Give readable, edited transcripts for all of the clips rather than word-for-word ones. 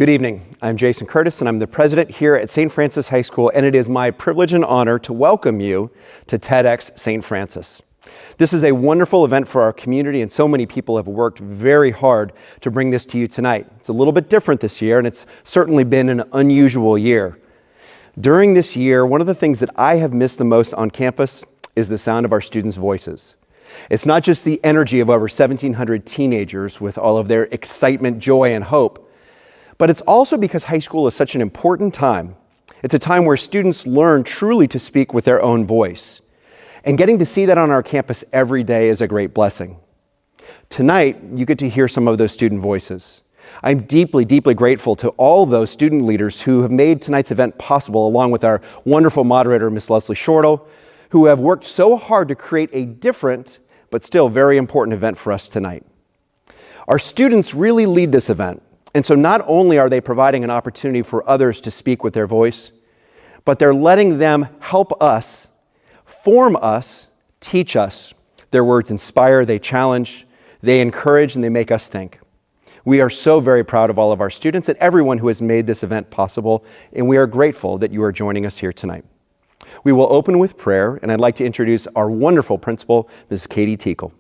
Good evening. I'm Jason Curtis, and I'm the president here at St. Francis High School, and it is my privilege and honor to welcome you to TEDx St. Francis. This is a wonderful event for our community, and so many people have worked very hard to bring this to you tonight. It's a little bit different this year, and it's certainly been an unusual year. During this year, one of the things that I have missed the most on campus is the sound of our students' voices. It's not just the energy of over 1,700 teenagers with all of their excitement, joy, and hope, but it's also because high school is such an important time. It's a time where students learn truly to speak with their own voice. And getting to see that on our campus every day is a great blessing. Tonight, you get to hear some of those student voices. I'm deeply, deeply grateful to all those student leaders who have made tonight's event possible, along with our wonderful moderator, Miss Leslie Shortle, who have worked so hard to create a different, but still very important event for us tonight. Our students really lead this event. And so not only are they providing an opportunity for others to speak with their voice, but they're letting them help us, form us, teach us. Their words inspire, they challenge, they encourage, and they make us think. We are so very proud of all of our students and everyone who has made this event possible, and we are grateful that you are joining us here tonight. We will open with prayer, and I'd like to introduce our wonderful principal, Ms. Katie Teakle.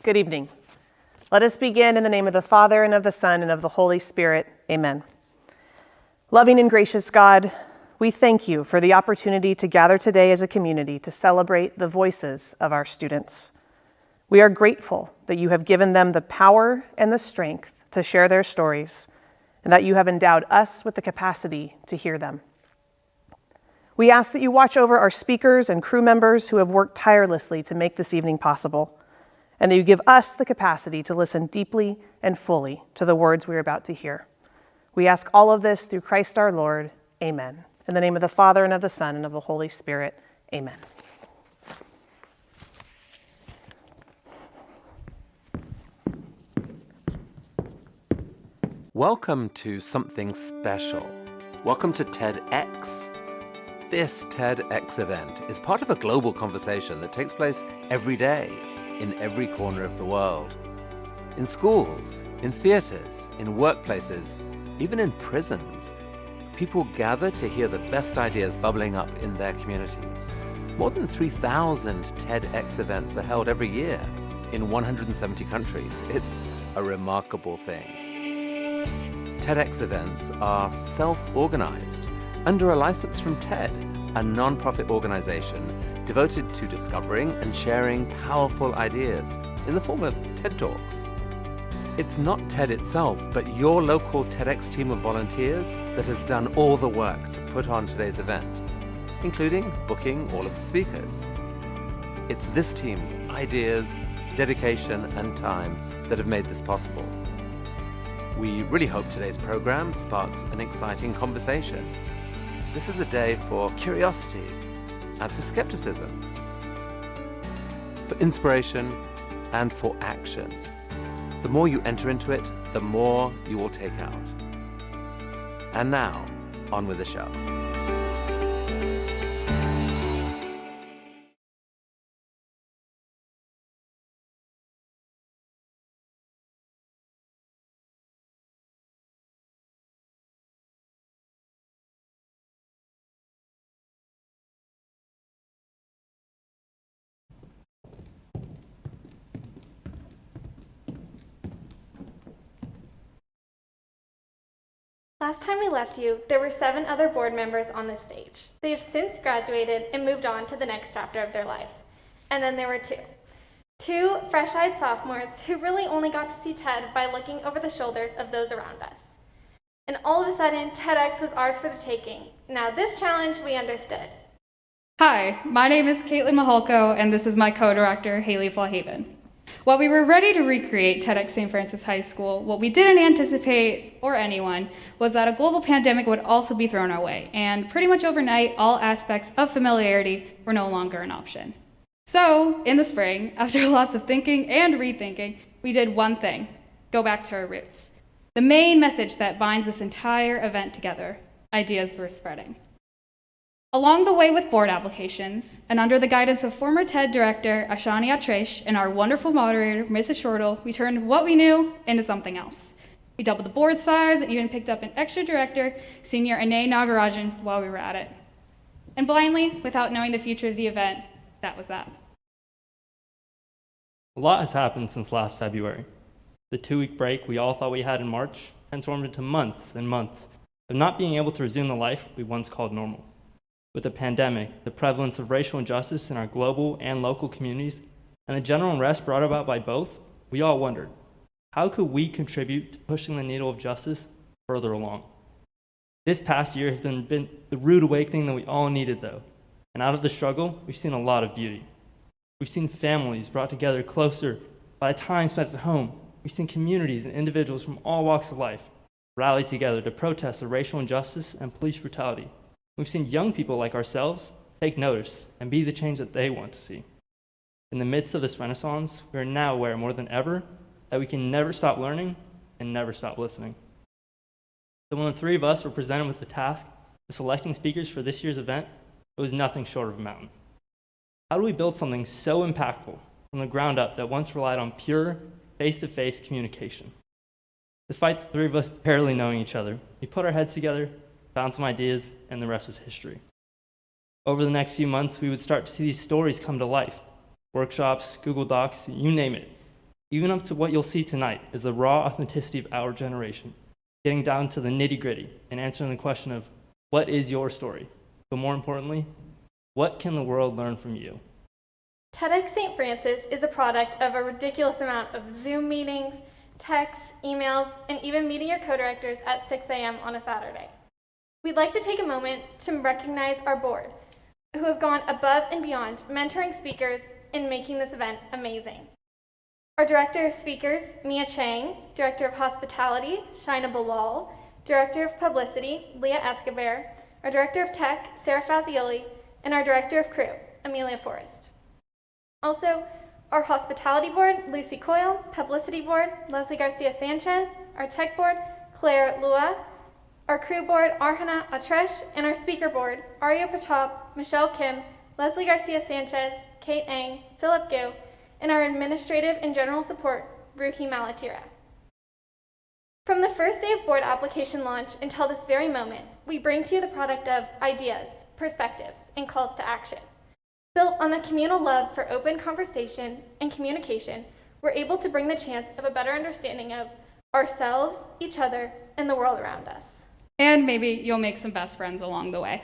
Good evening. Let us begin in the name of the Father, and of the Son, and of the Holy Spirit. Amen. Loving and gracious God, we thank you for the opportunity to gather today as a community to celebrate the voices of our students. We are grateful that you have given them the power and the strength to share their stories, and that you have endowed us with the capacity to hear them. We ask that you watch over our speakers and crew members who have worked tirelessly to make this evening possible, and that you give us the capacity to listen deeply and fully to the words we are about to hear. We ask all of this through Christ our Lord. Amen. In the name of the Father, and of the Son, and of the Holy Spirit. Amen. Welcome to something special. Welcome to TEDx. This TEDx event is part of a global conversation that takes place every day in every corner of the world. In schools, in theaters, in workplaces, even in prisons, people gather to hear the best ideas bubbling up in their communities. More than 3,000 TEDx events are held every year in 170 countries. It's a remarkable thing. TEDx events are self-organized under a license from TED, a non-profit organization devoted to discovering and sharing powerful ideas in the form of TED Talks. It's not TED itself, but your local TEDx team of volunteers that has done all the work to put on today's event, including booking all of the speakers. It's this team's ideas, dedication, and time that have made this possible. We really hope today's program sparks an exciting conversation. This is a day for curiosity and for skepticism, for inspiration and for action. The more you enter into it, the more you will take out. And now, on with the show. Last time we left you, there were 7 other board members on the stage. They have since graduated and moved on to the next chapter of their lives. And then there were 2 fresh-eyed sophomores who really only got to see TED by looking over the shoulders of those around us. And all of a sudden, TEDx was ours for the taking. Now this challenge we understood. Hi, my name is Caitlin Maholko, and this is my co-director, Haley Flawhaven. While we were ready to recreate TEDx St. Francis High School, what we didn't anticipate, or anyone, was that a global pandemic would also be thrown our way, and pretty much overnight, all aspects of familiarity were no longer an option. So, in the spring, after lots of thinking and rethinking, we did one thing: go back to our roots. The main message that binds this entire event together: ideas worth spreading. Along the way with board applications, and under the guidance of former TED director Ashani Atresh and our wonderful moderator, Mrs. Shortle, we turned what we knew into something else. We doubled the board size and even picked up an extra director, Senior Anay Nagarajan, while we were at it. And blindly, without knowing the future of the event, that was that. A lot has happened since last February. The 2-week break we all thought we had in March transformed into months and months of not being able to resume the life we once called normal. With the pandemic, the prevalence of racial injustice in our global and local communities, and the general unrest brought about by both, we all wondered, how could we contribute to pushing the needle of justice further along? This past year has been the rude awakening that we all needed, though, and out of the struggle, we've seen a lot of beauty. We've seen families brought together closer by the time spent at home. We've seen communities and individuals from all walks of life rally together to protest the racial injustice and police brutality. We've seen young people like ourselves take notice and be the change that they want to see. In the midst of this renaissance, we are now aware more than ever that we can never stop learning and never stop listening. So when the three of us were presented with the task of selecting speakers for this year's event, it was nothing short of a mountain. How do we build something so impactful from the ground up that once relied on pure, face-to-face communication? Despite the three of us barely knowing each other, we put our heads together, found some ideas, and the rest was history. Over the next few months, we would start to see these stories come to life. Workshops, Google Docs, you name it. Even up to what you'll see tonight is the raw authenticity of our generation, getting down to the nitty-gritty and answering the question of, what is your story? But more importantly, what can the world learn from you? TEDx St. Francis is a product of a ridiculous amount of Zoom meetings, texts, emails, and even meeting your co-directors at 6 a.m. on a Saturday. We'd like to take a moment to recognize our board, who have gone above and beyond mentoring speakers and making this event amazing. Our Director of Speakers, Mia Chang, Director of Hospitality, Shaina Bilal, Director of Publicity, Leah Escobar, our Director of Tech, Sarah Fazioli, and our Director of Crew, Amelia Forrest. Also, our Hospitality Board, Lucy Coyle, Publicity Board, Leslie Garcia-Sanchez, our Tech Board, Claire Lua, our Crew Board, Arhana Atresh, and our Speaker Board, Arya Pratap, Michelle Kim, Leslie Garcia-Sanchez, Kate Ang, Philip Gu, and our Administrative and General Support, Ruhi Malatira. From the first day of board application launch until this very moment, we bring to you the product of ideas, perspectives, and calls to action. Built on the communal love for open conversation and communication, we're able to bring the chance of a better understanding of ourselves, each other, and the world around us. And maybe you'll make some best friends along the way.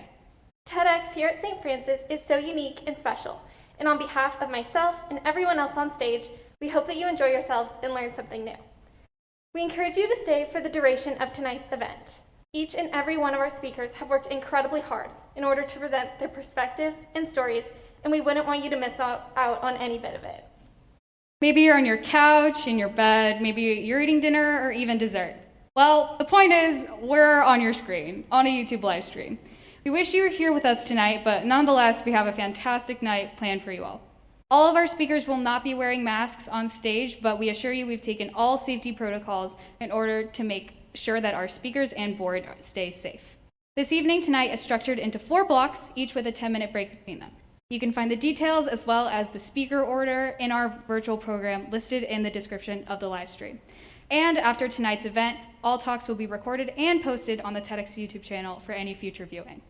TEDx here at St. Francis is so unique and special, and on behalf of myself and everyone else on stage, we hope that you enjoy yourselves and learn something new. We encourage you to stay for the duration of tonight's event. Each and every one of our speakers have worked incredibly hard in order to present their perspectives and stories, and we wouldn't want you to miss out on any bit of it. Maybe you're on your couch, in your bed, maybe you're eating dinner or even dessert. Well, the point is, we're on your screen, on a YouTube live stream. We wish you were here with us tonight, but nonetheless, we have a fantastic night planned for you all. All of our speakers will not be wearing masks on stage, but we assure you we've taken all safety protocols in order to make sure that our speakers and board stay safe. This evening tonight is structured into 4 blocks, each with a 10-minute break between them. You can find the details as well as the speaker order in our virtual program listed in the description of the live stream. And after tonight's event, all talks will be recorded and posted on the TEDx YouTube channel for any future viewing.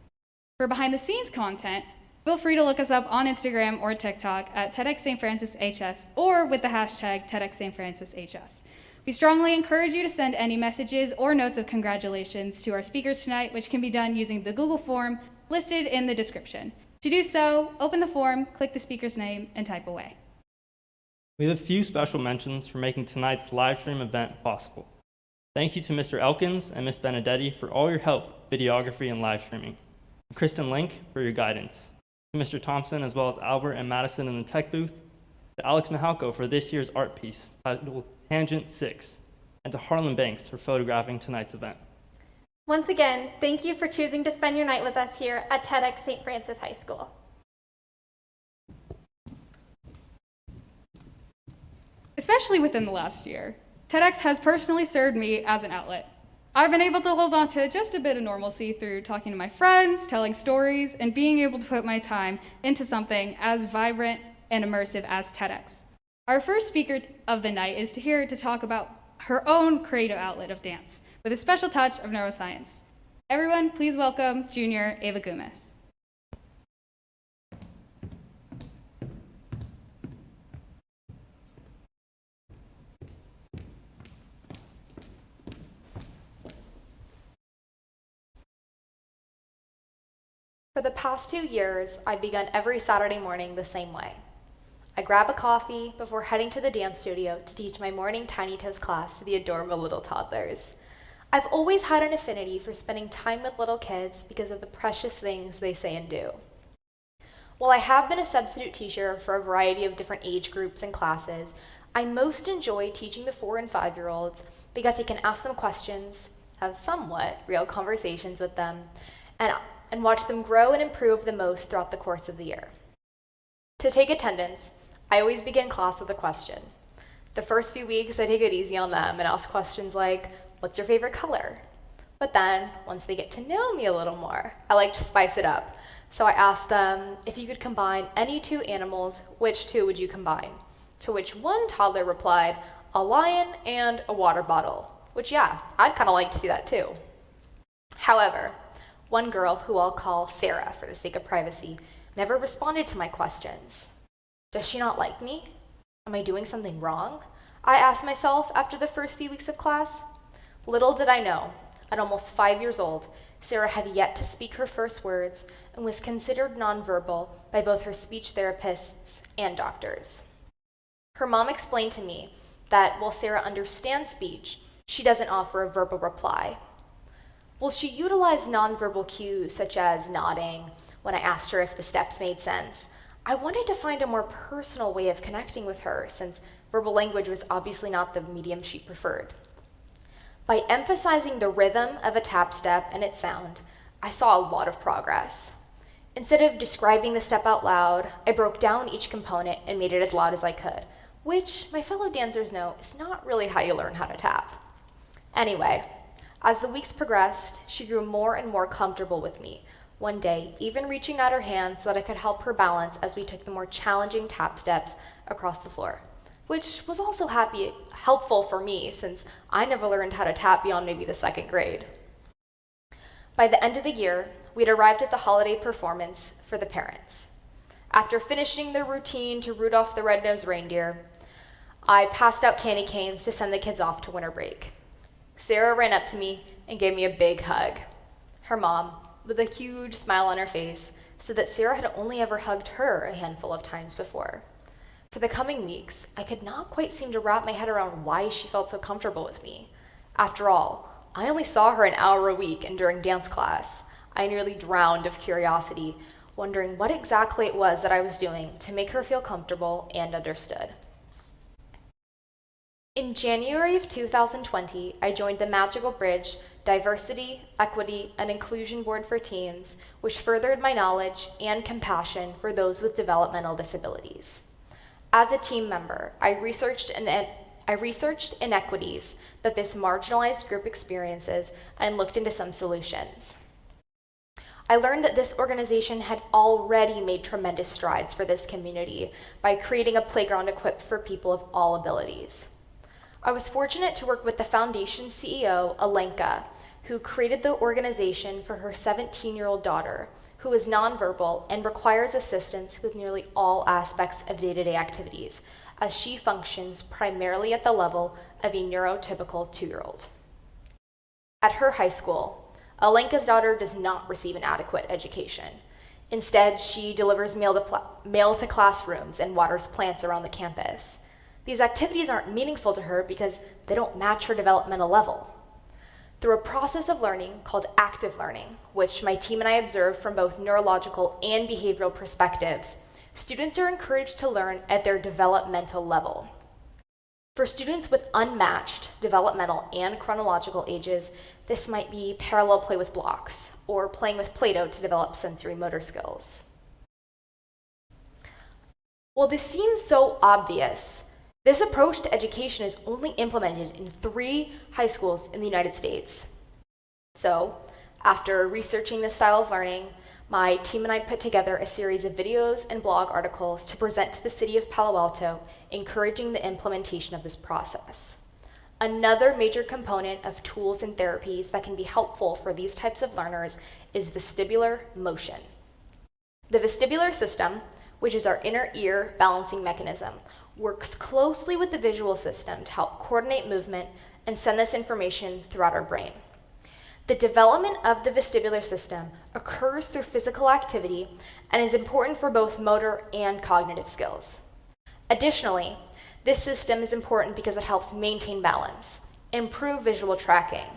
For behind-the-scenes content, feel free to look us up on Instagram or TikTok at TEDxSaintFrancisHS or with the hashtag TEDxSaintFrancisHS. We strongly encourage you to send any messages or notes of congratulations to our speakers tonight, which can be done using the Google form listed in the description. To do so, open the form, click the speaker's name, and type away. We have a few special mentions for making tonight's live stream event possible. Thank you to Mr. Elkins and Ms. Benedetti for all your help, videography, and live streaming. To Kristen Link for your guidance. To Mr. Thompson, as well as Albert and Madison in the tech booth. To Alex Mihalko for this year's art piece titled Tangent 6. And to Harlan Banks for photographing tonight's event. Once again, thank you for choosing to spend your night with us here at TEDx St. Francis High School. Especially within the last year, TEDx has personally served me as an outlet. I've been able to hold on to just a bit of normalcy through talking to my friends, telling stories, and being able to put my time into something as vibrant and immersive as TEDx. Our first speaker of the night is here to talk about her own creative outlet of dance, with a special touch of neuroscience. Everyone, please welcome junior Ava Gumas. For the past 2 years, I've begun every Saturday morning the same way. I grab a coffee before heading to the dance studio to teach my morning Tiny Toes class to the adorable little toddlers. I've always had an affinity for spending time with little kids because of the precious things they say and do. While I have been a substitute teacher for a variety of different age groups and classes, I most enjoy teaching the 4 and 5-year-olds because I can ask them questions, have somewhat real conversations with them, and watch them grow and improve the most throughout the course of the year. To take attendance, I always begin class with a question. The first few weeks, I take it easy on them and ask questions like, what's your favorite color? But then, once they get to know me a little more, I like to spice it up. So I ask them, if you could combine any 2 animals, which 2 would you combine? To which one toddler replied, a lion and a water bottle, which yeah, I'd kind of like to see that too. However, one girl, who I'll call Sarah for the sake of privacy, never responded to my questions. Does she not like me? Am I doing something wrong? I asked myself after the first few weeks of class. Little did I know, at almost 5 years old, Sarah had yet to speak her first words and was considered nonverbal by both her speech therapists and doctors. Her mom explained to me that while Sarah understands speech, she doesn't offer a verbal reply. Well, she utilized nonverbal cues such as nodding when I asked her if the steps made sense. I wanted to find a more personal way of connecting with her since verbal language was obviously not the medium she preferred. By emphasizing the rhythm of a tap step and its sound, I saw a lot of progress. Instead of describing the step out loud, I broke down each component and made it as loud as I could, which my fellow dancers know is not really how you learn how to tap. Anyway, as the weeks progressed, she grew more and more comfortable with me, one day even reaching out her hand so that I could help her balance as we took the more challenging tap steps across the floor, which was also helpful for me since I never learned how to tap beyond maybe the 2nd grade. By the end of the year, we'd arrived at the holiday performance for the parents. After finishing the routine to Rudolph the Red-Nosed Reindeer, I passed out candy canes to send the kids off to winter break. Sarah ran up to me and gave me a big hug. Her mom, with a huge smile on her face, said that Sarah had only ever hugged her a handful of times before. For the coming weeks, I could not quite seem to wrap my head around why she felt so comfortable with me. After all, I only saw her an hour a week, and during dance class, I nearly drowned of curiosity, wondering what exactly it was that I was doing to make her feel comfortable and understood. In January of 2020, I joined the Magical Bridge Diversity, Equity, and Inclusion Board for Teens, which furthered my knowledge and compassion for those with developmental disabilities. As a team member, I researched inequities that this marginalized group experiences and looked into some solutions. I learned that this organization had already made tremendous strides for this community by creating a playground equipped for people of all abilities. I was fortunate to work with the foundation's CEO, Annika, who created the organization for her 17-year-old daughter, who is nonverbal and requires assistance with nearly all aspects of day-to-day activities, as she functions primarily at the level of a neurotypical 2-year-old. At her high school, Alenka's daughter does not receive an adequate education. Instead, she delivers mail to classrooms and waters plants around the campus. These activities aren't meaningful to her because they don't match her developmental level. Through a process of learning called active learning, which my team and I observed from both neurological and behavioral perspectives, students are encouraged to learn at their developmental level. For students with unmatched developmental and chronological ages, this might be parallel play with blocks or playing with Play-Doh to develop sensory motor skills. While this seems so obvious, this approach to education is only implemented in 3 high schools in the United States. So, after researching this style of learning, my team and I put together a series of videos and blog articles to present to the city of Palo Alto, encouraging the implementation of this process. Another major component of tools and therapies that can be helpful for these types of learners is vestibular motion. The vestibular system, which is our inner ear balancing mechanism, works closely with the visual system to help coordinate movement and send this information throughout our brain. The development of the vestibular system occurs through physical activity and is important for both motor and cognitive skills. Additionally, this system is important because it helps maintain balance, improve visual tracking,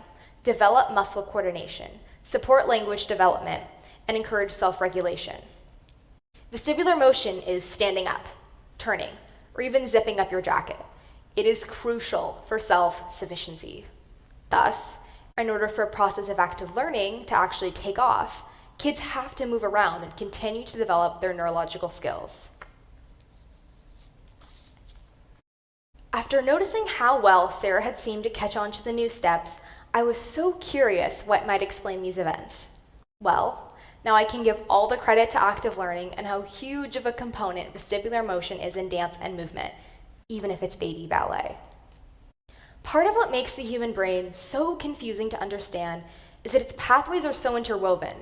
develop muscle coordination, support language development, and encourage self-regulation. Vestibular motion is standing up, turning, or even zipping up your jacket. It is crucial for self-sufficiency. Thus, in order for a process of active learning to actually take off, kids have to move around and continue to develop their neurological skills. After noticing how well Sarah had seemed to catch on to the new steps, I was so curious what might explain these events. Well, now I can give all the credit to active learning and how huge of a component vestibular motion is in dance and movement, even if it's baby ballet. Part of what makes the human brain so confusing to understand is that its pathways are so interwoven.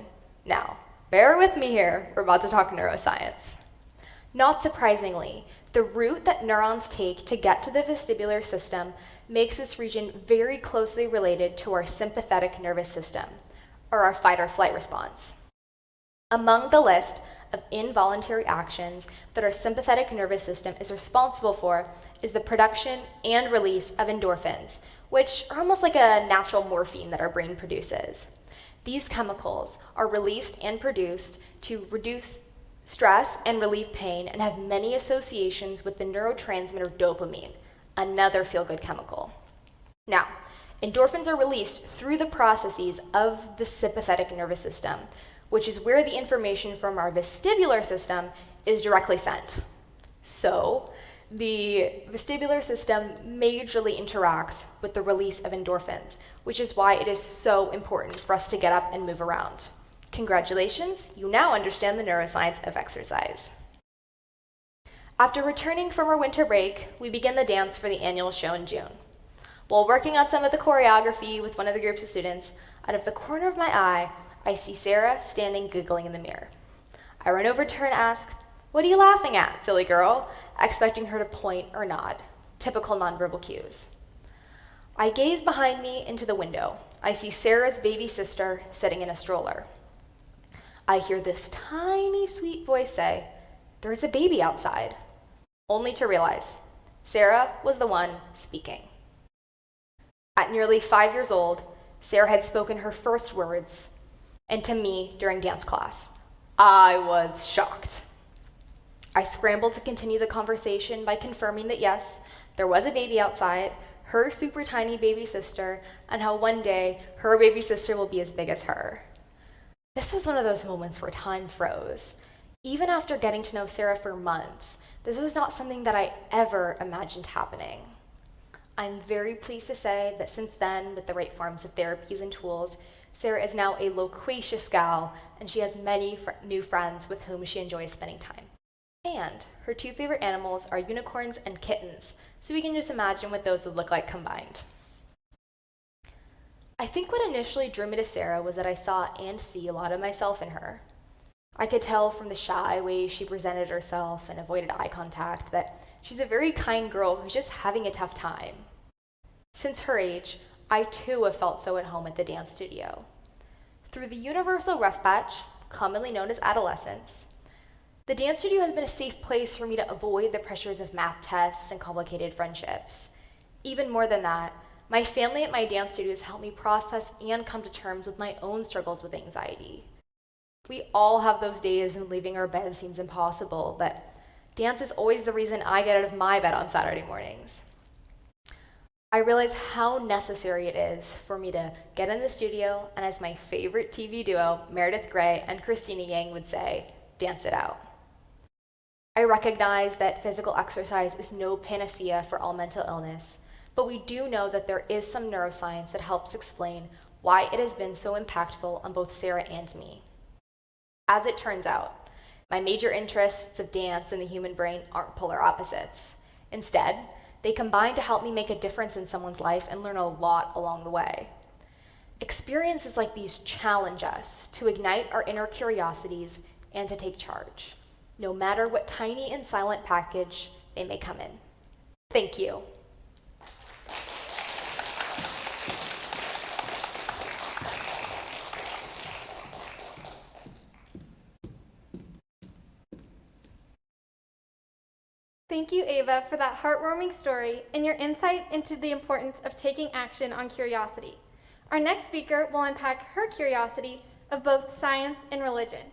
Now, bear with me here, we're about to talk neuroscience. Not surprisingly, the route that neurons take to get to the vestibular system makes this region very closely related to our sympathetic nervous system, or our fight or flight response. Among the list of involuntary actions that our sympathetic nervous system is responsible for is the production and release of endorphins, which are almost like a natural morphine that our brain produces. These chemicals are released and produced to reduce stress and relieve pain and have many associations with the neurotransmitter dopamine, another feel-good chemical. Now, endorphins are released through the processes of the sympathetic nervous system, which is where the information from our vestibular system is directly sent. So, the vestibular system majorly interacts with the release of endorphins, which is why it is so important for us to get up and move around. Congratulations, you now understand the neuroscience of exercise. After returning from our winter break, we begin the dance for the annual show in June. While working on some of the choreography with one of the groups of students, out of the corner of my eye, I see Sarah standing giggling in the mirror. I run over to her and ask, "What are you laughing at, silly girl?" expecting her to point or nod, typical nonverbal cues. I gaze behind me into the window. I see Sarah's baby sister sitting in a stroller. I hear this tiny, sweet voice say, "There's a baby outside," only to realize Sarah was the one speaking. At nearly 5 years old, Sarah had spoken her first words, and to me during dance class. I was shocked. I scrambled to continue the conversation by confirming that yes, there was a baby outside, her super tiny baby sister, and how one day her baby sister will be as big as her. This was one of those moments where time froze. Even after getting to know Sarah for months, this was not something that I ever imagined happening. I'm very pleased to say that since then, with the right forms of therapies and tools, Sarah is now a loquacious gal, and she has many new friends with whom she enjoys spending time. And her two favorite animals are unicorns and kittens, so we can just imagine what those would look like combined. I think what initially drew me to Sarah was that I saw and see a lot of myself in her. I could tell from the shy way she presented herself and avoided eye contact that she's a very kind girl who's just having a tough time. Since her age, I too have felt so at home at the dance studio. Through the universal rough patch, commonly known as adolescence, the dance studio has been a safe place for me to avoid the pressures of math tests and complicated friendships. Even more than that, my family at my dance studio has helped me process and come to terms with my own struggles with anxiety. We all have those days when leaving our bed seems impossible, but dance is always the reason I get out of my bed on Saturday mornings. I realize how necessary it is for me to get in the studio and, as my favorite TV duo, Meredith Grey and Christina Yang would say, dance it out. I recognize that physical exercise is no panacea for all mental illness, but we do know that there is some neuroscience that helps explain why it has been so impactful on both Sarah and me. As it turns out, my major interests of dance and the human brain aren't polar opposites. Instead, they combine to help me make a difference in someone's life and learn a lot along the way. Experiences like these challenge us to ignite our inner curiosities and to take charge, no matter what tiny and silent package they may come in. Thank you. Thank you, Ava, for that heartwarming story and your insight into the importance of taking action on curiosity. Our next speaker will unpack her curiosity of both science and religion.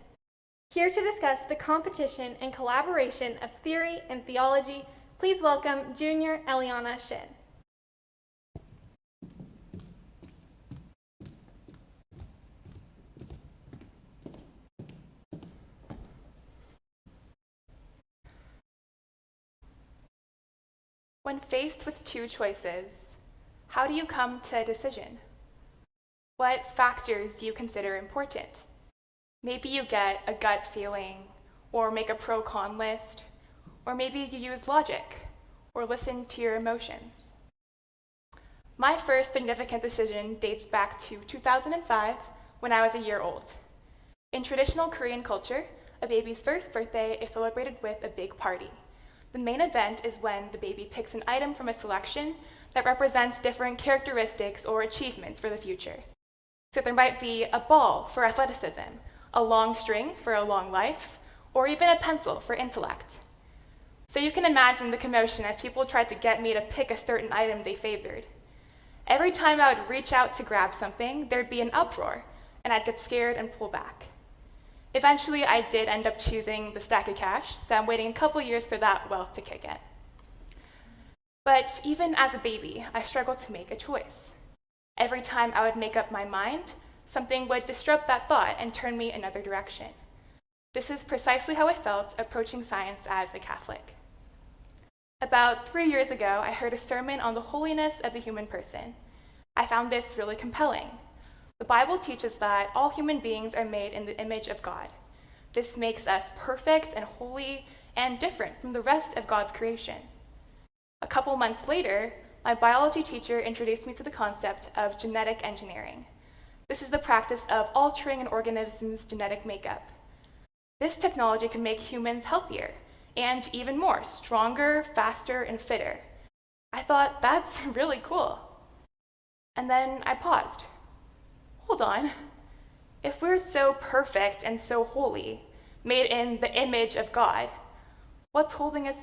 Here to discuss the competition and collaboration of theory and theology, please welcome Junior Eliana Shin. When faced with two choices, how do you come to a decision? What factors do you consider important? Maybe you get a gut feeling, or make a pro-con list, or maybe you use logic, or listen to your emotions. My first significant decision dates back to 2005, when I was a year old. In traditional Korean culture, a baby's first birthday is celebrated with a big party. The main event is when the baby picks an item from a selection that represents different characteristics or achievements for the future. So there might be a ball for athleticism, a long string for a long life, or even a pencil for intellect. So you can imagine the commotion as people tried to get me to pick a certain item they favored. Every time I would reach out to grab something, there'd be an uproar, and I'd get scared and pull back. Eventually, I did end up choosing the stack of cash, so I'm waiting a couple years for that wealth to kick in. But even as a baby, I struggled to make a choice. Every time I would make up my mind, something would disrupt that thought and turn me another direction. This is precisely how I felt approaching science as a Catholic. About 3 years ago, I heard a sermon on the holiness of the human person. I found this really compelling. The Bible teaches that all human beings are made in the image of God. This makes us perfect and holy and different from the rest of God's creation. A couple months later, my biology teacher introduced me to the concept of genetic engineering. This is the practice of altering an organism's genetic makeup. This technology can make humans healthier and even more, stronger, faster, and fitter. I thought, that's really cool. And then I paused. Hold on. If we're so perfect and so holy, made in the image of God, what's holding us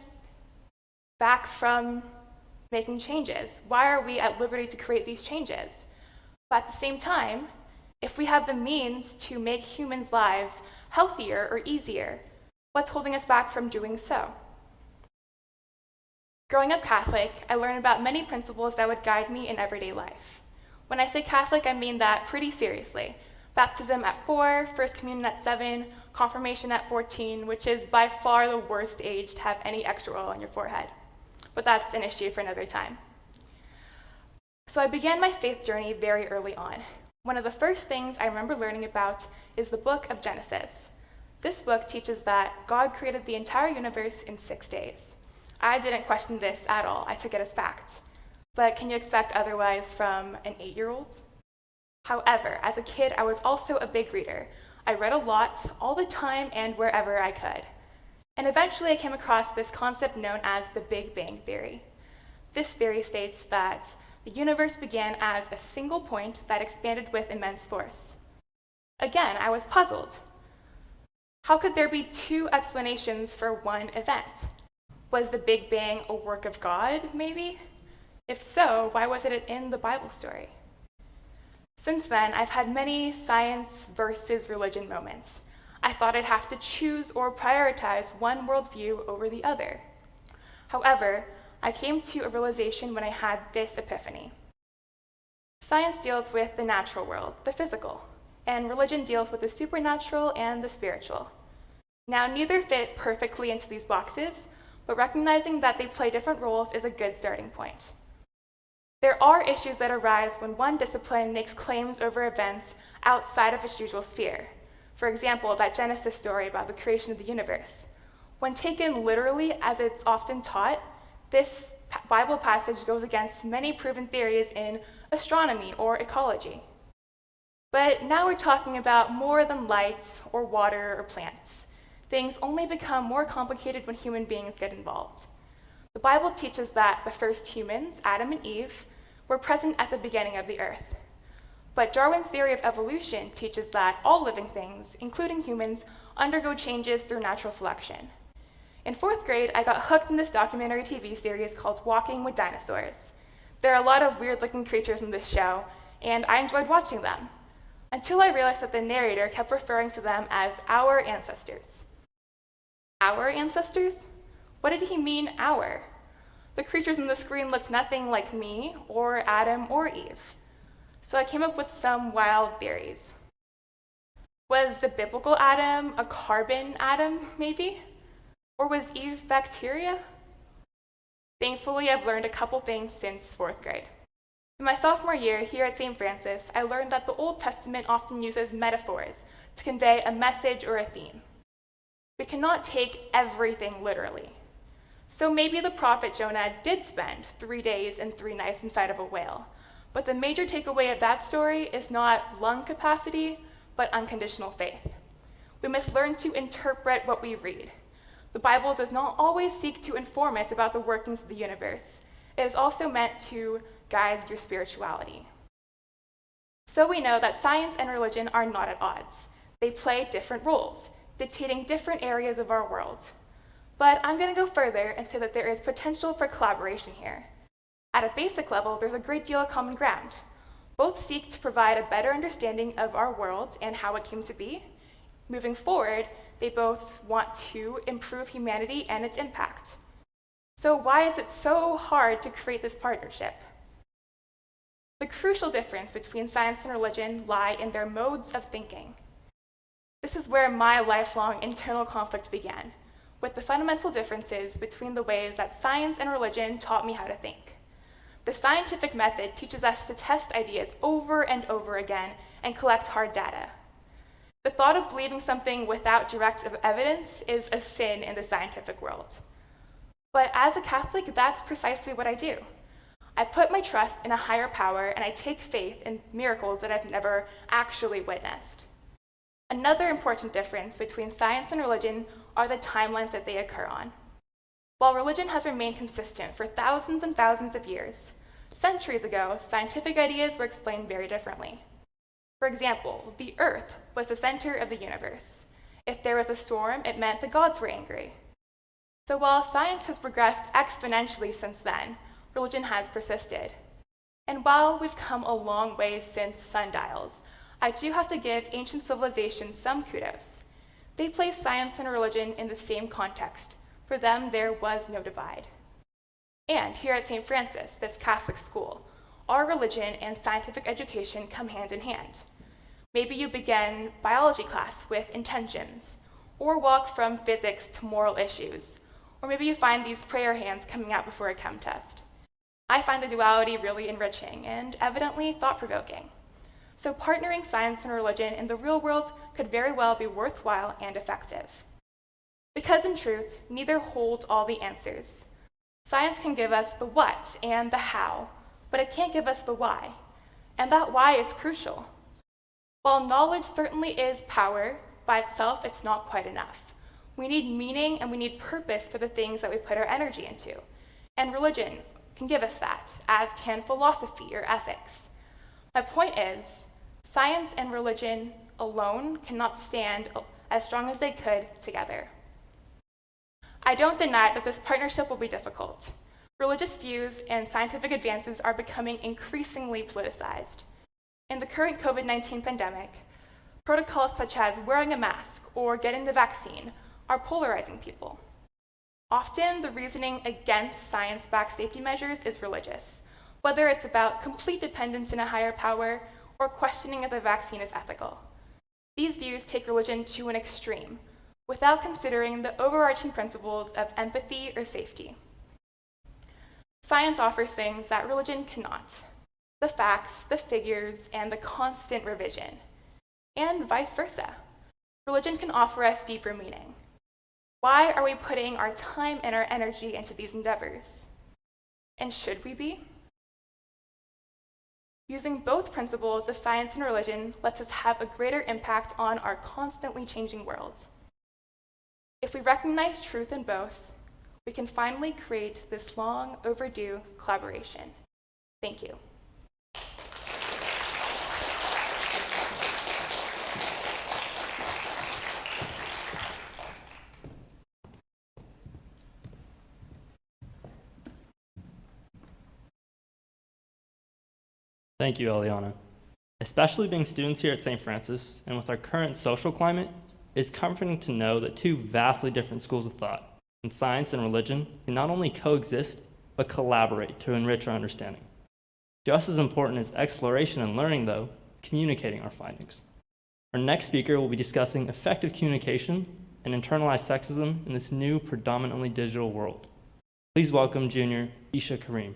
back from making changes? Why are we at liberty to create these changes? But at the same time, if we have the means to make humans' lives healthier or easier, what's holding us back from doing so? Growing up Catholic, I learned about many principles that would guide me in everyday life. When I say Catholic, I mean that pretty seriously. Baptism at 4, First Communion at 7, Confirmation at 14, which is by far the worst age to have any extra oil on your forehead. But that's an issue for another time. So I began my faith journey very early on. One of the first things I remember learning about is the book of Genesis. This book teaches that God created the entire universe in 6 days. I didn't question this at all. I took it as fact. But can you expect otherwise from an 8-year-old? However, as a kid, I was also a big reader. I read a lot, all the time and wherever I could. And eventually I came across this concept known as the Big Bang Theory. This theory states that the universe began as a single point that expanded with immense force. Again, I was puzzled. How could there be two explanations for one event? Was the Big Bang a work of God, maybe? If so, why wasn't it in the Bible story? Since then, I've had many science versus religion moments. I thought I'd have to choose or prioritize one worldview over the other. However, I came to a realization when I had this epiphany. Science deals with the natural world, the physical, and religion deals with the supernatural and the spiritual. Now, neither fit perfectly into these boxes, but recognizing that they play different roles is a good starting point. There are issues that arise when one discipline makes claims over events outside of its usual sphere. For example, that Genesis story about the creation of the universe. When taken literally, as it's often taught, this Bible passage goes against many proven theories in astronomy or ecology. But now we're talking about more than light or water or plants. Things only become more complicated when human beings get involved. The Bible teaches that the first humans, Adam and Eve, were present at the beginning of the earth. But Darwin's theory of evolution teaches that all living things, including humans, undergo changes through natural selection. In 4th grade, I got hooked in this documentary TV series called Walking with Dinosaurs. There are a lot of weird-looking creatures in this show, and I enjoyed watching them, until I realized that the narrator kept referring to them as our ancestors. Our ancestors? What did he mean, our? The creatures on the screen looked nothing like me, or Adam, or Eve. So I came up with some wild theories. Was the biblical Adam a carbon atom, maybe? Or was Eve bacteria? Thankfully, I've learned a couple things since 4th grade. In my sophomore year here at St. Francis, I learned that the Old Testament often uses metaphors to convey a message or a theme. We cannot take everything literally. So maybe the prophet Jonah did spend 3 days and 3 nights inside of a whale, but the major takeaway of that story is not lung capacity, but unconditional faith. We must learn to interpret what we read. The Bible does not always seek to inform us about the workings of the universe. It is also meant to guide your spirituality. So we know that science and religion are not at odds. They play different roles, dictating different areas of our world. But I'm going to go further and say that there is potential for collaboration here. At a basic level, there's a great deal of common ground. Both seek to provide a better understanding of our world and how it came to be. Moving forward, they both want to improve humanity and its impact. So why is it so hard to create this partnership? The crucial difference between science and religion lie in their modes of thinking. This is where my lifelong internal conflict began, with the fundamental differences between the ways that science and religion taught me how to think. The scientific method teaches us to test ideas over and over again and collect hard data. The thought of believing something without direct evidence is a sin in the scientific world. But as a Catholic, that's precisely what I do. I put my trust in a higher power and I take faith in miracles that I've never actually witnessed. Another important difference between science and religion are the timelines that they occur on. While religion has remained consistent for thousands and thousands of years, centuries ago, scientific ideas were explained very differently. For example, the Earth was the center of the universe. If there was a storm, it meant the gods were angry. So while science has progressed exponentially since then, religion has persisted. And while we've come a long way since sundials, I do have to give ancient civilizations some kudos. They placed science and religion in the same context. For them, there was no divide. And here at St. Francis, this Catholic school, our religion and scientific education come hand in hand. Maybe you begin biology class with intentions, or walk from physics to moral issues, or maybe you find these prayer hands coming out before a chem test. I find the duality really enriching and evidently thought-provoking. So partnering science and religion in the real world could very well be worthwhile and effective. Because in truth, neither hold all the answers. Science can give us the what and the how, but it can't give us the why. And that why is crucial. While knowledge certainly is power, by itself it's not quite enough. We need meaning and we need purpose for the things that we put our energy into. And religion can give us that, as can philosophy or ethics. My point is, science and religion alone cannot stand as strong as they could together. I don't deny that this partnership will be difficult. Religious views and scientific advances are becoming increasingly politicized. In the current COVID-19 pandemic, protocols such as wearing a mask or getting the vaccine are polarizing people. Often, the reasoning against science-backed safety measures is religious, whether it's about complete dependence in a higher power or questioning if the vaccine is ethical. These views take religion to an extreme, without considering the overarching principles of empathy or safety. Science offers things that religion cannot: the facts, the figures, and the constant revision. And vice versa. Religion can offer us deeper meaning. Why are we putting our time and our energy into these endeavors? And should we be? Using both principles of science and religion lets us have a greater impact on our constantly changing world. If we recognize truth in both, we can finally create this long overdue collaboration. Thank you. Thank you, Eliana. Especially being students here at St. Francis, and with our current social climate, it is comforting to know that two vastly different schools of thought, in science and religion, can not only coexist, but collaborate to enrich our understanding. Just as important as exploration and learning, though, is communicating our findings. Our next speaker will be discussing effective communication and internalized sexism in this new, predominantly digital world. Please welcome junior Isha Kareem.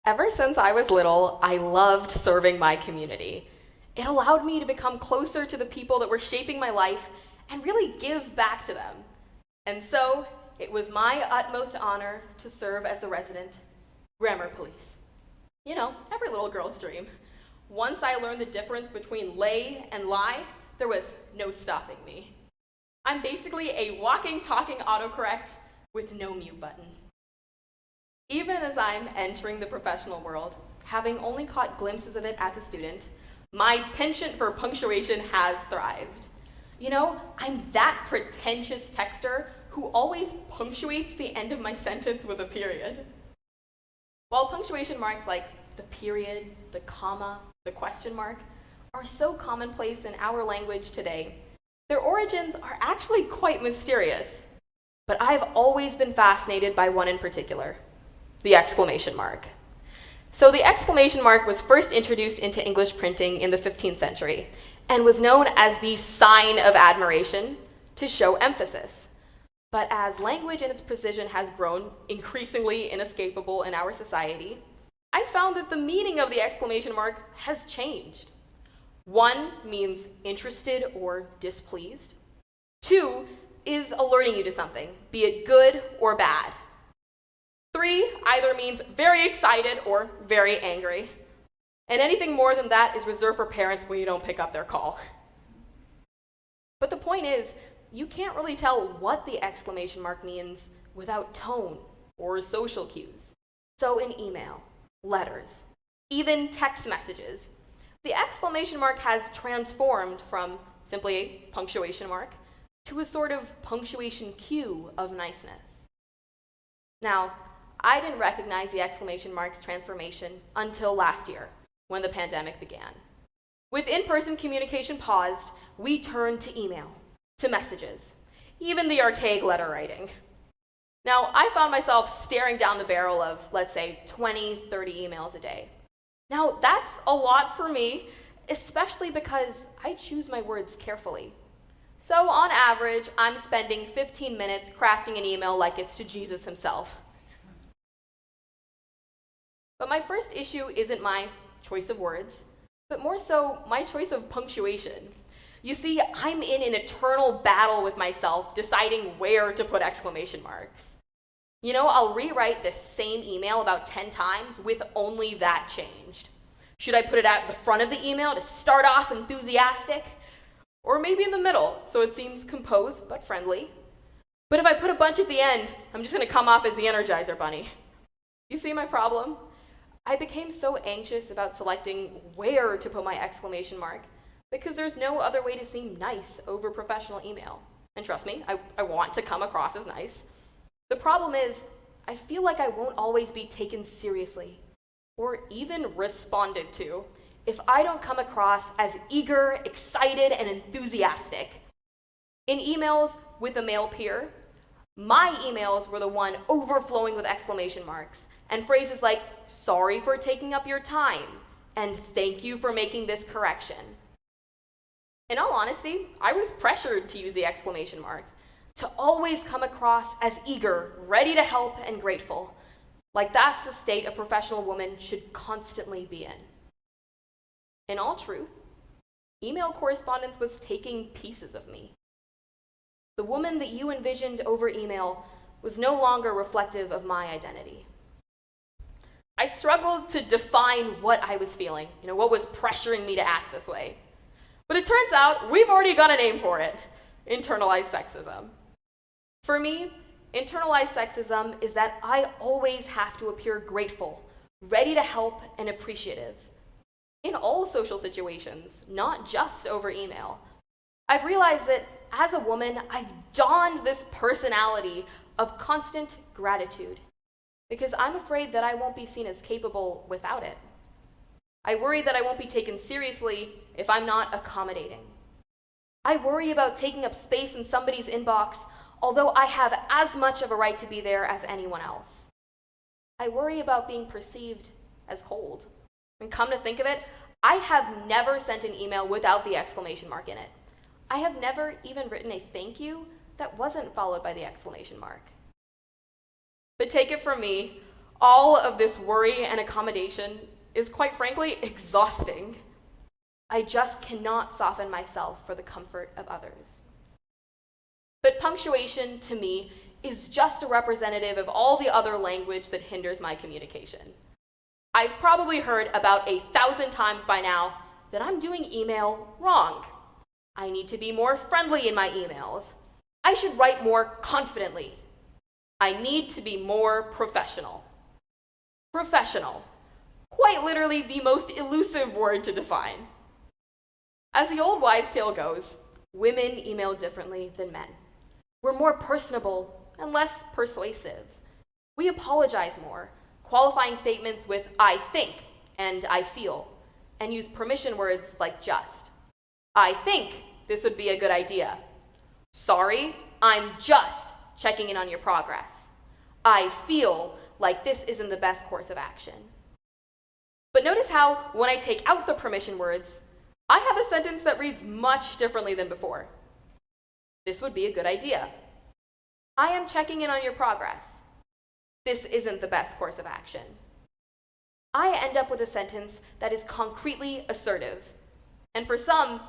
Ever since I was little, I loved serving my community. It allowed me to become closer to the people that were shaping my life and really give back to them. And so, it was my utmost honor to serve as the resident grammar police. You know, every little girl's dream. Once I learned the difference between lay and lie, there was no stopping me. I'm basically a walking, talking autocorrect with no mute button. Even as I'm entering the professional world, having only caught glimpses of it as a student, my penchant for punctuation has thrived. You know, I'm that pretentious texter who always punctuates the end of my sentence with a period. While punctuation marks like the period, the comma, the question mark are so commonplace in our language today, their origins are actually quite mysterious. But I've always been fascinated by one in particular: the exclamation mark. So the exclamation mark was first introduced into English printing in the 15th century and was known as the sign of admiration to show emphasis. But as language and its precision has grown increasingly inescapable in our society, I found that the meaning of the exclamation mark has changed. 1 means interested or displeased. 2 is alerting you to something, be it good or bad. 3 either means very excited or very angry. And anything more than that is reserved for parents when you don't pick up their call. But the point is, you can't really tell what the exclamation mark means without tone or social cues. So in email, letters, even text messages, the exclamation mark has transformed from simply a punctuation mark to a sort of punctuation cue of niceness. Now, I didn't recognize the exclamation mark's transformation until last year, when the pandemic began. With in-person communication paused, we turned to email, to messages, even the archaic letter writing. Now, I found myself staring down the barrel of, let's say, 20, 30 emails a day. Now, that's a lot for me, especially because I choose my words carefully. So on average, I'm spending 15 minutes crafting an email like it's to Jesus himself. But my first issue isn't my choice of words, but more so my choice of punctuation. You see, I'm in an eternal battle with myself deciding where to put exclamation marks. You know, I'll rewrite the same email about 10 times with only that changed. Should I put it at the front of the email to start off enthusiastic? Or maybe in the middle, so it seems composed but friendly? But if I put a bunch at the end, I'm just going to come off as the Energizer Bunny. You see my problem? I became so anxious about selecting where to put my exclamation mark because there's no other way to seem nice over professional email. And trust me, I want to come across as nice. The problem is, I feel like I won't always be taken seriously or even responded to if I don't come across as eager, excited, and enthusiastic. In emails with a male peer, my emails were the one overflowing with exclamation marks, and phrases like, "Sorry for taking up your time," and "Thank you for making this correction." In all honesty, I was pressured to use the exclamation mark, to always come across as eager, ready to help, and grateful. Like that's the state a professional woman should constantly be in. In all truth, email correspondence was taking pieces of me. The woman that you envisioned over email was no longer reflective of my identity. I struggled to define what I was feeling, what was pressuring me to act this way. But it turns out we've already got a name for it: internalized sexism. For me, internalized sexism is that I always have to appear grateful, ready to help, and appreciative. In all social situations, not just over email. I've realized that as a woman, I've donned this personality of constant gratitude because I'm afraid that I won't be seen as capable without it. I worry that I won't be taken seriously if I'm not accommodating. I worry about taking up space in somebody's inbox, although I have as much of a right to be there as anyone else. I worry about being perceived as cold. And come to think of it, I have never sent an email without the exclamation mark in it. I have never even written a thank you that wasn't followed by the exclamation mark. But take it from me, all of this worry and accommodation is quite frankly exhausting. I just cannot soften myself for the comfort of others. But punctuation, to me, is just a representative of all the other language that hinders my communication. I've probably heard about 1,000 times by now that I'm doing email wrong. I need to be more friendly in my emails. I should write more confidently. I need to be more professional. Professional. Quite literally the most elusive word to define. As the old wives' tale goes, women email differently than men. We're more personable and less persuasive. We apologize more, qualifying statements with "I think" and "I feel," and use permission words like "just." I think this would be a good idea. Sorry, I'm just checking in on your progress. I feel like this isn't the best course of action. But notice how, when I take out the permission words, I have a sentence that reads much differently than before. This would be a good idea. I am checking in on your progress. This isn't the best course of action. I end up with a sentence that is concretely assertive. And for some,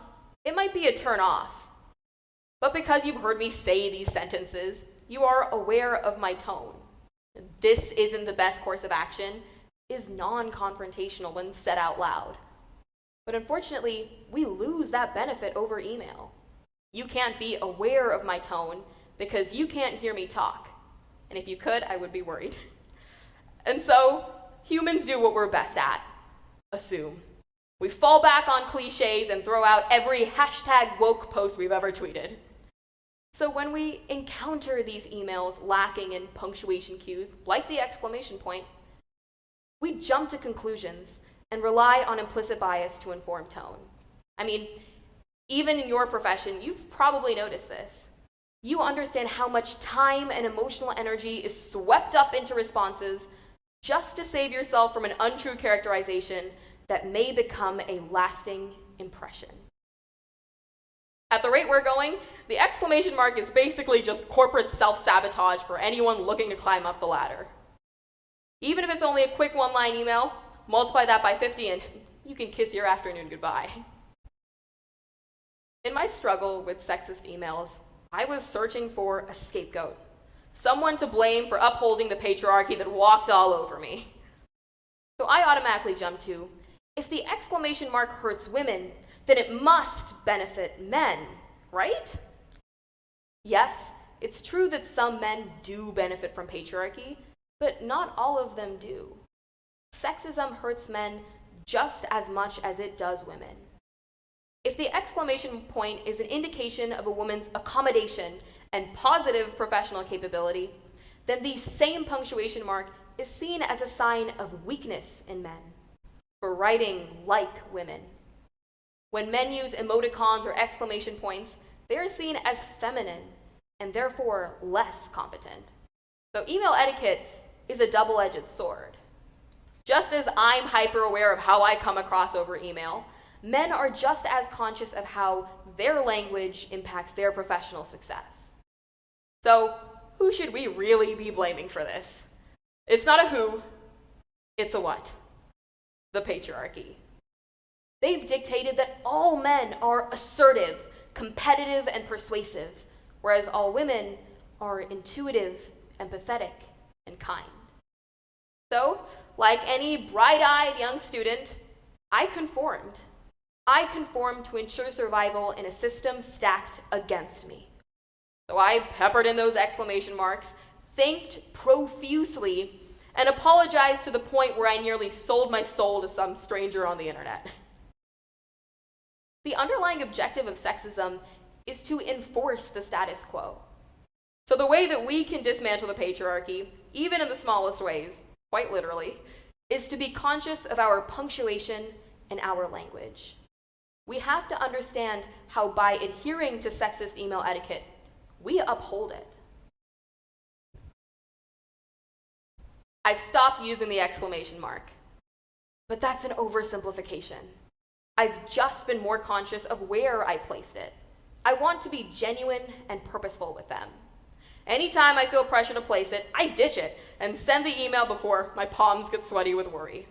it might be a turn off. But because you've heard me say these sentences, you are aware of my tone. This isn't the best course of action is non-confrontational when said out loud. But unfortunately, we lose that benefit over email. You can't be aware of my tone because you can't hear me talk. And if you could, I would be worried. And so, humans do what we're best at: assume. We fall back on cliches and throw out every #woke post we've ever tweeted. So when we encounter these emails lacking in punctuation cues, like the exclamation point, we jump to conclusions and rely on implicit bias to inform tone. I mean, even in your profession, you've probably noticed this. You understand how much time and emotional energy is swept up into responses just to save yourself from an untrue characterization that may become a lasting impression. At the rate we're going, the exclamation mark is basically just corporate self-sabotage for anyone looking to climb up the ladder. Even if it's only a quick one-line email, multiply that by 50 and you can kiss your afternoon goodbye. In my struggle with sexist emails, I was searching for a scapegoat, someone to blame for upholding the patriarchy that walked all over me. So I automatically jumped to, if the exclamation mark hurts women, then it must benefit men, right? Yes, it's true that some men do benefit from patriarchy, but not all of them do. Sexism hurts men just as much as it does women. If the exclamation point is an indication of a woman's accommodation and positive professional capability, then the same punctuation mark is seen as a sign of weakness in men, for writing like women. When men use emoticons or exclamation points, they are seen as feminine and therefore less competent. So email etiquette is a double-edged sword. Just as I'm hyper-aware of how I come across over email, men are just as conscious of how their language impacts their professional success. So, who should we really be blaming for this? It's not a who, it's a what? The patriarchy. They've dictated that all men are assertive, competitive, and persuasive, whereas all women are intuitive, empathetic, and kind. So, like any bright-eyed young student, I conformed. I conformed to ensure survival in a system stacked against me. So I peppered in those exclamation marks, thanked profusely, and apologized to the point where I nearly sold my soul to some stranger on the internet. The underlying objective of sexism is to enforce the status quo. So the way that we can dismantle the patriarchy, even in the smallest ways, quite literally, is to be conscious of our punctuation and our language. We have to understand how by adhering to sexist email etiquette, we uphold it. I've stopped using the exclamation mark, but that's an oversimplification. I've just been more conscious of where I placed it. I want to be genuine and purposeful with them. Anytime I feel pressure to place it, I ditch it and send the email before my palms get sweaty with worry.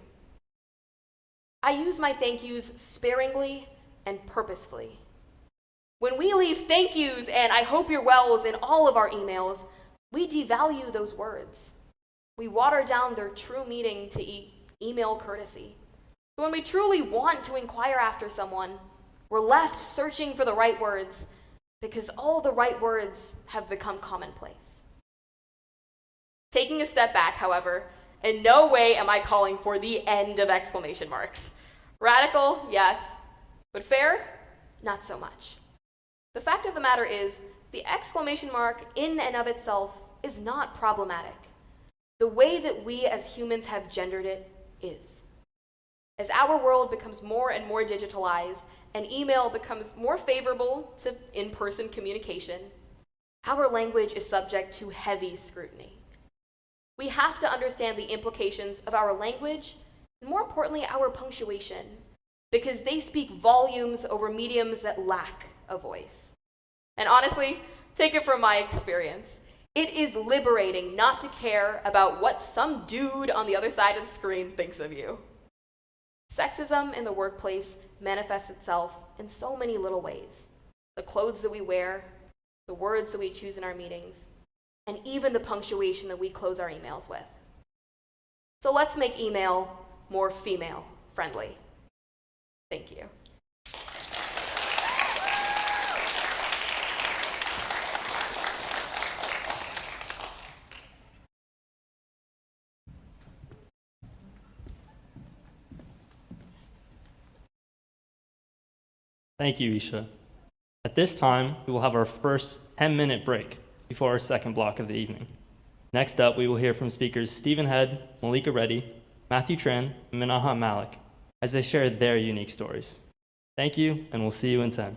I use my thank yous sparingly and purposefully. When we leave thank yous and I hope you're wells in all of our emails, we devalue those words. We water down their true meaning to email courtesy. So when we truly want to inquire after someone, we're left searching for the right words because all the right words have become commonplace. Taking a step back, however, in no way am I calling for the end of exclamation marks. Radical, yes, but fair, not so much. The fact of the matter is, the exclamation mark in and of itself is not problematic. The way that we as humans have gendered it is. As our world becomes more and more digitalized and email becomes more favorable to in-person communication, our language is subject to heavy scrutiny. We have to understand the implications of our language, and more importantly, our punctuation, because they speak volumes over mediums that lack a voice. And honestly, take it from my experience, it is liberating not to care about what some dude on the other side of the screen thinks of you. Sexism in the workplace manifests itself in so many little ways. The clothes that we wear, the words that we choose in our meetings, and even the punctuation that we close our emails with. So let's make email more female friendly. Thank you. Thank you, Isha. At this time, we will have our first 10-minute break before our second block of the evening. Next up, we will hear from speakers Stephen Head, Malik Reddy, Matthew Tran, and Manohar Malik as they share their unique stories. Thank you, and we'll see you in 10.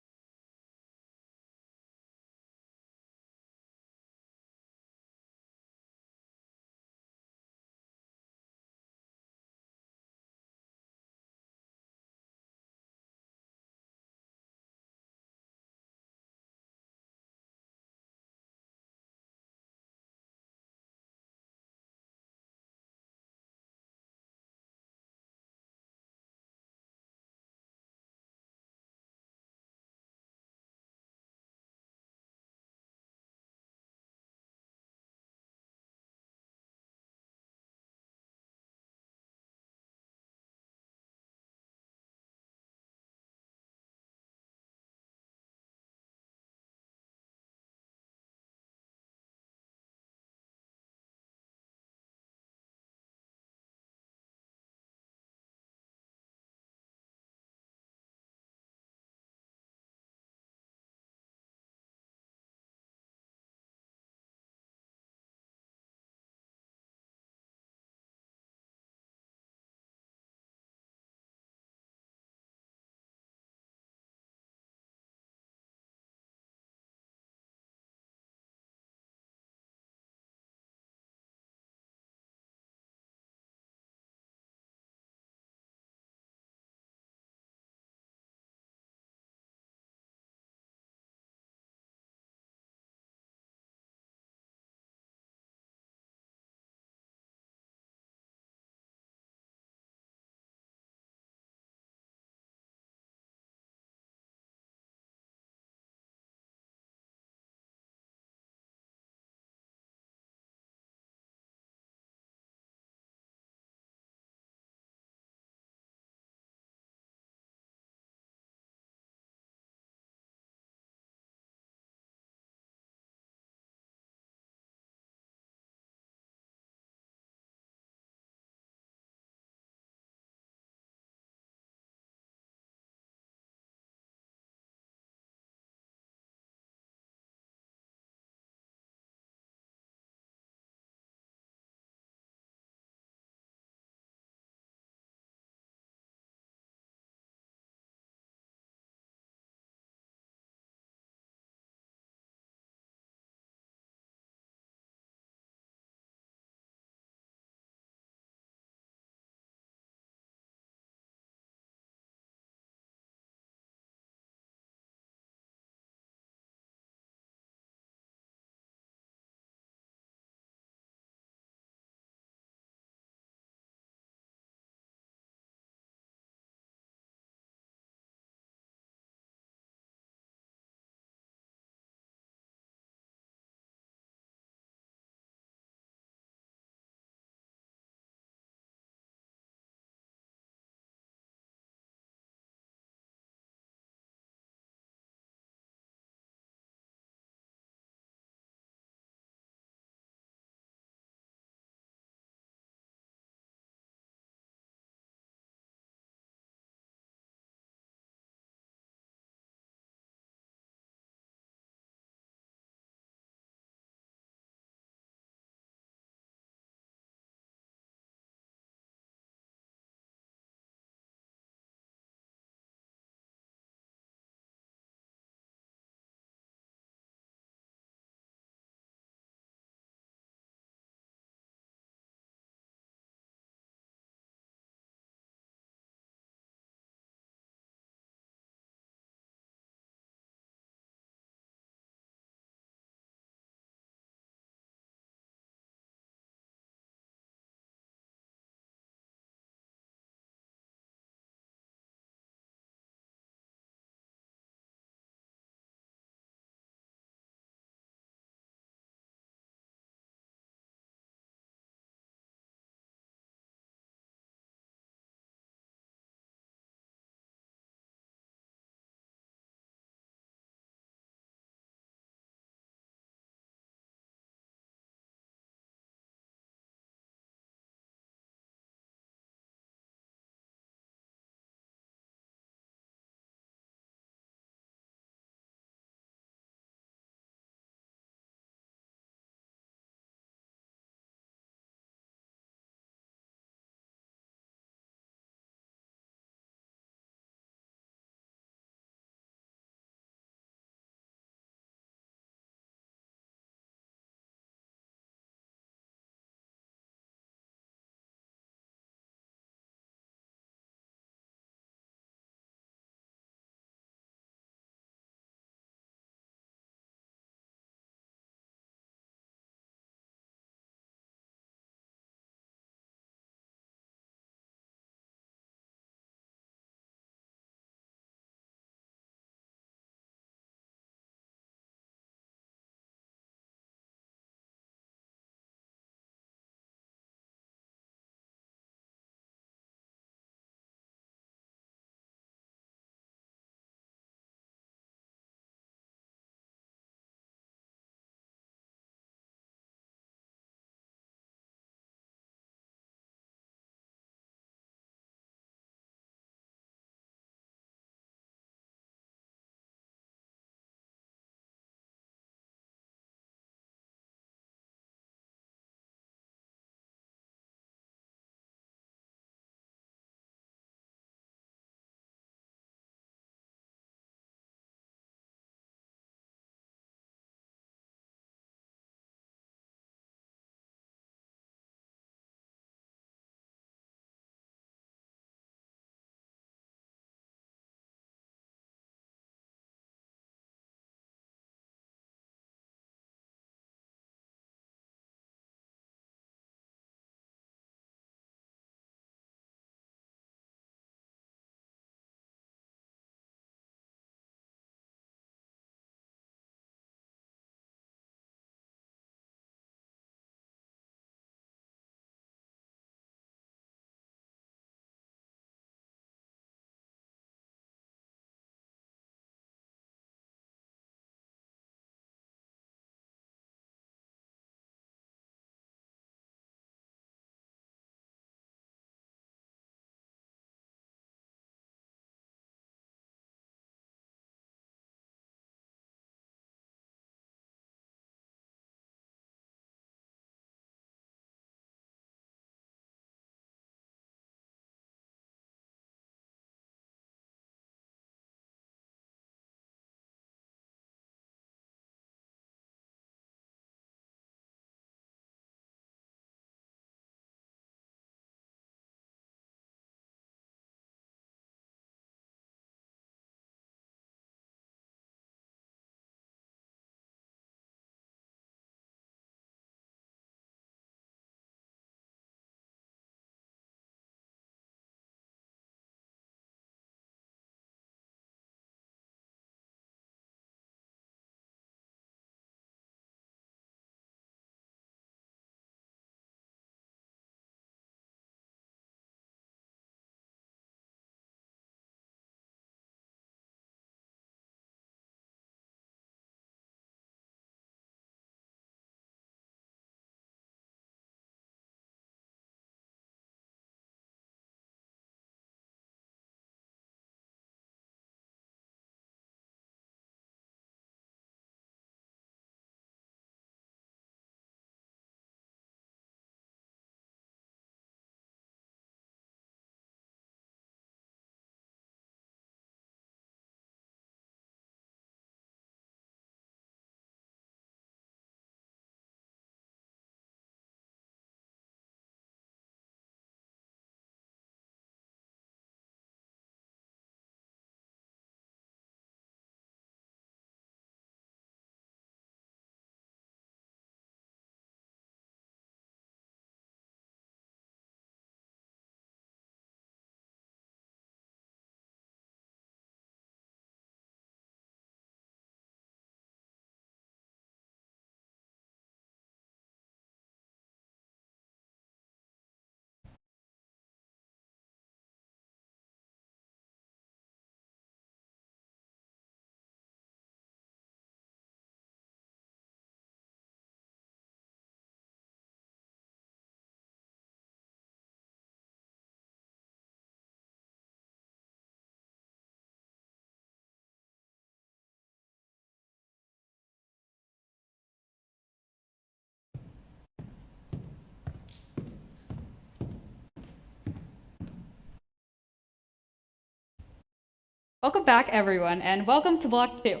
Welcome back, everyone, and welcome to Block 2.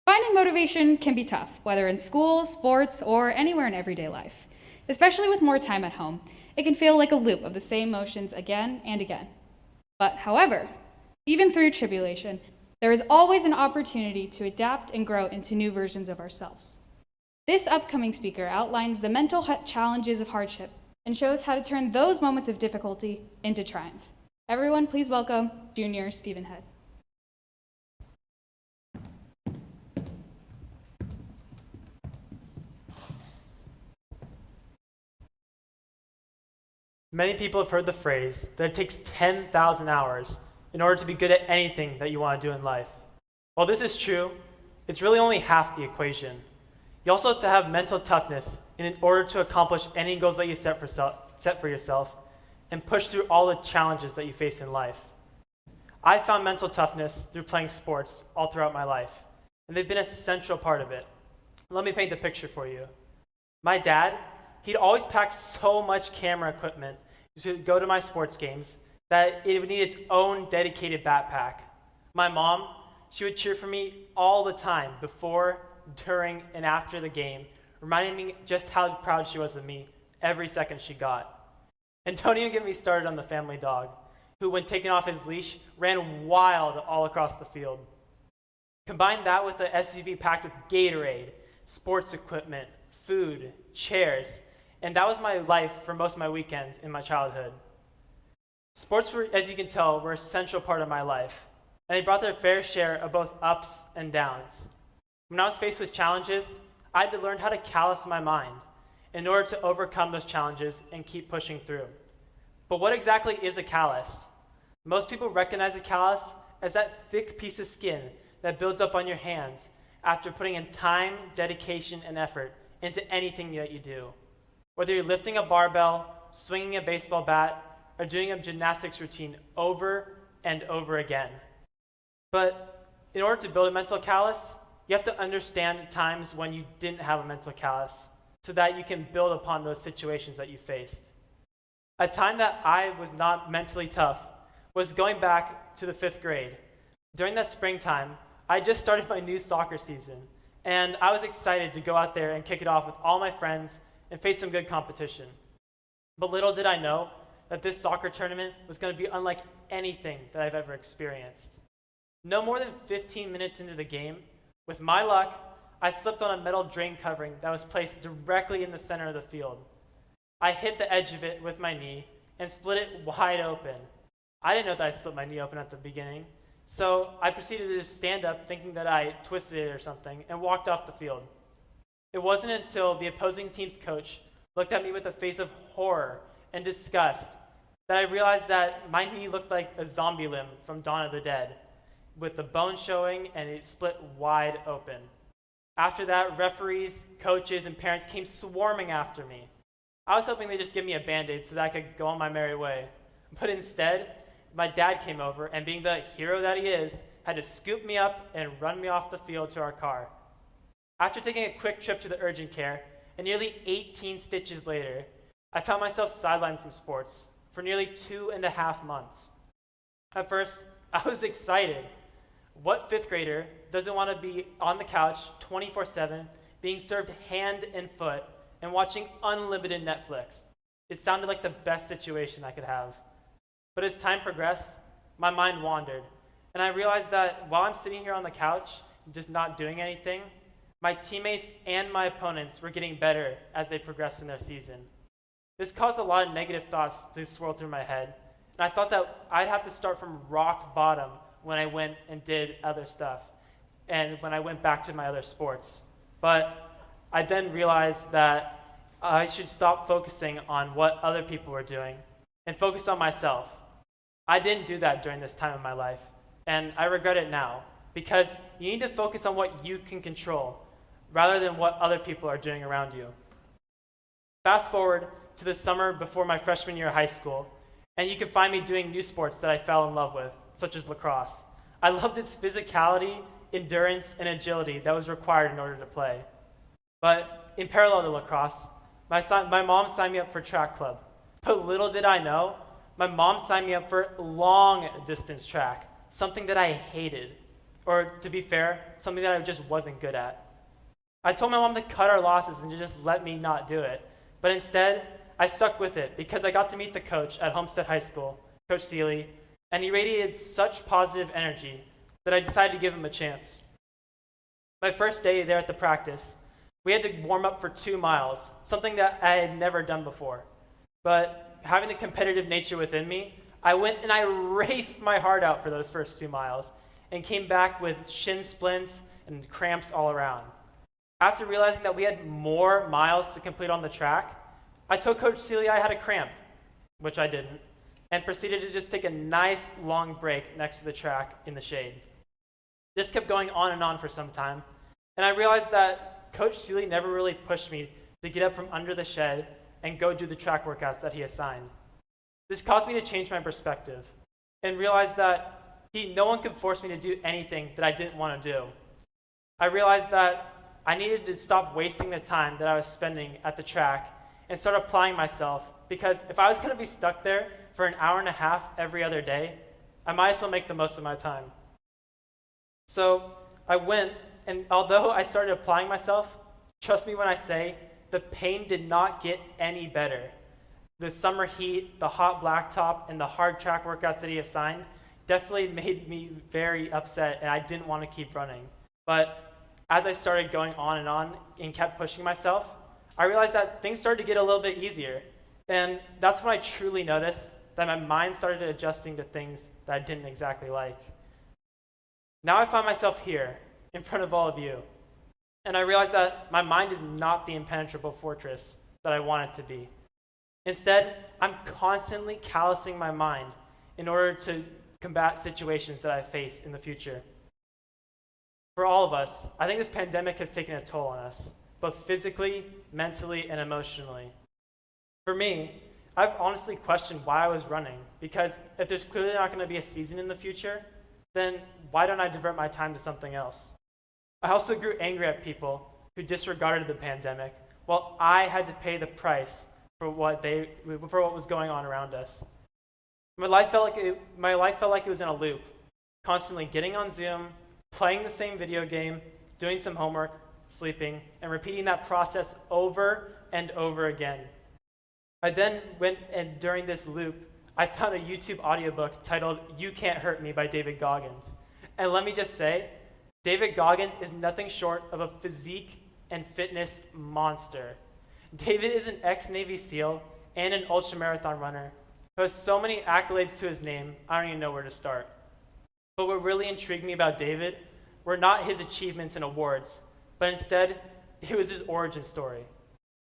Finding motivation can be tough, whether in school, sports, or anywhere in everyday life. Especially with more time at home, it can feel like a loop of the same motions again and again. But however, even through tribulation, there is always an opportunity to adapt and grow into new versions of ourselves. This upcoming speaker outlines the mental challenges of hardship and shows how to turn those moments of difficulty into triumph. Everyone, please welcome Junior Stephen Head. Many people have heard the phrase that it takes 10,000 hours in order to be good at anything that you want to do in life. While this is true, it's really only half the equation. You also have to have mental toughness in order to accomplish any goals that you set for yourself and push through all the challenges that you face in life. I found mental toughness through playing sports all throughout my life, and they've been a central part of it. Let me paint the picture for you. My dad, he'd always pack so much camera equipment to go to my sports games that it would need its own dedicated backpack. My mom, she would cheer for me all the time before, during, and after the game, reminding me just how proud she was of me every second she got. And don't even get me started on the family dog, who, when taken off his leash, ran wild all across the field. Combine that with the SUV packed with Gatorade, sports equipment, food, chairs, and that was my life for most of my weekends in my childhood. Sports were, as you can tell, were a central part of my life, and they brought their fair share of both ups and downs. When I was faced with challenges, I had to learn how to callous my mind in order to overcome those challenges and keep pushing through. But what exactly is a callus? Most people recognize a callus as that thick piece of skin that builds up on your hands after putting in time, dedication, and effort into anything that you do. Whether you're lifting a barbell, swinging a baseball bat, or doing a gymnastics routine over and over again. But in order to build a mental callus, you have to understand times when you didn't have a mental callus so that you can build upon those situations that you faced. A time that I was not mentally tough was going back to the 5th grade. During that springtime, I just started my new soccer season, and I was excited to go out there and kick it off with all my friends and face some good competition. But little did I know that this soccer tournament was going to be unlike anything that I've ever experienced. No more than 15 minutes into the game, with my luck, I slipped on a metal drain covering that was placed directly in the center of the field. I hit the edge of it with my knee and split it wide open. I didn't know that I split my knee open at the beginning, so I proceeded to just stand up thinking that I twisted it or something and walked off the field. It wasn't until the opposing team's coach looked at me with a face of horror and disgust that I realized that my knee looked like a zombie limb from Dawn of the Dead, with the bone showing and it split wide open. After that, referees, coaches, and parents came swarming after me. I was hoping they'd just give me a Band-Aid so that I could go on my merry way. But instead, my dad came over and, being the hero that he is, had to scoop me up and run me off the field to our car. After taking a quick trip to the urgent care, and nearly 18 stitches later, I found myself sidelined from sports for nearly 2.5 months. At first, I was excited. What 5th grader doesn't want to be on the couch 24/7, being served hand and foot, and watching unlimited Netflix? It sounded like the best situation I could have. But as time progressed, my mind wandered, and I realized that while I'm sitting here on the couch, just not doing anything, my teammates and my opponents were getting better as they progressed in their season. This caused a lot of negative thoughts to swirl through my head, and I thought that I'd have to start from rock bottom when I went and did other stuff, and when I went back to my other sports. But I then realized that I should stop focusing on what other people were doing and focus on myself. I didn't do that during this time of my life, and I regret it now, because you need to focus on what you can control rather than what other people are doing around you. Fast forward to the summer before my freshman year of high school, and you can find me doing new sports that I fell in love with, such as lacrosse. I loved its physicality, endurance, and agility that was required in order to play. But in parallel to lacrosse, my mom signed me up for track club. But little did I know, my mom signed me up for long distance track, something that I hated, or to be fair, something that I just wasn't good at. I told my mom to cut our losses and to just let me not do it, but instead, I stuck with it because I got to meet the coach at Homestead High School, Coach Seeley, and he radiated such positive energy that I decided to give him a chance. My first day there at the practice, we had to warm up for 2 miles, something that I had never done before. But having the competitive nature within me, I went and I raced my heart out for those first 2 miles and came back with shin splints and cramps all around. After realizing that we had more miles to complete on the track, I told Coach Seeley I had a cramp, which I didn't, and proceeded to just take a nice long break next to the track in the shade. This kept going on and on for some time, and I realized that Coach Seeley never really pushed me to get up from under the shed and go do the track workouts that he assigned. This caused me to change my perspective and realize that no one could force me to do anything that I didn't want to do. I realized that I needed to stop wasting the time that I was spending at the track and start applying myself, because if I was going to be stuck there for an hour and a half every other day, I might as well make the most of my time. So I went, and although I started applying myself, trust me when I say, the pain did not get any better. The summer heat, the hot blacktop, and the hard track workouts that he assigned definitely made me very upset, and I didn't want to keep running. But as I started going on and kept pushing myself, I realized that things started to get a little bit easier. And that's when I truly noticed that my mind started adjusting to things that I didn't exactly like. Now I find myself here, in front of all of you, and I realize that my mind is not the impenetrable fortress that I want it to be. Instead, I'm constantly callousing my mind in order to combat situations that I face in the future. For all of us, I think this pandemic has taken a toll on us, both physically, mentally, and emotionally. For me, I've honestly questioned why I was running, because if there's clearly not going to be a season in the future, then why don't I divert my time to something else? I also grew angry at people who disregarded the pandemic, while I had to pay the price for what was going on around us. My life felt like it was in a loop, constantly getting on Zoom, playing the same video game, doing some homework, sleeping, and repeating that process over and over again. I then went, and during this loop, I found a YouTube audiobook titled You Can't Hurt Me by David Goggins. And let me just say, David Goggins is nothing short of a physique and fitness monster. David is an ex-Navy SEAL and an ultramarathon runner who has so many accolades to his name, I don't even know where to start. But what really intrigued me about David were not his achievements and awards, but instead, it was his origin story.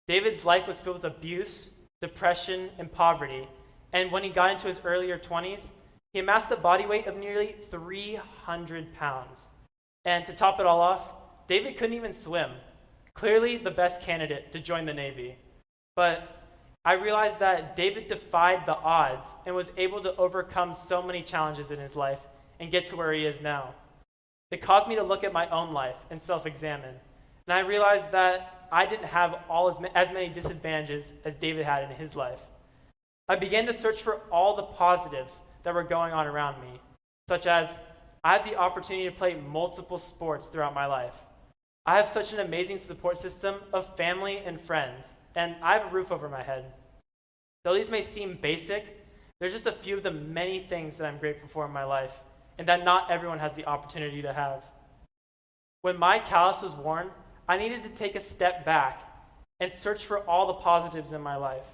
David's life was filled with abuse, depression, and poverty, and when he got into his earlier 20s, he amassed a body weight of nearly 300 pounds. And to top it all off, David couldn't even swim. Clearly the best candidate to join the Navy. But I realized that David defied the odds and was able to overcome so many challenges in his life and get to where he is now. It caused me to look at my own life and self-examine. And I realized that I didn't have as many disadvantages as David had in his life. I began to search for all the positives that were going on around me, such as I had the opportunity to play multiple sports throughout my life. I have such an amazing support system of family and friends, and I have a roof over my head. Though these may seem basic, there's just a few of the many things that I'm grateful for in my life, and that not everyone has the opportunity to have. When my callus was worn, I needed to take a step back and search for all the positives in my life.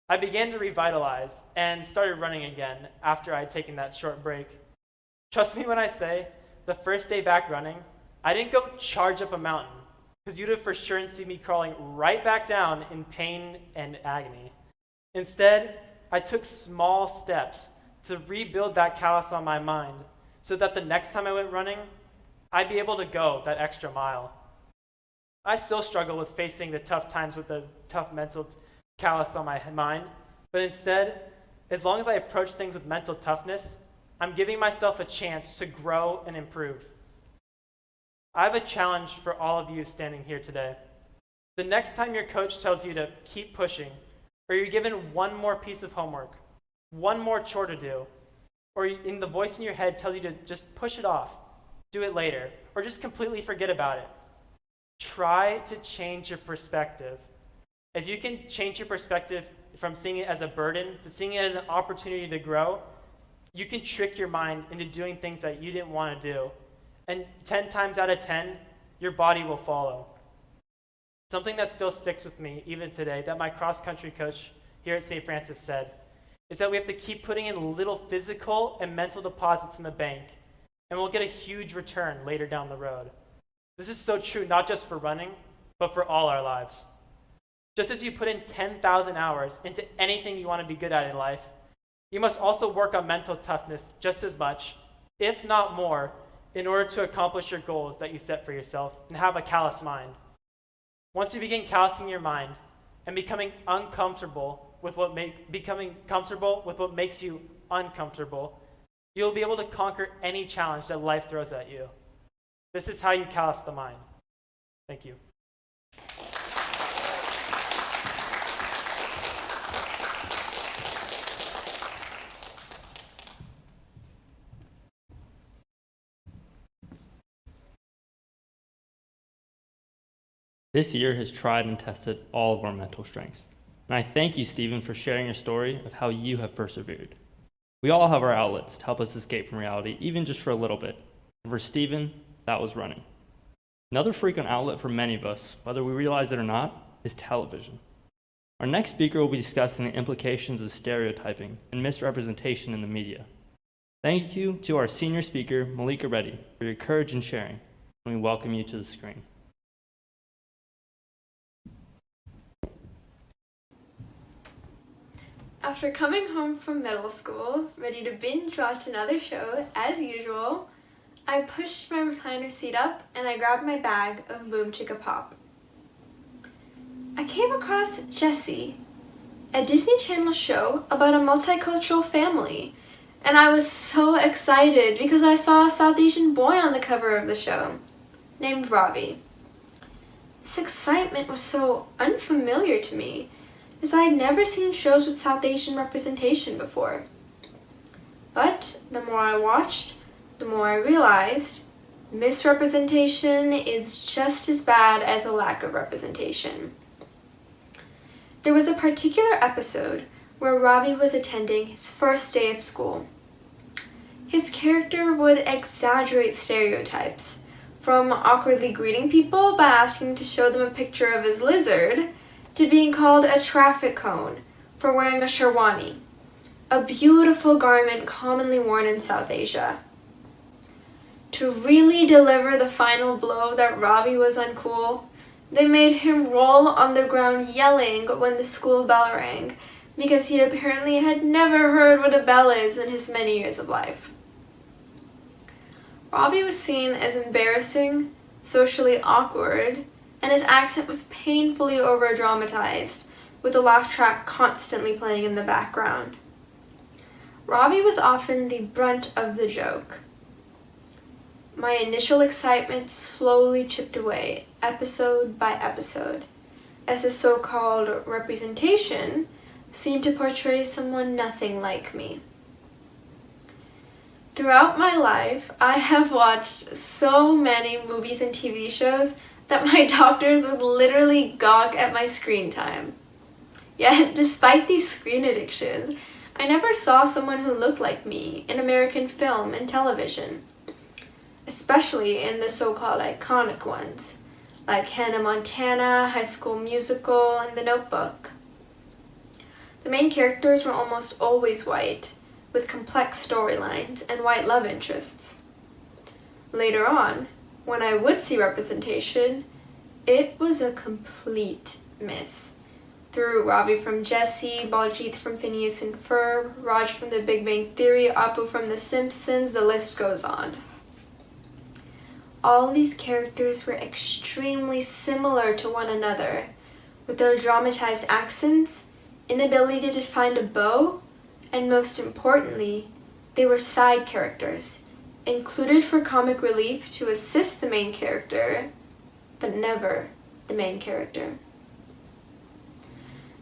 I began to revitalize and started running again after I had taken that short break. Trust me when I say, the first day back running, I didn't go charge up a mountain, because you'd have for sure seen me crawling right back down in pain and agony. Instead, I took small steps to rebuild that callus on my mind, so that the next time I went running, I'd be able to go that extra mile. I still struggle with facing the tough times with the tough mental callus on my mind, but instead, as long as I approach things with mental toughness, I'm giving myself a chance to grow and improve. I have a challenge for all of you standing here today. The next time your coach tells you to keep pushing, or you're given one more piece of homework, one more chore to do, or in the voice in your head tells you to just push it off, do it later, or just completely forget about it. Try to change your perspective. If you can change your perspective from seeing it as a burden to seeing it as an opportunity to grow, you can trick your mind into doing things that you didn't want to do. And 10 times out of 10, your body will follow. Something that still sticks with me even today that my cross-country coach here at St. Francis said is that we have to keep putting in little physical and mental deposits in the bank, and we'll get a huge return later down the road. This is so true not just for running, but for all our lives. Just as you put in 10,000 hours into anything you want to be good at in life, you must also work on mental toughness just as much, if not more, in order to accomplish your goals that you set for yourself and have a callous mind. Once you begin callousing your mind and becoming comfortable with what makes you uncomfortable, you'll be able to conquer any challenge that life throws at you. This is how you callous the mind. Thank you. This year has tried and tested all of our mental strengths. And I thank you, Stephen, for sharing your story of how you have persevered. We all have our outlets to help us escape from reality, even just for a little bit. And for Stephen, that was running. Another frequent outlet for many of us, whether we realize it or not, is television. Our next speaker will be discussing the implications of stereotyping and misrepresentation in the media. Thank you to our senior speaker, Malik, for your courage in sharing, and we welcome you to the screen. After coming home from middle school, ready to binge watch another show, as usual, I pushed my recliner seat up and I grabbed my bag of Boom Chicka Pop. I came across Jessie, a Disney Channel show about a multicultural family, and I was so excited because I saw a South Asian boy on the cover of the show, named Ravi. This excitement was so unfamiliar to me, as I had never seen shows with South Asian representation before. But the more I watched, the more I realized misrepresentation is just as bad as a lack of representation. There was a particular episode where Ravi was attending his first day of school. His character would exaggerate stereotypes, from awkwardly greeting people by asking to show them a picture of his lizard, to being called a traffic cone for wearing a sherwani, a beautiful garment commonly worn in South Asia. To really deliver the final blow that Ravi was uncool, they made him roll on the ground yelling when the school bell rang, because he apparently had never heard what a bell is in his many years of life. Ravi was seen as embarrassing, socially awkward, and his accent was painfully over-dramatized, with the laugh track constantly playing in the background. Ravi was often the brunt of the joke. My initial excitement slowly chipped away, episode by episode, as the so-called representation seemed to portray someone nothing like me. Throughout my life, I have watched so many movies and TV shows that my doctors would literally gawk at my screen time. Yet, despite these screen addictions, I never saw someone who looked like me in American film and television, especially in the so-called iconic ones, like Hannah Montana, High School Musical, and The Notebook. The main characters were almost always white, with complex storylines and white love interests. Later on, when I would see representation, it was a complete miss. Through Ravi from Jessie, Baljeet from Phineas and Ferb, Raj from The Big Bang Theory, Apu from The Simpsons, the list goes on. All these characters were extremely similar to one another, with their dramatized accents, inability to find a bow, and most importantly, they were side characters, included for comic relief to assist the main character, but never the main character.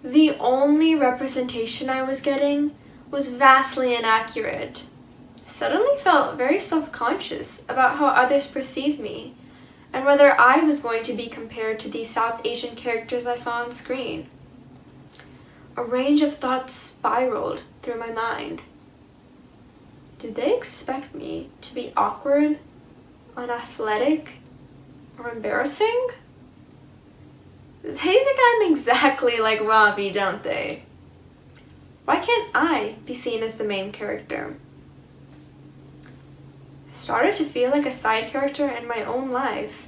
The only representation I was getting was vastly inaccurate, suddenly felt very self-conscious about how others perceived me and whether I was going to be compared to these South Asian characters I saw on screen. A range of thoughts spiraled through my mind. Did they expect me to be awkward, unathletic, or embarrassing? They think I'm exactly like Robbie, don't they? Why can't I be seen as the main character? I started to feel like a side character in my own life,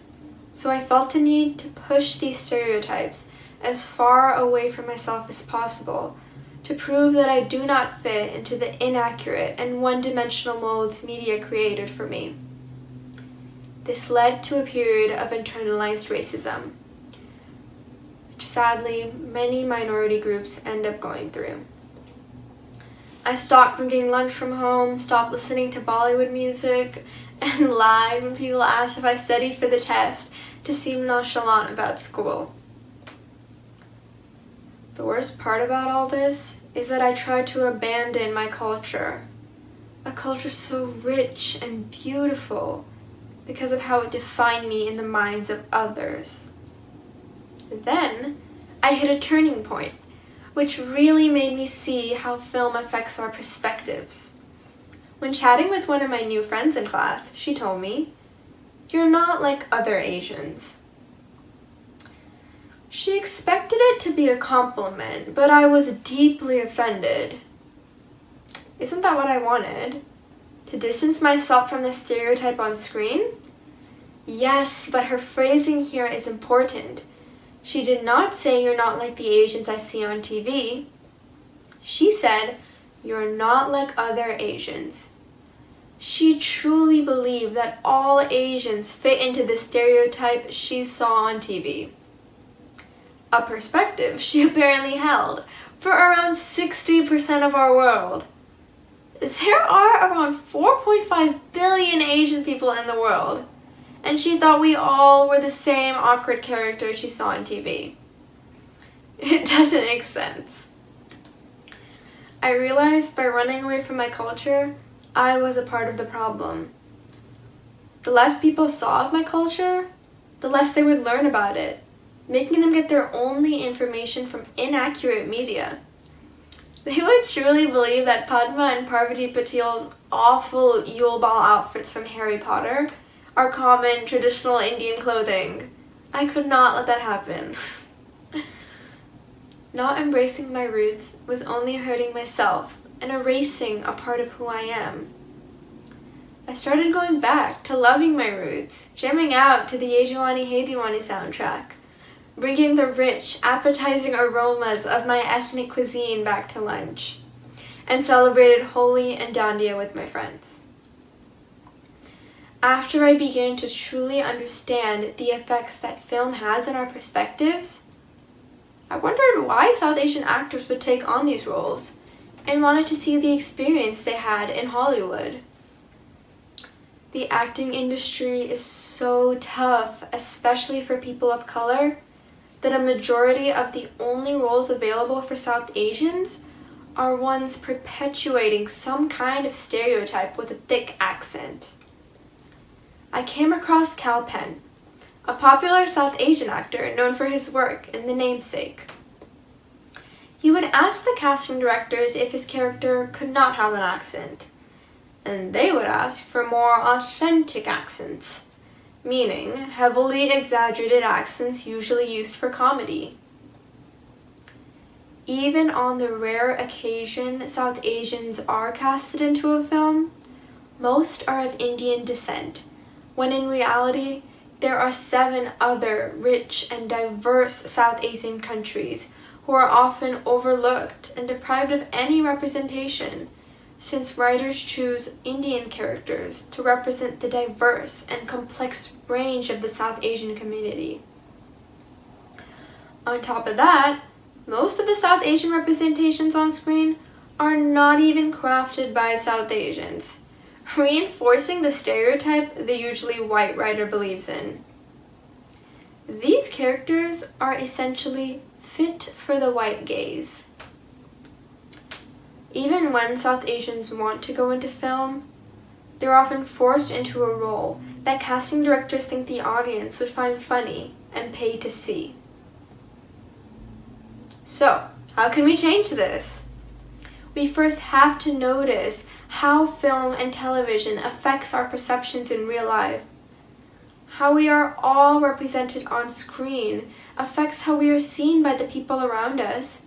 so I felt a need to push these stereotypes as far away from myself as possible to prove that I do not fit into the inaccurate and one-dimensional molds media created for me. This led to a period of internalized racism, which sadly many minority groups end up going through. I stopped bringing lunch from home, stopped listening to Bollywood music, and lied when people asked if I studied for the test to seem nonchalant about school. The worst part about all this is that I tried to abandon my culture, a culture so rich and beautiful because of how it defined me in the minds of others. Then I hit a turning point, which really made me see how film affects our perspectives. When chatting with one of my new friends in class, she told me, "You're not like other Asians." She expected it to be a compliment, but I was deeply offended. Isn't that what I wanted? To distance myself from the stereotype on screen? Yes, but her phrasing here is important. She did not say you're not like the Asians I see on TV. She said, you're not like other Asians. She truly believed that all Asians fit into the stereotype she saw on TV. A perspective she apparently held for around 60% of our world. There are around 4.5 billion Asian people in the world, and she thought we all were the same awkward character she saw on TV. It doesn't make sense. I realized by running away from my culture, I was a part of the problem. The less people saw of my culture, the less they would learn about it, making them get their only information from inaccurate media. They would truly believe that Padma and Parvati Patel's awful Yule Ball outfits from Harry Potter are common traditional Indian clothing. I could not let that happen. Not embracing my roots was only hurting myself and erasing a part of who I am. I started going back to loving my roots, jamming out to the Ye Jawani Hai Diwani soundtrack, bringing the rich, appetizing aromas of my ethnic cuisine back to lunch, and celebrated Holi and Dandiya with my friends. After I began to truly understand the effects that film has on our perspectives, I wondered why South Asian actors would take on these roles and wanted to see the experience they had in Hollywood. The acting industry is so tough, especially for people of color, that a majority of the only roles available for South Asians are ones perpetuating some kind of stereotype with a thick accent. I came across Kal Penn, a popular South Asian actor known for his work in The Namesake. He would ask the casting directors if his character could not have an accent, and they would ask for more authentic accents, meaning heavily exaggerated accents usually used for comedy. Even on the rare occasion South Asians are casted into a film, most are of Indian descent, when in reality there are 7 other rich and diverse South Asian countries who are often overlooked and deprived of any representation, since writers choose Indian characters to represent the diverse and complex range of the South Asian community. On top of that, most of the South Asian representations on screen are not even crafted by South Asians, reinforcing the stereotype the usually white writer believes in. These characters are essentially fit for the white gaze. Even when South Asians want to go into film, They're often forced into a role that casting directors think the audience would find funny and pay to see. So, how can we change this? We first have to notice how film and television affects our perceptions in real life. How we are all represented on screen affects how we are seen by the people around us,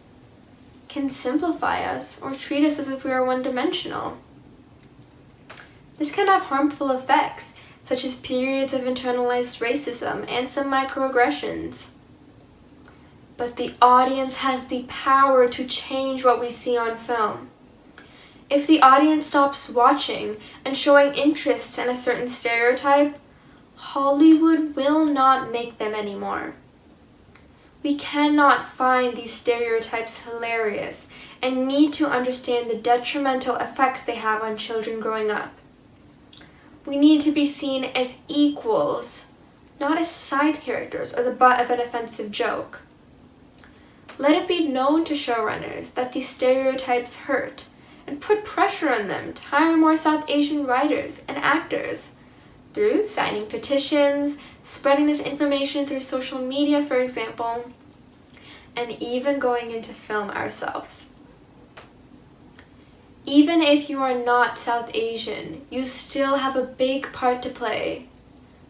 can simplify us or treat us as if we are one-dimensional. This can have harmful effects, such as periods of internalized racism and some microaggressions. But the audience has the power to change what we see on film. If the audience stops watching and showing interest in a certain stereotype, Hollywood will not make them anymore. We cannot find these stereotypes hilarious and need to understand the detrimental effects they have on children growing up. We need to be seen as equals, not as side characters or the butt of an offensive joke. Let it be known to showrunners that these stereotypes hurt and put pressure on them to hire more South Asian writers and actors through signing petitions, spreading this information through social media, for example, and even going into film ourselves. Even if you are not South Asian, you still have a big part to play.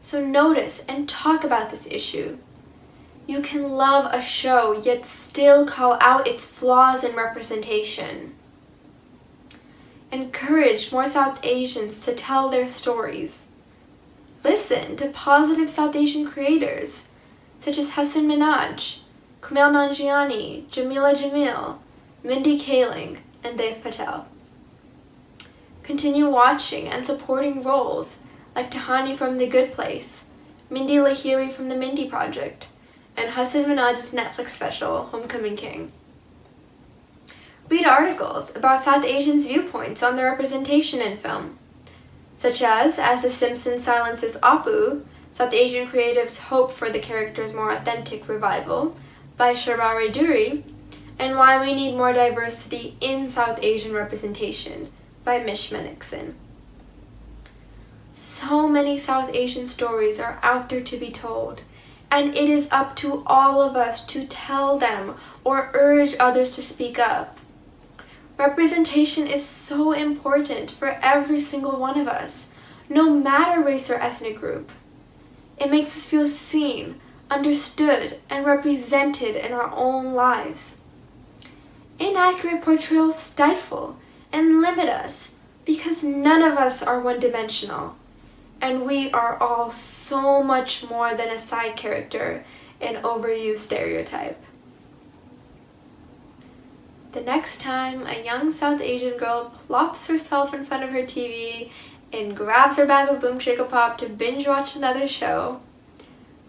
So notice and talk about this issue. You can love a show yet still call out its flaws in representation. Encourage more South Asians to tell their stories. Listen to positive South Asian creators, such as Hassan Minhaj, Kumail Nanjiani, Jamila Jamil, Mindy Kaling, and Dev Patel. Continue watching and supporting roles like Tahani from The Good Place, Mindy Lahiri from The Mindy Project, and Hassan Minhaj's Netflix special, Homecoming King. Read articles about South Asians' viewpoints on their representation in film, such as The Simpsons Silences Apu, South Asian Creatives' Hope for the Character's More Authentic Revival by Sharari Duri, and Why We Need More Diversity in South Asian Representation by Mish Menixon. So many South Asian stories are out there to be told, and it is up to all of us to tell them or urge others to speak up. Representation is so important for every single one of us, no matter race or ethnic group. It makes us feel seen, understood, and represented in our own lives. Inaccurate portrayals stifle and limit us because none of us are one-dimensional, and we are all so much more than a side character in overused stereotype. The next time a young South Asian girl plops herself in front of her TV and grabs her bag of Boom Chicka Pop to binge watch another show,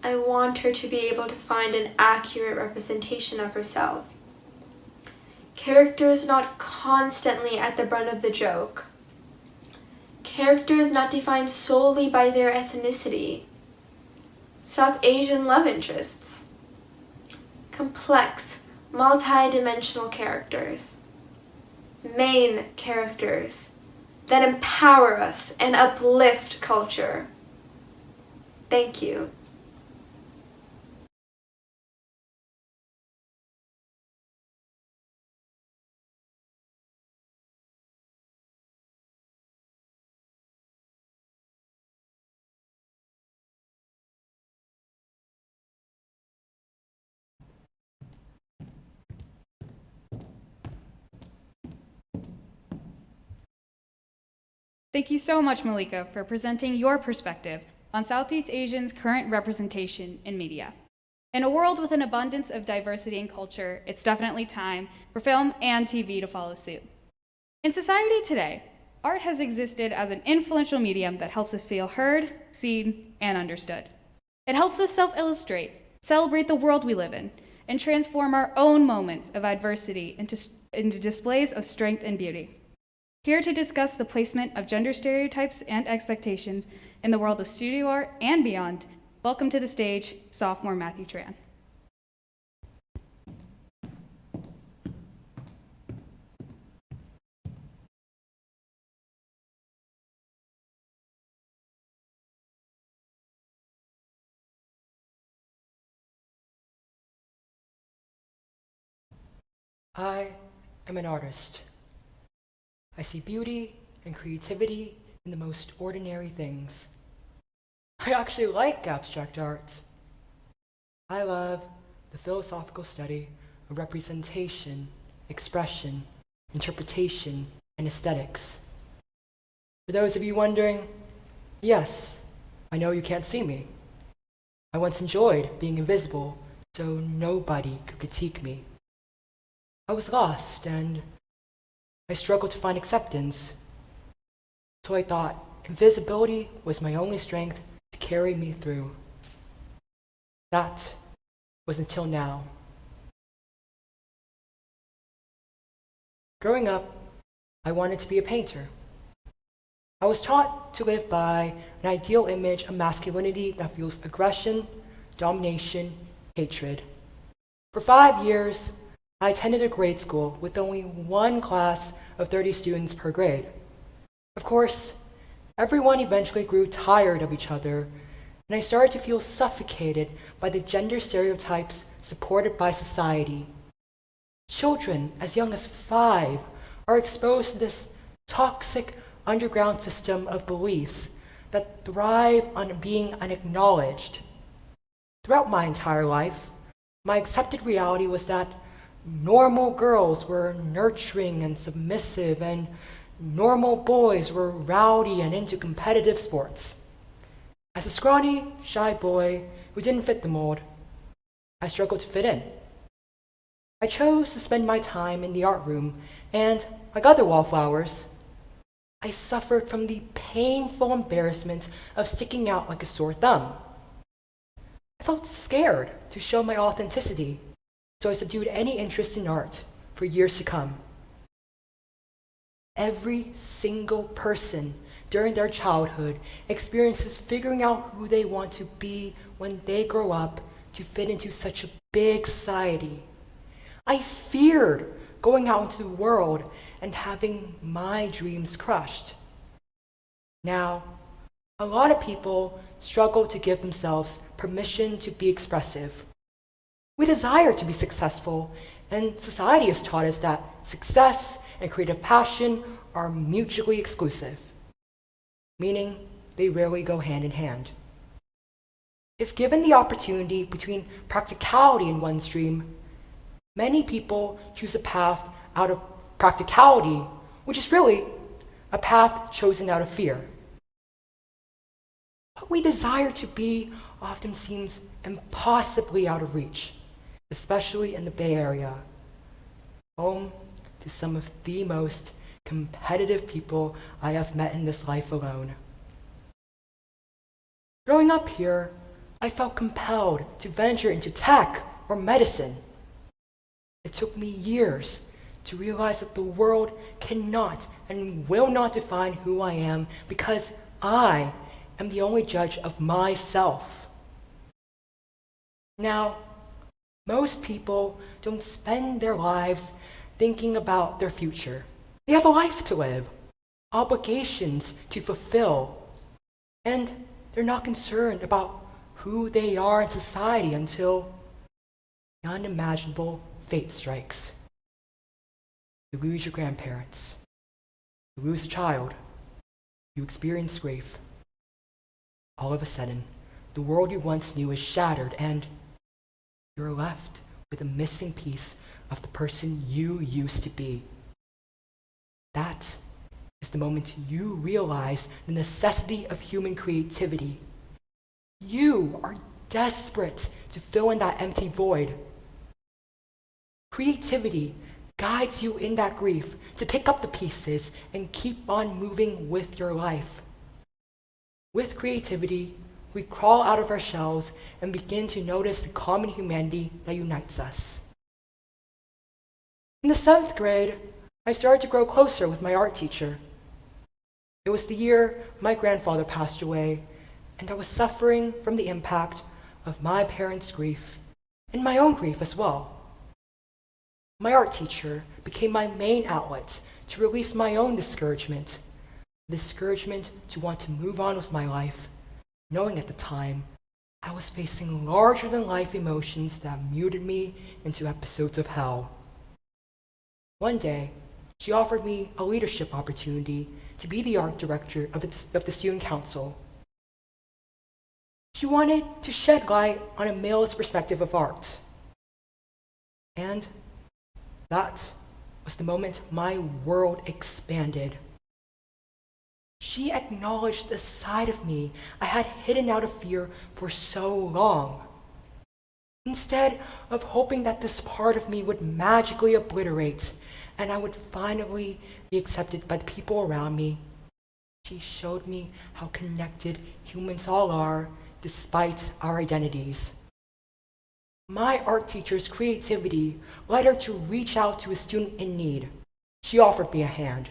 I want her to be able to find an accurate representation of herself. Characters not constantly at the brunt of the joke. Characters not defined solely by their ethnicity. South Asian love interests. Complex, multi-dimensional characters. Main characters that empower us and uplift culture. Thank you. Thank you so much, Malika, for presenting your perspective on Southeast Asians' current representation in media. In a world with an abundance of diversity and culture, it's definitely time for film and TV to follow suit. In society today, art has existed as an influential medium that helps us feel heard, seen, and understood. It helps us self-illustrate, celebrate the world we live in, and transform our own moments of adversity into displays of strength and beauty. Here to discuss the placement of gender stereotypes and expectations in the world of studio art and beyond, welcome to the stage, Sophomore Matthew Tran. I am an artist. I see beauty and creativity in the most ordinary things. I actually like abstract art. I love the philosophical study of representation, expression, interpretation, and aesthetics. For those of you wondering, yes, I know you can't see me. I once enjoyed being invisible so nobody could critique me. I was lost and I struggled to find acceptance. So I thought invisibility was my only strength to carry me through. That was until now. Growing up, I wanted to be a painter. I was taught to live by an ideal image of masculinity that fuels aggression, domination, hatred. For 5 years, I attended a grade school with only one class of 30 students per grade. Of course, everyone eventually grew tired of each other, and I started to feel suffocated by the gender stereotypes supported by society. Children as young as 5 are exposed to this toxic underground system of beliefs that thrive on being unacknowledged. Throughout my entire life, my accepted reality was that normal girls were nurturing and submissive, and normal boys were rowdy and into competitive sports. As a scrawny, shy boy who didn't fit the mold, I struggled to fit in. I chose to spend my time in the art room, and like other wallflowers, I suffered from the painful embarrassment of sticking out like a sore thumb. I felt scared to show my authenticity, so I subdued any interest in art for years to come. Every single person during their childhood experiences figuring out who they want to be when they grow up to fit into such a big society. I feared going out into the world and having my dreams crushed. Now, a lot of people struggle to give themselves permission to be expressive. We desire to be successful, and society has taught us that success and creative passion are mutually exclusive, meaning they rarely go hand in hand. If given the opportunity between practicality and one's dream, many people choose a path out of practicality, which is really a path chosen out of fear. What we desire to be often seems impossibly out of reach, especially in the Bay Area, home to some of the most competitive people I have met in this life alone. Growing up here, I felt compelled to venture into tech or medicine. It took me years to realize that the world cannot and will not define who I am because I am the only judge of myself. Now, most people don't spend their lives thinking about their future. They have a life to live, obligations to fulfill, and they're not concerned about who they are in society until the unimaginable fate strikes. You lose your grandparents. You lose a child. You experience grief. All of a sudden, the world you once knew is shattered, and you're left with a missing piece of the person you used to be. That is the moment you realize the necessity of human creativity. You are desperate to fill in that empty void. Creativity guides you in that grief to pick up the pieces and keep on moving with your life. With creativity, we crawl out of our shells and begin to notice the common humanity that unites us. In the 7th grade, I started to grow closer with my art teacher. It was the year my grandfather passed away, and I was suffering from the impact of my parents' grief and my own grief as well. My art teacher became my main outlet to release my own discouragement to want to move on with my life, knowing at the time I was facing larger-than-life emotions that muted me into episodes of hell. One day, she offered me a leadership opportunity to be the art director of the student council. She wanted to shed light on a male's perspective of art. And that was the moment my world expanded. She acknowledged the side of me I had hidden out of fear for so long. Instead of hoping that this part of me would magically obliterate and I would finally be accepted by the people around me, she showed me how connected humans all are despite our identities. My art teacher's creativity led her to reach out to a student in need. She offered me a hand,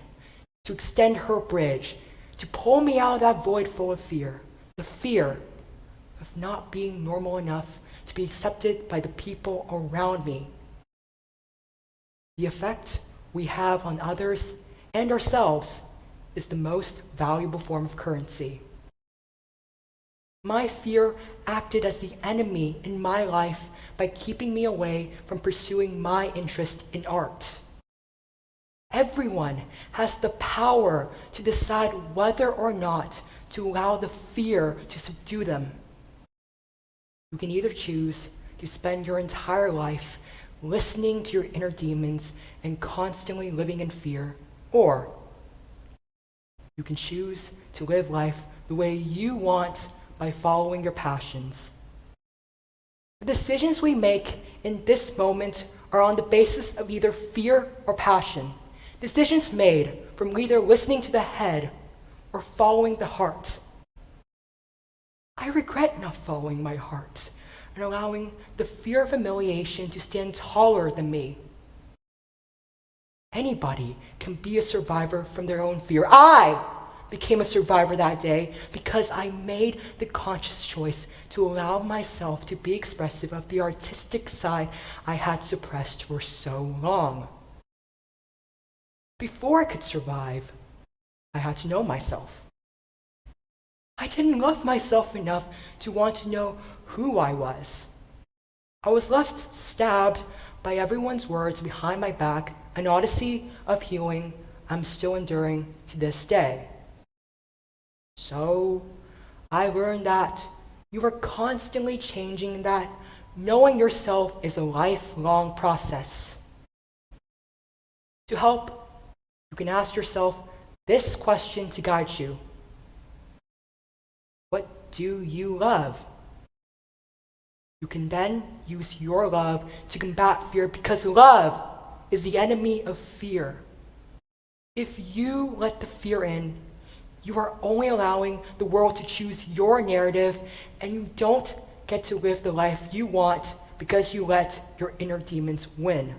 to extend her bridge, to pull me out of that void full of fear, the fear of not being normal enough to be accepted by the people around me. The effect we have on others and ourselves is the most valuable form of currency. My fear acted as the enemy in my life by keeping me away from pursuing my interest in art. Everyone has the power to decide whether or not to allow the fear to subdue them. You can either choose to spend your entire life listening to your inner demons and constantly living in fear, or you can choose to live life the way you want by following your passions. The decisions we make in this moment are on the basis of either fear or passion. Decisions made from either listening to the head or following the heart. I regret not following my heart and allowing the fear of humiliation to stand taller than me. Anybody can be a survivor from their own fear. I became a survivor that day because I made the conscious choice to allow myself to be expressive of the artistic side I had suppressed for so long. Before I could survive, I had to know myself. I didn't love myself enough to want to know who I was. I was left stabbed by everyone's words behind my back, an odyssey of healing I'm still enduring to this day. So I learned that you are constantly changing and that knowing yourself is a lifelong process. To help, you can ask yourself this question to guide you. What do you love? You can then use your love to combat fear because love is the enemy of fear. If you let the fear in, you are only allowing the world to choose your narrative, and you don't get to live the life you want because you let your inner demons win.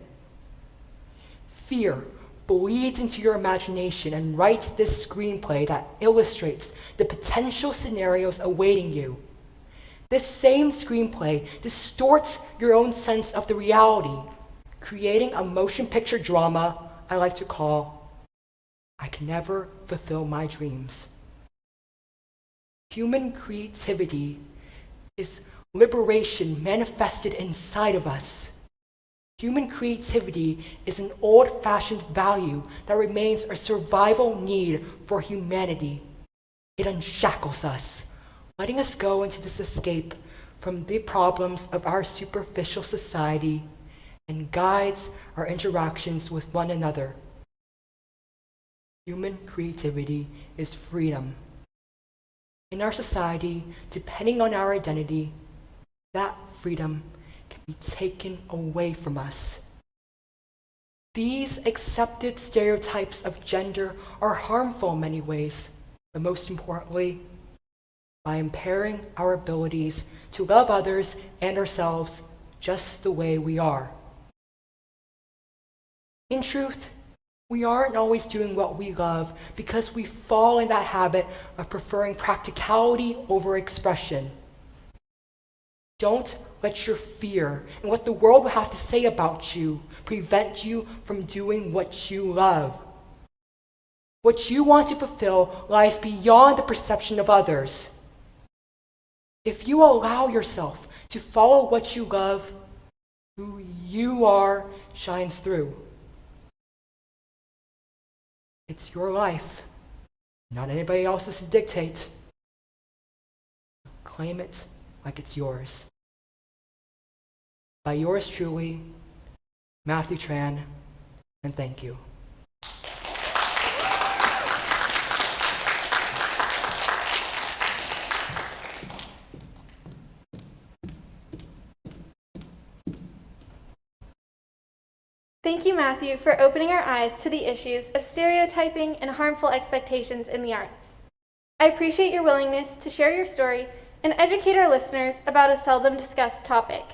Fear bleeds into your imagination and writes this screenplay that illustrates the potential scenarios awaiting you. This same screenplay distorts your own sense of the reality, creating a motion picture drama I like to call I Can Never Fulfill My Dreams. Human creativity is liberation manifested inside of us. Human creativity is an old-fashioned value that remains a survival need for humanity. It unshackles us, letting us go into this escape from the problems of our superficial society and guides our interactions with one another. Human creativity is freedom. In our society, depending on our identity, that freedom can be taken away from us. These accepted stereotypes of gender are harmful in many ways, but most importantly, by impairing our abilities to love others and ourselves just the way we are. In truth, we aren't always doing what we love because we fall in that habit of preferring practicality over expression. Don't let your fear and what the world will have to say about you prevent you from doing what you love. What you want to fulfill lies beyond the perception of others. If you allow yourself to follow what you love, who you are shines through. It's your life, not anybody else's to dictate. Claim it like it's yours. By yours truly, Matthew Tran, and thank you. Thank you, Matthew, for opening our eyes to the issues of stereotyping and harmful expectations in the arts. I appreciate your willingness to share your story and educate our listeners about a seldom discussed topic.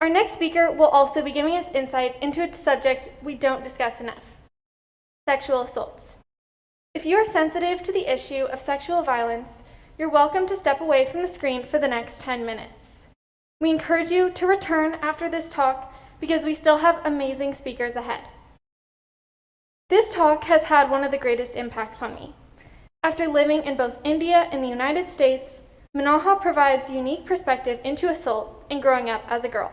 Our next speaker will also be giving us insight into a subject we don't discuss enough: sexual assaults. If you are sensitive to the issue of sexual violence, you're welcome to step away from the screen for the next 10 minutes. We encourage you to return after this talk because we still have amazing speakers ahead. This talk has had one of the greatest impacts on me. After living in both India and the United States, Manohar provides unique perspective into assault and growing up as a girl.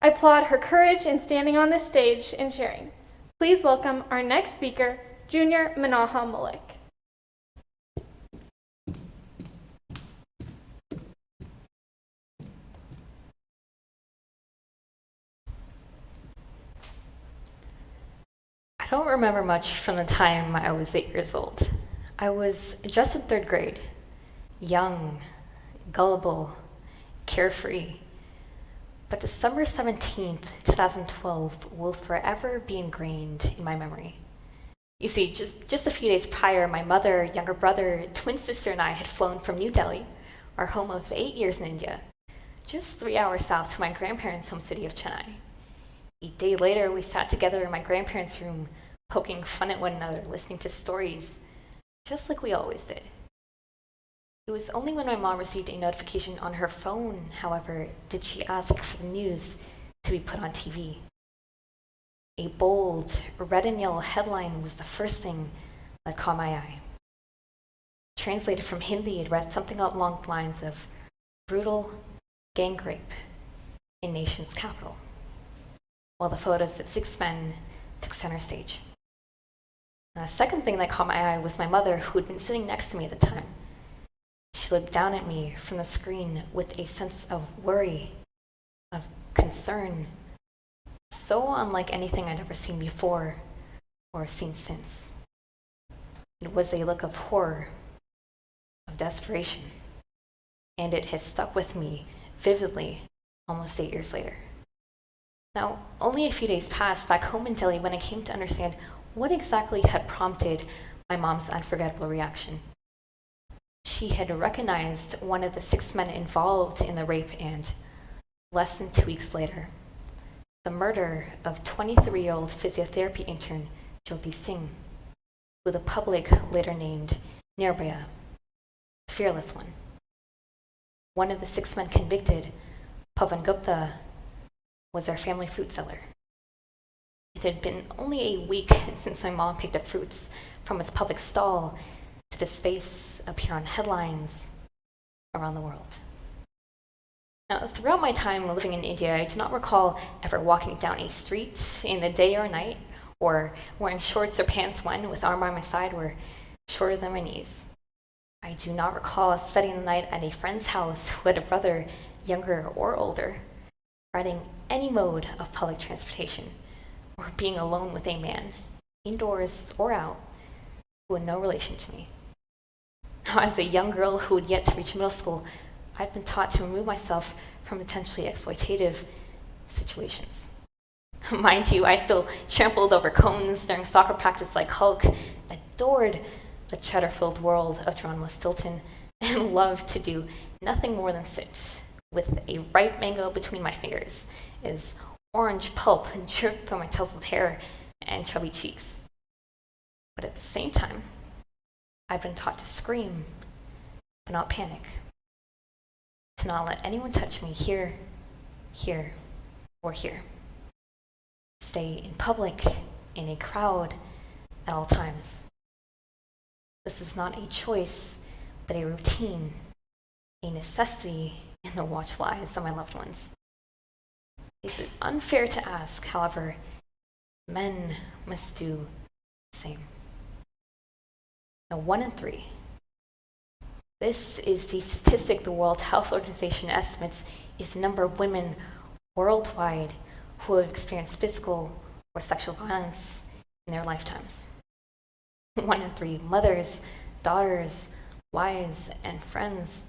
I applaud her courage in standing on this stage and sharing. Please welcome our next speaker, Junior Manohar Malik. I don't remember much from the time I was 8 years old. I was just in 3rd grade, young, gullible, carefree. But December 17th, 2012 will forever be ingrained in my memory. You see, just a few days prior, my mother, younger brother, twin sister, and I had flown from New Delhi, our home of 8 years in India, just 3 hours south to my grandparents' home city of Chennai. A day later, we sat together in my grandparents' room, poking fun at one another, listening to stories, just like we always did. It was only when my mom received a notification on her phone, however, did she ask for the news to be put on TV. A bold red and yellow headline was the first thing that caught my eye. Translated from Hindi, it read something along the lines of brutal gang rape in nation's capital, while the photos of 6 men took center stage. The second thing that caught my eye was my mother, who had been sitting next to me at the time. She looked down at me from the screen with a sense of worry, of concern, so unlike anything I'd ever seen before or seen since. It was a look of horror, of desperation, and it has stuck with me vividly almost 8 years later. Now, only a few days passed back home in Delhi when I came to understand what exactly had prompted my mom's unforgettable reaction. She had recognized one of the 6 men involved in the rape and, less than 2 weeks later, the murder of 23-year-old physiotherapy intern Jyoti Singh, who the public later named Nirbhaya, Fearless One. One of the 6 men convicted, Pavan Gupta, was our family fruit seller. It had been only a week since my mom picked up fruits from his public stall did his face appear on headlines around the world. Now, throughout my time living in India, I do not recall ever walking down a street in the day or night, or wearing shorts or pants when, with arm by my side, were shorter than my knees. I do not recall spending the night at a friend's house who had a brother, younger or older, riding any mode of public transportation, or being alone with a man, indoors or out, who had no relation to me. Now, as a young girl who had yet to reach middle school, I'd been taught to remove myself from potentially exploitative situations. Mind you, I still trampled over cones during soccer practice like Hulk, adored the cheddar-filled world of Geronimo Stilton, and loved to do nothing more than sit with a ripe mango between my fingers as orange pulp dripped from my tousled hair and chubby cheeks. But at the same time, I've been taught to scream, but not panic. To not let anyone touch me here, here, or here. Stay in public, in a crowd, at all times. This is not a choice, but a routine, a necessity in the watchful eyes of my loved ones. Is it unfair to ask, however, men must do the same? Now, 1 in 3. This is the statistic the World Health Organization estimates is the number of women worldwide who have experienced physical or sexual violence in their lifetimes. 1 in 3 mothers, daughters, wives, and friends.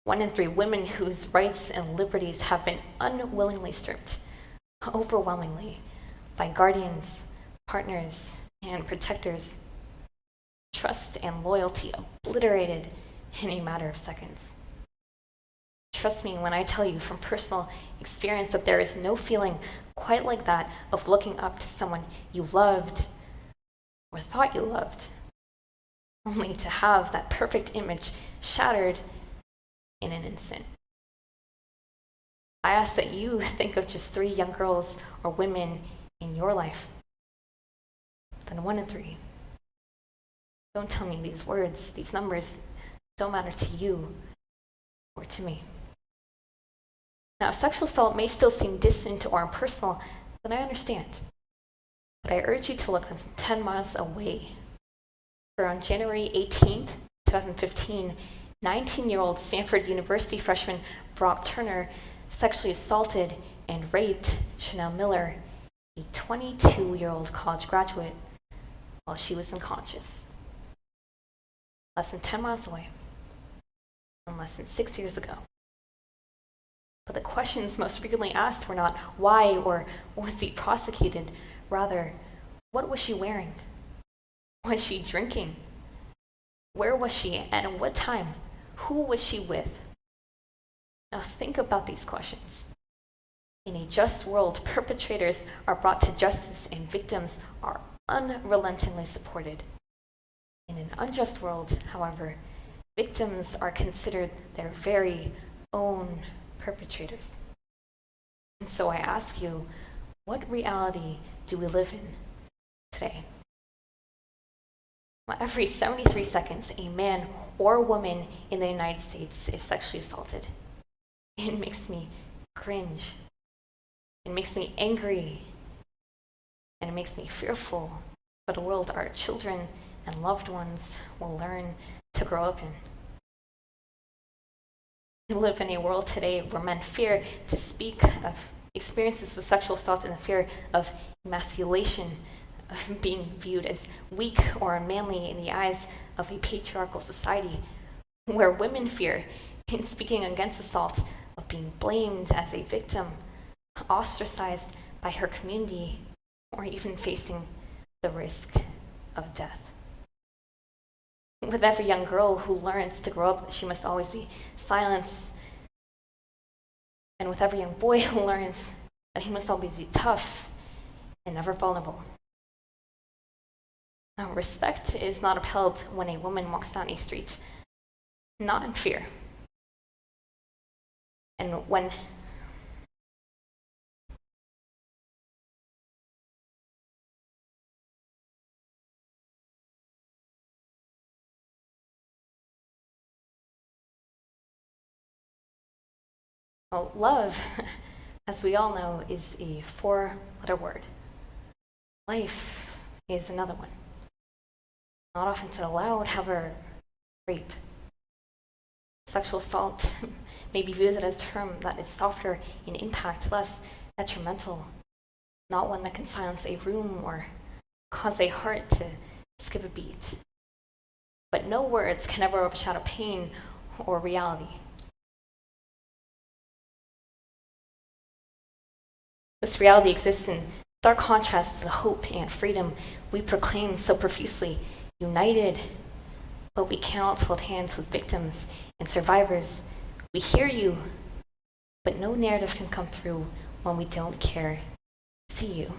1 in 3 women whose rights and liberties have been unwillingly stripped, overwhelmingly, by guardians, partners, and protectors. Trust and loyalty obliterated in a matter of seconds. Trust me when I tell you from personal experience that there is no feeling quite like that of looking up to someone you loved or thought you loved, only to have that perfect image shattered in an instant. I ask that you think of just 3 young girls or women in your life. Then 1 in 3. Don't tell me these words, these numbers don't matter to you or to me. Now, if sexual assault may still seem distant or impersonal, then I understand. But I urge you to look less than 10 miles away. For on January 18th, 2015, 19-year-old Stanford University freshman Brock Turner sexually assaulted and raped Chanel Miller, a 22-year-old college graduate, while she was unconscious. Less than 10 miles away, and less than 6 years ago. But the questions most frequently asked were not why or was he prosecuted, rather, what was she wearing? Was she drinking? Where was she and at what time? Who was she with? Now think about these questions. In a just world, perpetrators are brought to justice and victims are unrelentingly supported. In an unjust world, however, victims are considered their very own perpetrators. And so I ask you, what reality do we live in today? Well, every 73 seconds, a man or woman in the United States is sexually assaulted. It makes me cringe. It makes me angry. And it makes me fearful for the world our children and loved ones will learn to grow up in. We live in a world today where men fear to speak of experiences with sexual assault in the fear of emasculation, of being viewed as weak or unmanly in the eyes of a patriarchal society, where women fear, in speaking against assault, of being blamed as a victim, ostracized by her community, or even facing the risk of death. With every young girl who learns to grow up that she must always be silenced, and with every young boy who learns that he must always be tough and never vulnerable. Now, respect is not upheld when a woman walks down a street, not in fear. And when well, love, as we all know, is a 4-letter word. Life is another one. Not often said aloud, however, rape. Sexual assault may be viewed as a term that is softer in impact, less detrimental, not one that can silence a room or cause a heart to skip a beat. But no words can ever overshadow pain or reality. This reality exists in stark contrast to the hope and freedom we proclaim so profusely, united, but we cannot hold hands with victims and survivors. We hear you, but no narrative can come through when we don't care to see you.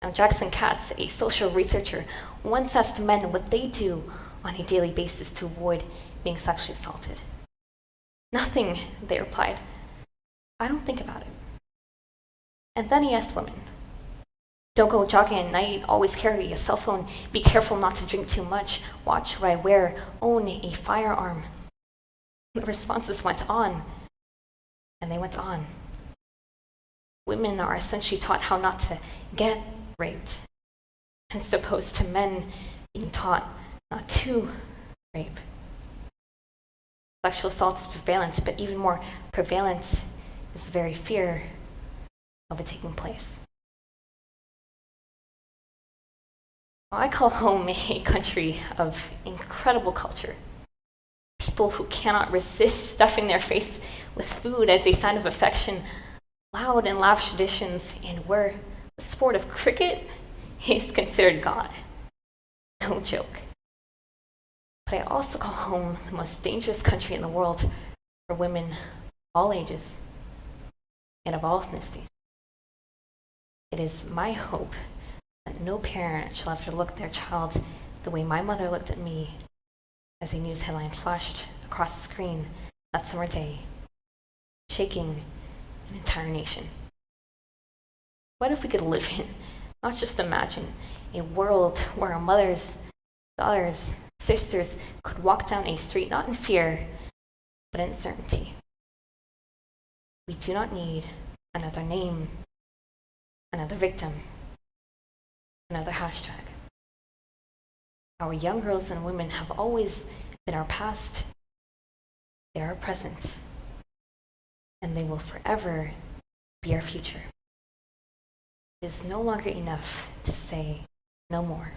Now, Jackson Katz, a social researcher, once asked men what they do on a daily basis to avoid being sexually assaulted. Nothing, they replied. I don't think about it. And then he asked women, don't go jogging at night, always carry a cell phone, be careful not to drink too much, watch what I wear, own a firearm. The responses went on, and they went on. Women are essentially taught how not to get raped, as opposed to men being taught not to rape. Sexual assault is prevalent, but even more prevalent is the very fear of it taking place. I call home a country of incredible culture. People who cannot resist stuffing their face with food as a sign of affection, loud and lavish traditions, and where the sport of cricket is considered God. No joke. But I also call home the most dangerous country in the world for women of all ages and of all ethnicities. It is my hope that no parent shall have to look at their child the way my mother looked at me as a news headline flashed across the screen that summer day, shaking an entire nation. What if we could live in, not just imagine, a world where our mothers, daughters, sisters could walk down a street not in fear, but in certainty? We do not need another name, another victim, another hashtag. Our young girls and women have always been our past, they are our present, and they will forever be our future. It is no longer enough to say no more.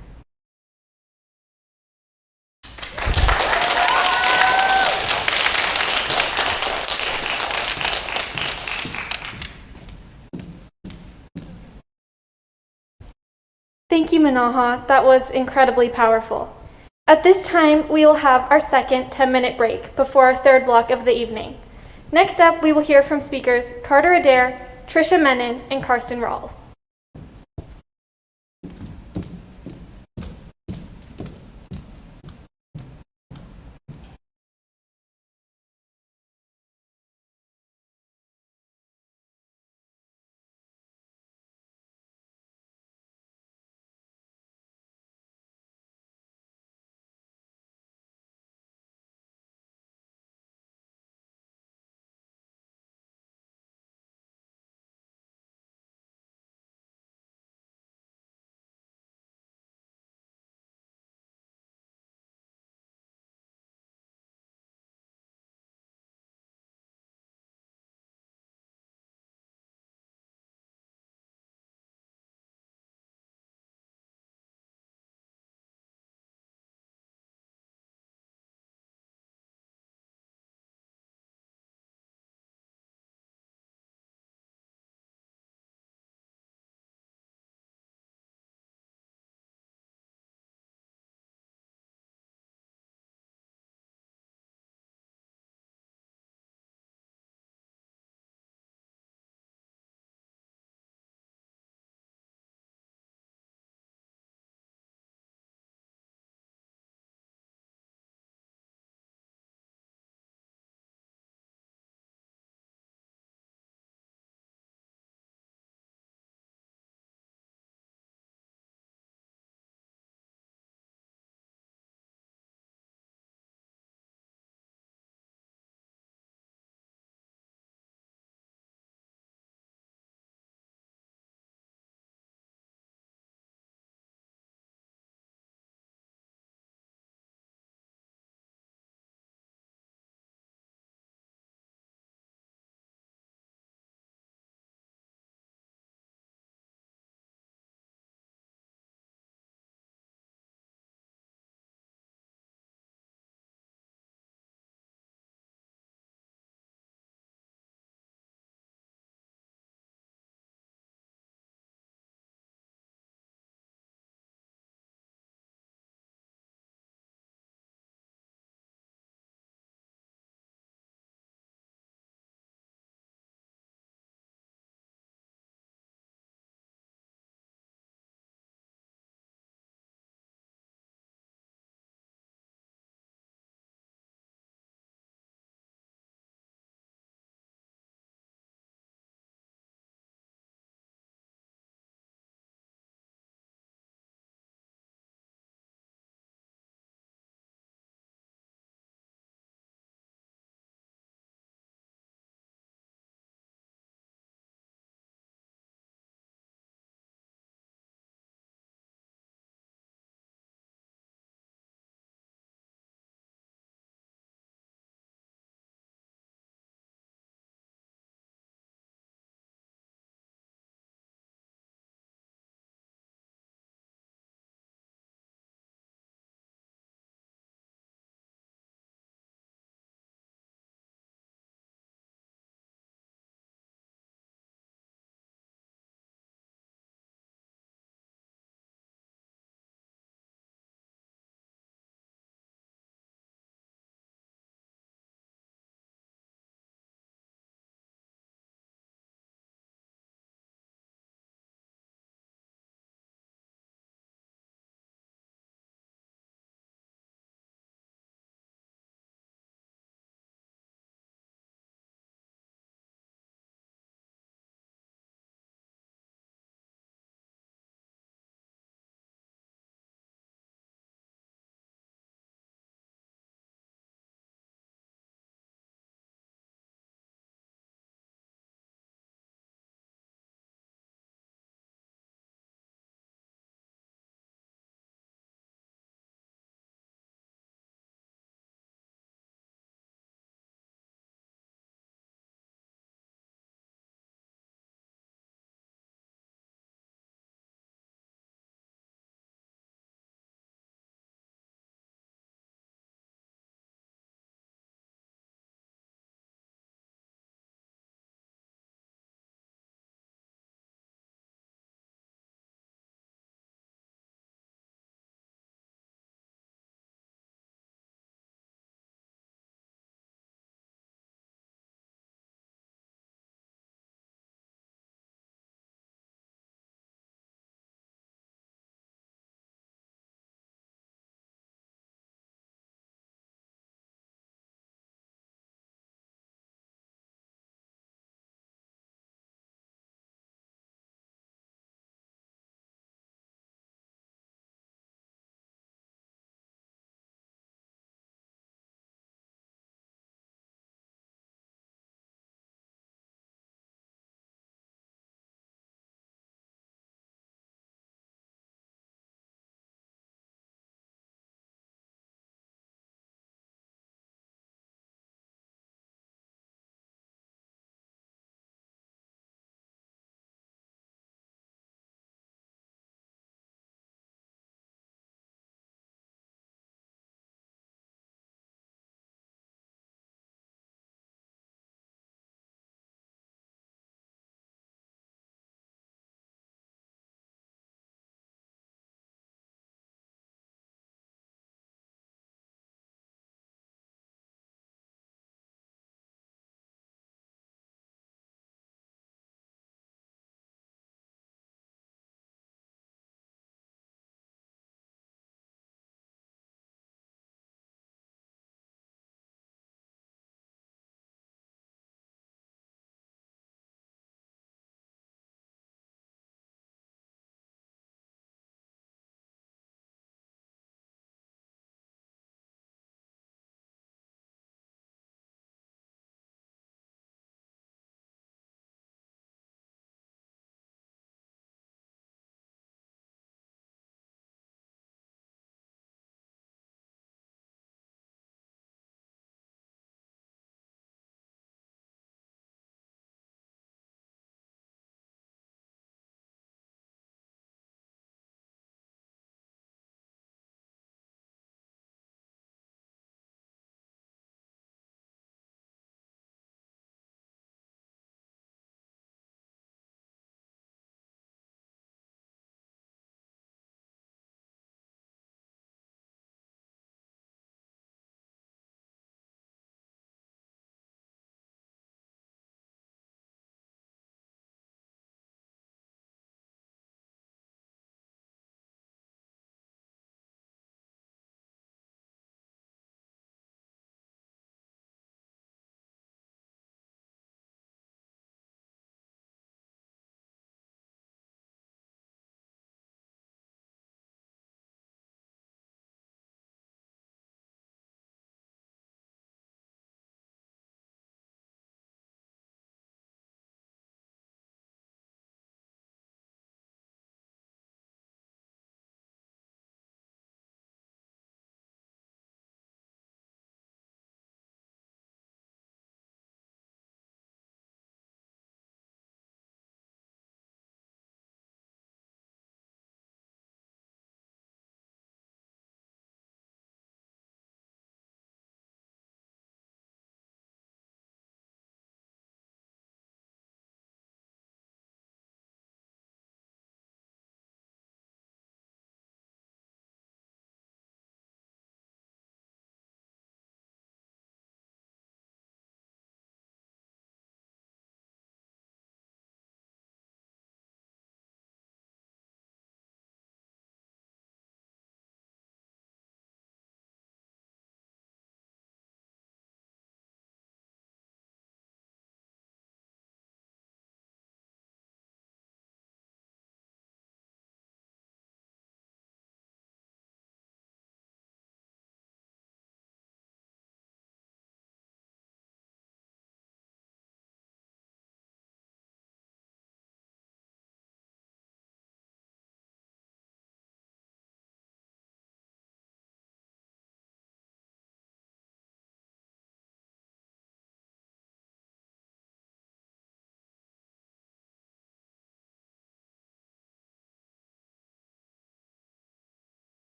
Thank you, Manohar. That was incredibly powerful. At this time, we will have our second 10-minute break before our third block of the evening. Next up, we will hear from speakers Carter Adair, Trisha Menon, and Karsten Rawls.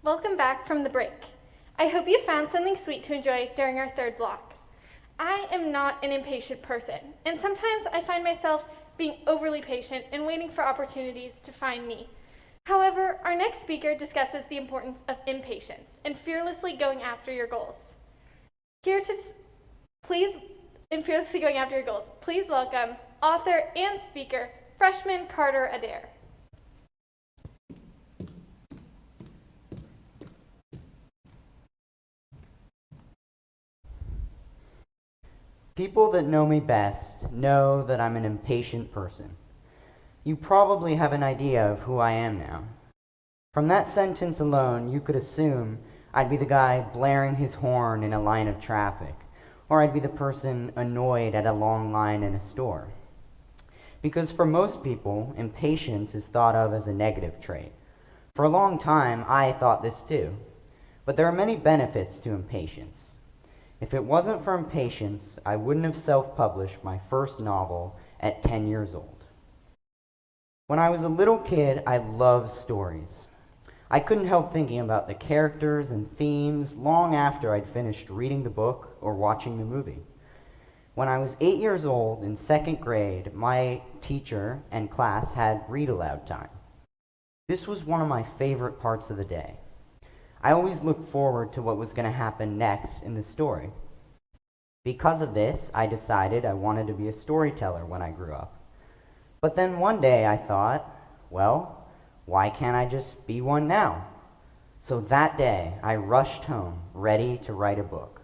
Welcome back from the break. I hope you found something sweet to enjoy during our third block. I am not an impatient person, and sometimes I find myself being overly patient and waiting for opportunities to find me. However, our next speaker discusses the importance of impatience and fearlessly going after your goals. Please welcome author and speaker, freshman Carter Adair. People that know me best know that I'm an impatient person. You probably have an idea of who I am now. From that sentence alone, you could assume I'd be the guy blaring his horn in a line of traffic, or I'd be the person annoyed at a long line in a store. Because for most people, impatience is thought of as a negative trait. For a long time, I thought this too. But there are many benefits to impatience. If it wasn't for impatience, I wouldn't have self-published my first novel at 10 years old. When I was a little kid, I loved stories. I couldn't help thinking about the characters and themes long after I'd finished reading the book or watching the movie. When I was 8 years old in second grade, my teacher and class had read aloud time. This was one of my favorite parts of the day. I always looked forward to what was going to happen next in the story. Because of this, I decided I wanted to be a storyteller when I grew up. But then one day I thought, well, why can't I just be one now? So that day, I rushed home, ready to write a book.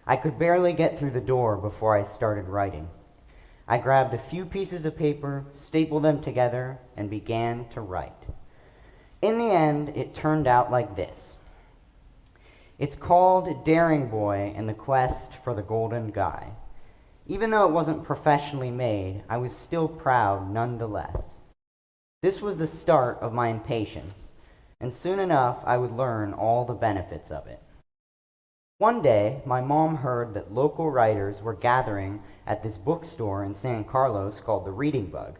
I could barely get through the door before I started writing. I grabbed a few pieces of paper, stapled them together, and began to write. In the end, it turned out like this. It's called Daring Boy and the Quest for the Golden Guy. Even though it wasn't professionally made, I was still proud nonetheless. This was the start of my impatience, and soon enough I would learn all the benefits of it. One day, my mom heard that local writers were gathering at this bookstore in San Carlos called the Reading Bug.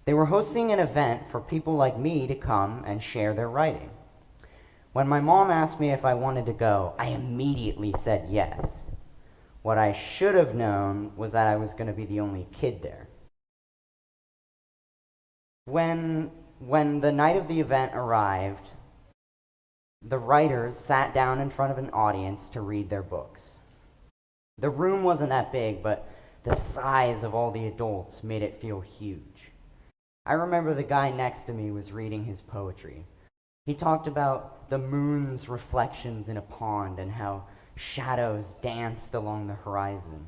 They were hosting an event for people like me to come and share their writing. When my mom asked me if I wanted to go, I immediately said yes. What I should have known was that I was going to be the only kid there. When the night of the event arrived, the writers sat down in front of an audience to read their books. The room wasn't that big, but the size of all the adults made it feel huge. I remember the guy next to me was reading his poetry. He talked about the moon's reflections in a pond and how shadows danced along the horizon.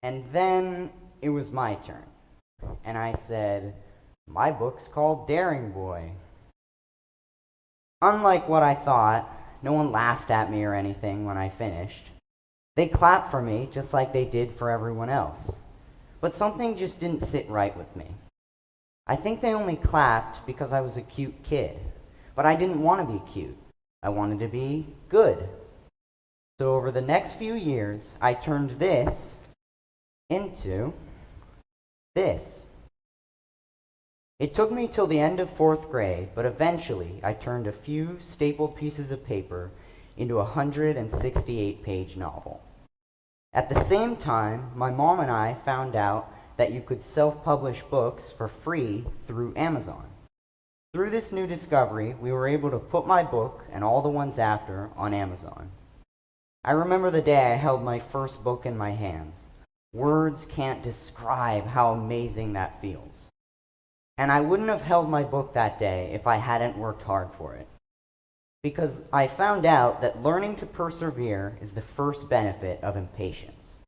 And then it was my turn, and I said, "My book's called Daring Boy." Unlike what I thought, no one laughed at me or anything when I finished. They clapped for me just like they did for everyone else. But something just didn't sit right with me. I think they only clapped because I was a cute kid. But I didn't want to be cute. I wanted to be good. So over the next few years, I turned this into this. It took me till the end of 4th grade, but eventually I turned a few stapled pieces of paper into a 168-page novel. At the same time, my mom and I found out that you could self-publish books for free through Amazon. Through this new discovery, we were able to put my book and all the ones after on Amazon. I remember the day I held my first book in my hands. Words can't describe how amazing that feels. And I wouldn't have held my book that day if I hadn't worked hard for it. Because I found out that learning to persevere is the first benefit of impatience.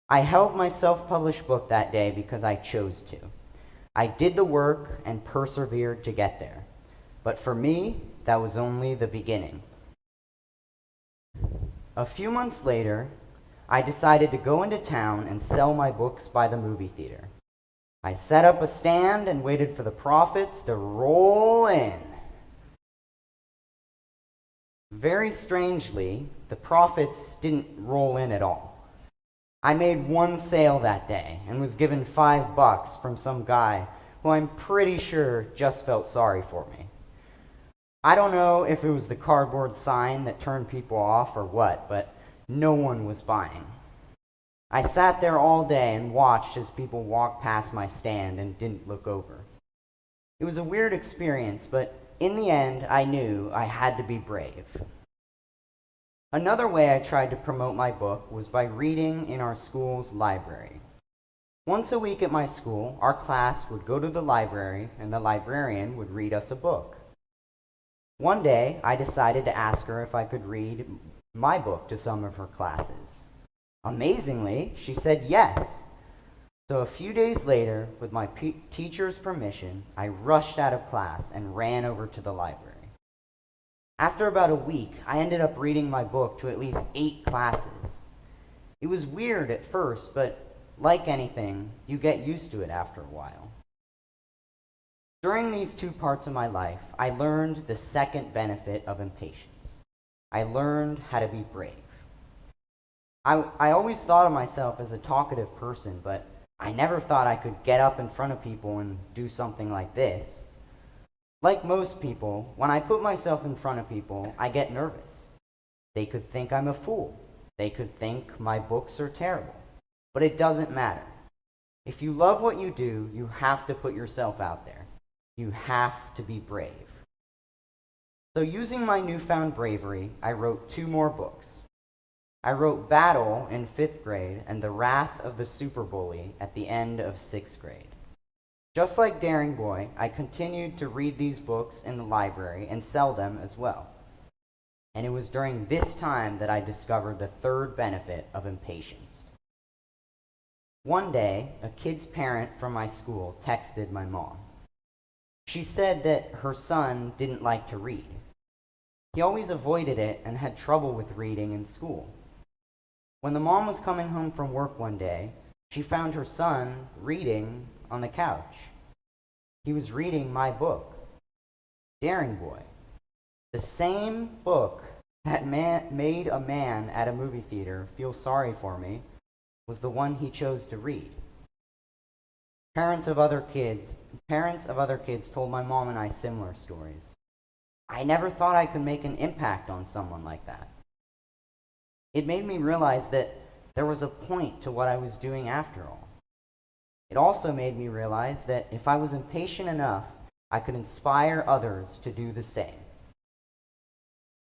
I held my self-published book that day because I chose to. I did the work and persevered to get there. But for me, that was only the beginning. A few months later, I decided to go into town and sell my books by the movie theater. I set up a stand and waited for the profits to roll in. Very strangely, the profits didn't roll in at all. I made one sale that day and was given $5 from some guy who I'm pretty sure just felt sorry for me. I don't know if it was the cardboard sign that turned people off or what, but no one was buying. I sat there all day and watched as people walked past my stand and didn't look over. It was a weird experience, but in the end, I knew I had to be brave. Another way I tried to promote my book was by reading in our school's library. Once a week at my school, our class would go to the library and the librarian would read us a book. One day, I decided to ask her if I could read my book to some of her classes. Amazingly, she said yes. So a few days later, with my teacher's permission, I rushed out of class and ran over to the library. After about a week, I ended up reading my book to at least 8 classes. It was weird at first, but like anything, you get used to it after a while. During these 2 parts of my life, I learned the second benefit of impatience. I learned how to be brave. I always thought of myself as a talkative person, but I never thought I could get up in front of people and do something like this. Like most people, when I put myself in front of people, I get nervous. They could think I'm a fool. They could think my books are terrible. But it doesn't matter. If you love what you do, you have to put yourself out there. You have to be brave. So using my newfound bravery, I wrote 2 more books. I wrote Battle in 5th grade and The Wrath of the Super Bully at the end of 6th grade. Just like Daring Boy, I continued to read these books in the library and sell them as well. And it was during this time that I discovered the third benefit of impatience. One day, a kid's parent from my school texted my mom. She said that her son didn't like to read. He always avoided it and had trouble with reading in school. When the mom was coming home from work one day, she found her son reading on the couch. He was reading my book, Daring Boy. The same book that made a man at a movie theater feel sorry for me was the one he chose to read. Parents of other kids told my mom and I similar stories. I never thought I could make an impact on someone like that. It made me realize that there was a point to what I was doing after all. It also made me realize that if I was impatient enough, I could inspire others to do the same.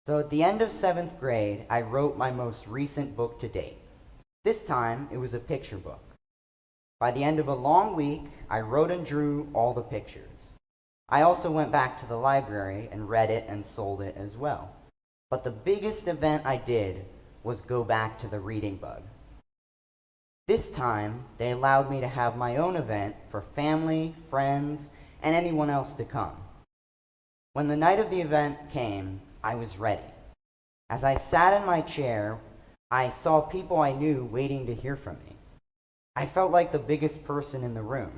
So at the end of 7th grade, I wrote my most recent book to date. This time, it was a picture book. By the end of a long week, I wrote and drew all the pictures. I also went back to the library and read it and sold it as well. But the biggest event I did was go back to the reading bug. This time, they allowed me to have my own event for family, friends, and anyone else to come. When the night of the event came, I was ready. As I sat in my chair, I saw people I knew waiting to hear from me. I felt like the biggest person in the room.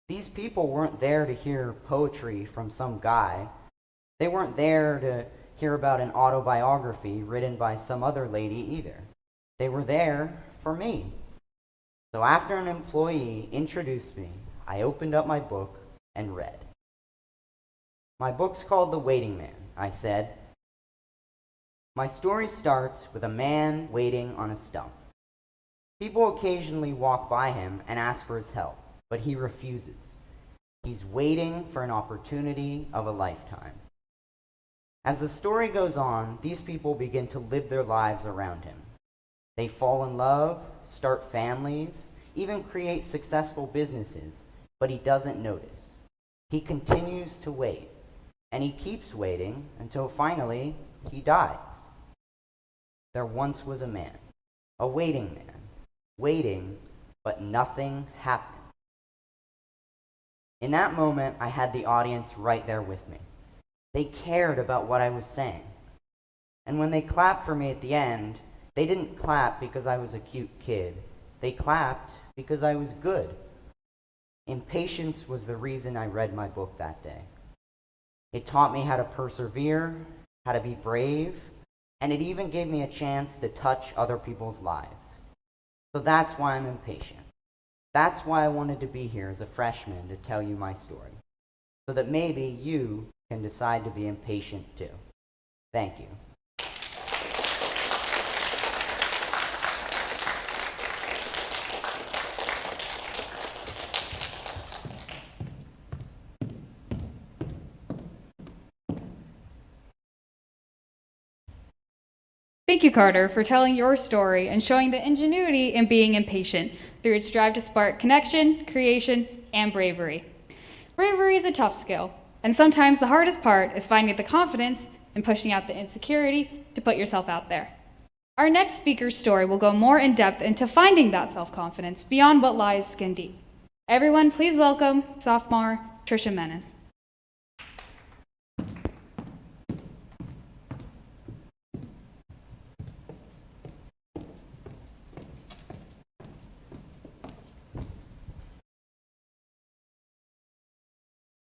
These people weren't there to hear poetry from some guy. They weren't there to hear about an autobiography written by some other lady either. They were there for me. So after an employee introduced me, I opened up my book and read. My book's called The Waiting Man, I said. My story starts with a man waiting on a stump. People occasionally walk by him and ask for his help, but he refuses. He's waiting for an opportunity of a lifetime. As the story goes on, these people begin to live their lives around him. They fall in love, start families, even create successful businesses, but he doesn't notice. He continues to wait, and he keeps waiting until finally he dies. There once was a man, a waiting man, waiting, but nothing happened. In that moment, I had the audience right there with me. They cared about what I was saying. And when they clapped for me at the end, they didn't clap because I was a cute kid. They clapped because I was good. Impatience was the reason I read my book that day. It taught me how to persevere, how to be brave, and it even gave me a chance to touch other people's lives. So that's why I'm impatient. That's why I wanted to be here as a freshman to tell you my story, so that maybe you can decide to be impatient too. Thank you. Thank you, Carter, for telling your story and showing the ingenuity in being impatient through its drive to spark connection, creation, and bravery. Bravery is a tough skill, and sometimes the hardest part is finding the confidence and pushing out the insecurity to put yourself out there. Our next speaker's story will go more in depth into finding that self-confidence beyond what lies skin deep. Everyone, please welcome Sophomore Trisha Menon.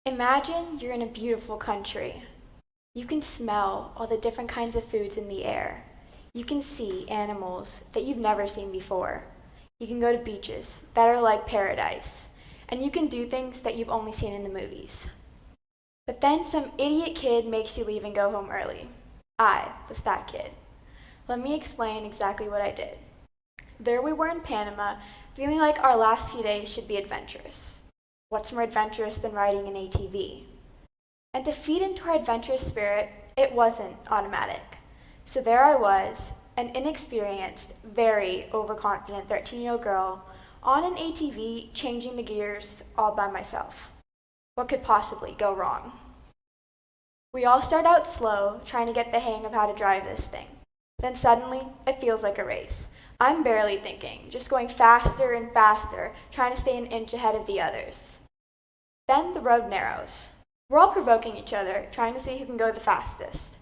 Imagine you're in a beautiful country. You can smell all the different kinds of foods in the air. You can see animals that you've never seen before. You can go to beaches that are like paradise. And you can do things that you've only seen in the movies. But then some idiot kid makes you leave and go home early. I was that kid. Let me explain exactly what I did. There we were in Panama, feeling like our last few days should be adventurous. What's more adventurous than riding an ATV? And to feed into our adventurous spirit, it wasn't automatic. So there I was, an inexperienced, very overconfident 13-year-old girl on an ATV changing the gears all by myself. What could possibly go wrong? We all start out slow, trying to get the hang of how to drive this thing. Then suddenly, it feels like a race. I'm barely thinking, just going faster and faster, trying to stay an inch ahead of the others. Then the road narrows. We're all provoking each other, trying to see who can go the fastest.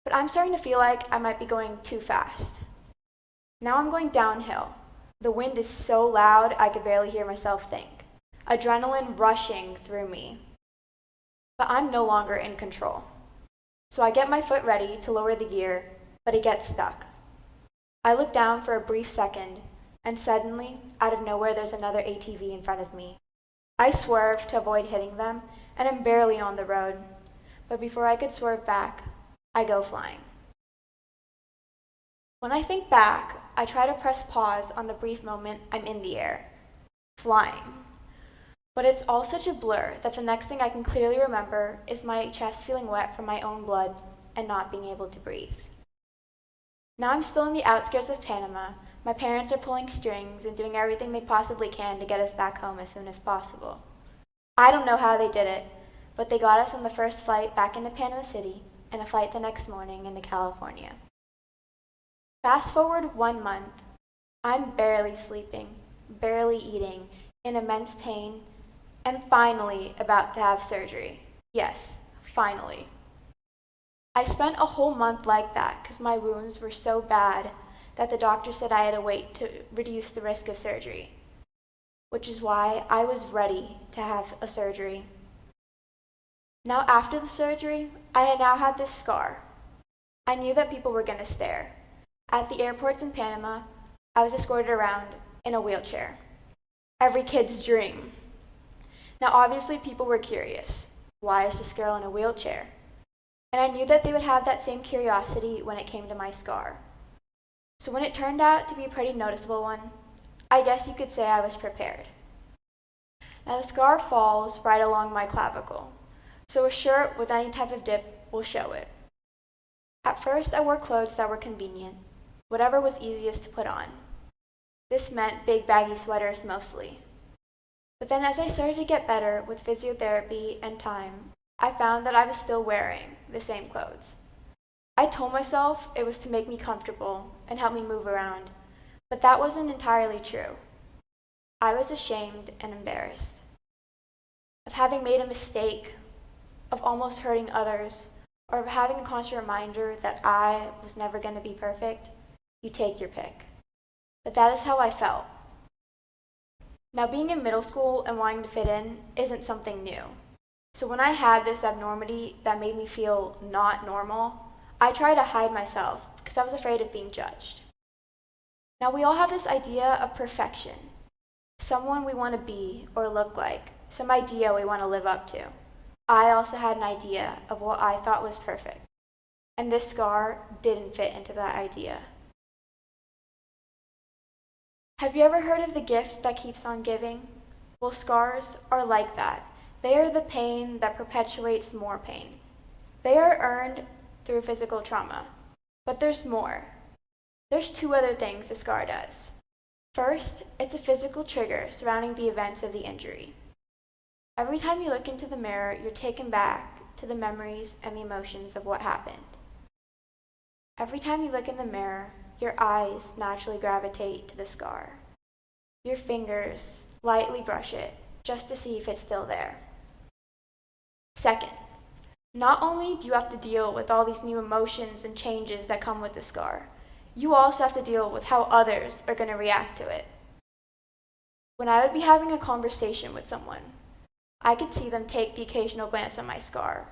But I'm starting to feel like I might be going too fast. Now I'm going downhill. The wind is so loud I could barely hear myself think. Adrenaline rushing through me. But I'm no longer in control. So I get my foot ready to lower the gear, but it gets stuck. I look down for a brief second, and suddenly, out of nowhere, there's another ATV in front of me. I swerve to avoid hitting them, and I'm barely on the road. But before I could swerve back, I go flying. When I think back, I try to press pause on the brief moment I'm in the air, flying. But it's all such a blur that the next thing I can clearly remember is my chest feeling wet from my own blood and not being able to breathe. Now I'm still in the outskirts of Panama. My parents are pulling strings and doing everything they possibly can to get us back home as soon as possible. I don't know how they did it, but they got us on the first flight back into Panama City and a flight the next morning into California. Fast forward 1 month. I'm barely sleeping, barely eating, in immense pain, and finally about to have surgery. Yes, finally. I spent a whole month like that because my wounds were so bad that the doctor said I had to wait to reduce the risk of surgery, which is why I was ready to have a surgery. Now after the surgery, I had now had this scar. I knew that people were going to stare. At the airports in Panama, I was escorted around in a wheelchair. Every kid's dream. Now obviously people were curious. Why is this girl in a wheelchair? And I knew that they would have that same curiosity when it came to my scar. So when it turned out to be a pretty noticeable one, I guess you could say I was prepared. Now the scar falls right along my clavicle, so a shirt with any type of dip will show it. At first I wore clothes that were convenient, whatever was easiest to put on. This meant big baggy sweaters mostly. But then as I started to get better with physiotherapy and time, I found that I was still wearing the same clothes. I told myself it was to make me comfortable and help me move around, but that wasn't entirely true. I was ashamed and embarrassed of having made a mistake, of almost hurting others, or of having a constant reminder that I was never going to be perfect. You take your pick. But that is how I felt. Now being in middle school and wanting to fit in isn't something new. So when I had this abnormity that made me feel not normal, I tried to hide myself because I was afraid of being judged. Now we all have this idea of perfection, someone we want to be or look like, some idea we want to live up to. I also had an idea of what I thought was perfect, and this scar didn't fit into that idea. Have you ever heard of the gift that keeps on giving? Well, scars are like that. They are the pain that perpetuates more pain. They are earned through physical trauma. But there's more. There's two other things a scar does. First, it's a physical trigger surrounding the events of the injury. Every time you look into the mirror, you're taken back to the memories and the emotions of what happened. Every time you look in the mirror, your eyes naturally gravitate to the scar. Your fingers lightly brush it just to see if it's still there. Second, not only do you have to deal with all these new emotions and changes that come with the scar, you also have to deal with how others are going to react to it. When I would be having a conversation with someone, I could see them take the occasional glance at my scar.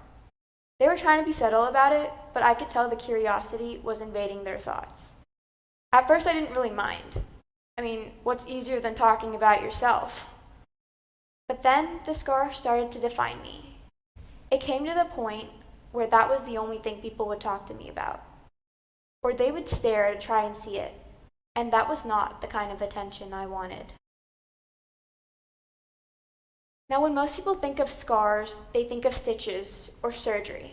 They were trying to be subtle about it, but I could tell the curiosity was invading their thoughts. At first, I didn't really mind. I mean, what's easier than talking about yourself? But then the scar started to define me. It came to the point where that was the only thing people would talk to me about. Or they would stare to try and see it, and that was not the kind of attention I wanted. Now, when most people think of scars, they think of stitches or surgery.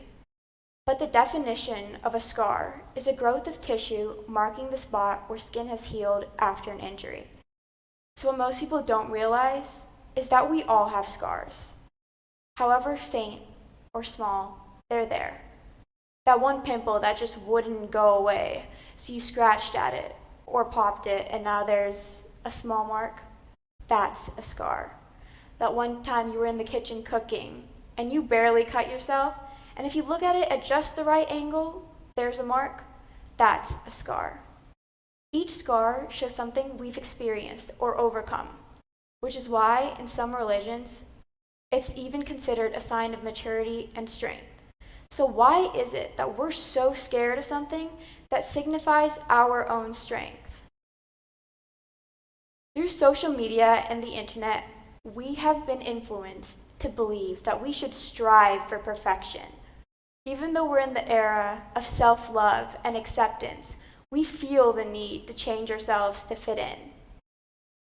But the definition of a scar is a growth of tissue marking the spot where skin has healed after an injury. So what most people don't realize is that we all have scars. However faint or small, they're there. That one pimple that just wouldn't go away, so you scratched at it or popped it and now there's a small mark, that's a scar. That one time you were in the kitchen cooking and you barely cut yourself, and if you look at it at just the right angle, there's a mark, that's a scar. Each scar shows something we've experienced or overcome, which is why in some religions, it's even considered a sign of maturity and strength. So why is it that we're so scared of something that signifies our own strength? Through social media and the internet, we have been influenced to believe that we should strive for perfection. Even though we're in the era of self-love and acceptance, we feel the need to change ourselves to fit in.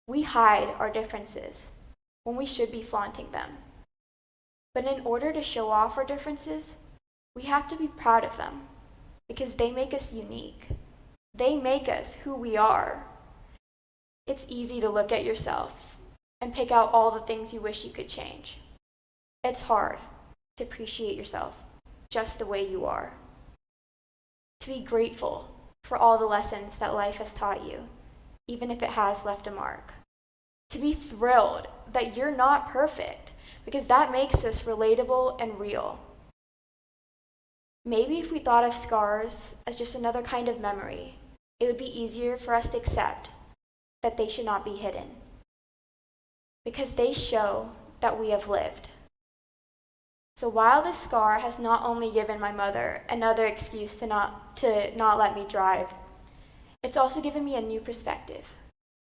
We hide our differences when we should be flaunting them. But in order to show off our differences, we have to be proud of them because they make us unique. They make us who we are. It's easy to look at yourself and pick out all the things you wish you could change. It's hard to appreciate yourself just the way you are. To be grateful for all the lessons that life has taught you, even if it has left a mark. To be thrilled that you're not perfect, because that makes us relatable and real. Maybe if we thought of scars as just another kind of memory, it would be easier for us to accept that they should not be hidden, because they show that we have lived. So while this scar has not only given my mother another excuse to not let me drive, it's also given me a new perspective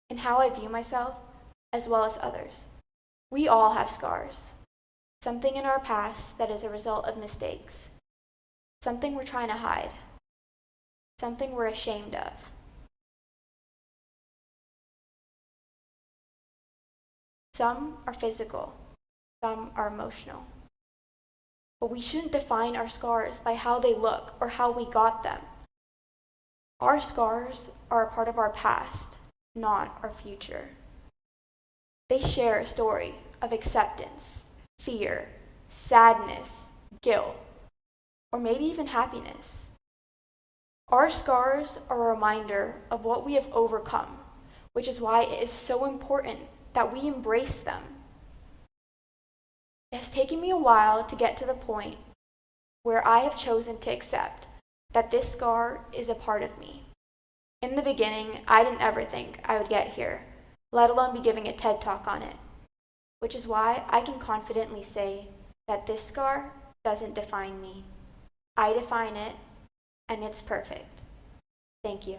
in how I view myself as well as others. We all have scars, something in our past that is a result of mistakes, something we're trying to hide, something we're ashamed of. Some are physical, some are emotional. But we shouldn't define our scars by how they look or how we got them. Our scars are a part of our past, not our future. They share a story of acceptance, fear, sadness, guilt, or maybe even happiness. Our scars are a reminder of what we have overcome, which is why it is so important that we embrace them. It has taken me a while to get to the point where I have chosen to accept that this scar is a part of me. In the beginning, I didn't ever think I would get here, let alone be giving a TED Talk on it, which is why I can confidently say that this scar doesn't define me. I define it, and it's perfect. Thank you.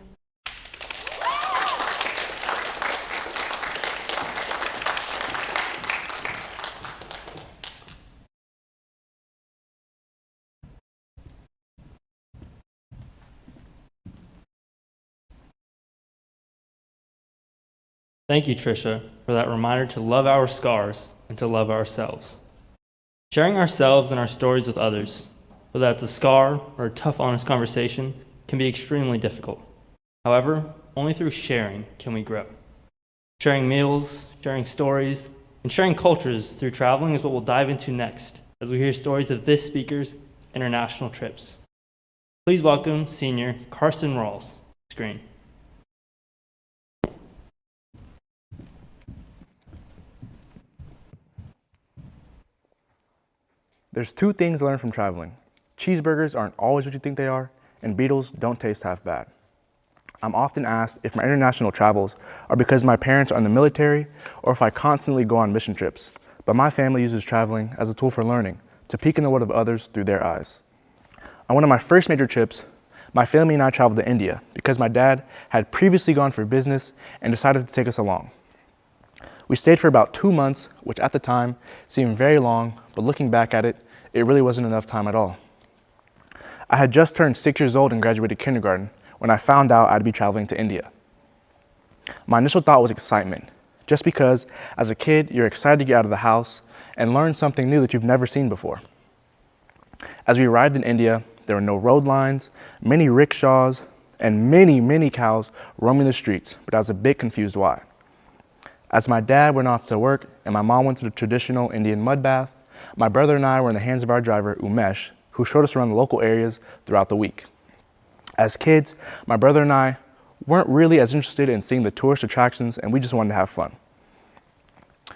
Thank you, Trisha, for that reminder to love our scars and to love ourselves. Sharing ourselves and our stories with others, whether that's a scar or a tough, honest conversation, can be extremely difficult. However, only through sharing can we grow. Sharing meals, sharing stories, and sharing cultures through traveling is what we'll dive into next as we hear stories of this speaker's international trips. Please welcome senior Karsten Rawls. Screen. There's two things I learned from traveling. Cheeseburgers aren't always what you think they are, and Beetles don't taste half bad. I'm often asked if my international travels are because my parents are in the military or if I constantly go on mission trips, but my family uses traveling as a tool for learning, to peek in the world of others through their eyes. On one of my first major trips, my family and I traveled to India because my dad had previously gone for business and decided to take us along. We stayed for about 2 months, which at the time seemed very long, but looking back at it, it really wasn't enough time at all. I had just turned 6 years old and graduated kindergarten when I found out I'd be traveling to India. My initial thought was excitement, just because as a kid, you're excited to get out of the house and learn something new that you've never seen before. As we arrived in India, there were no road lines, many rickshaws, and many cows roaming the streets, but I was a bit confused why. As my dad went off to work and my mom went to the traditional Indian mud bath, my brother and I were in the hands of our driver, Umesh, who showed us around the local areas throughout the week. As kids, my brother and I weren't really as interested in seeing the tourist attractions, and we just wanted to have fun.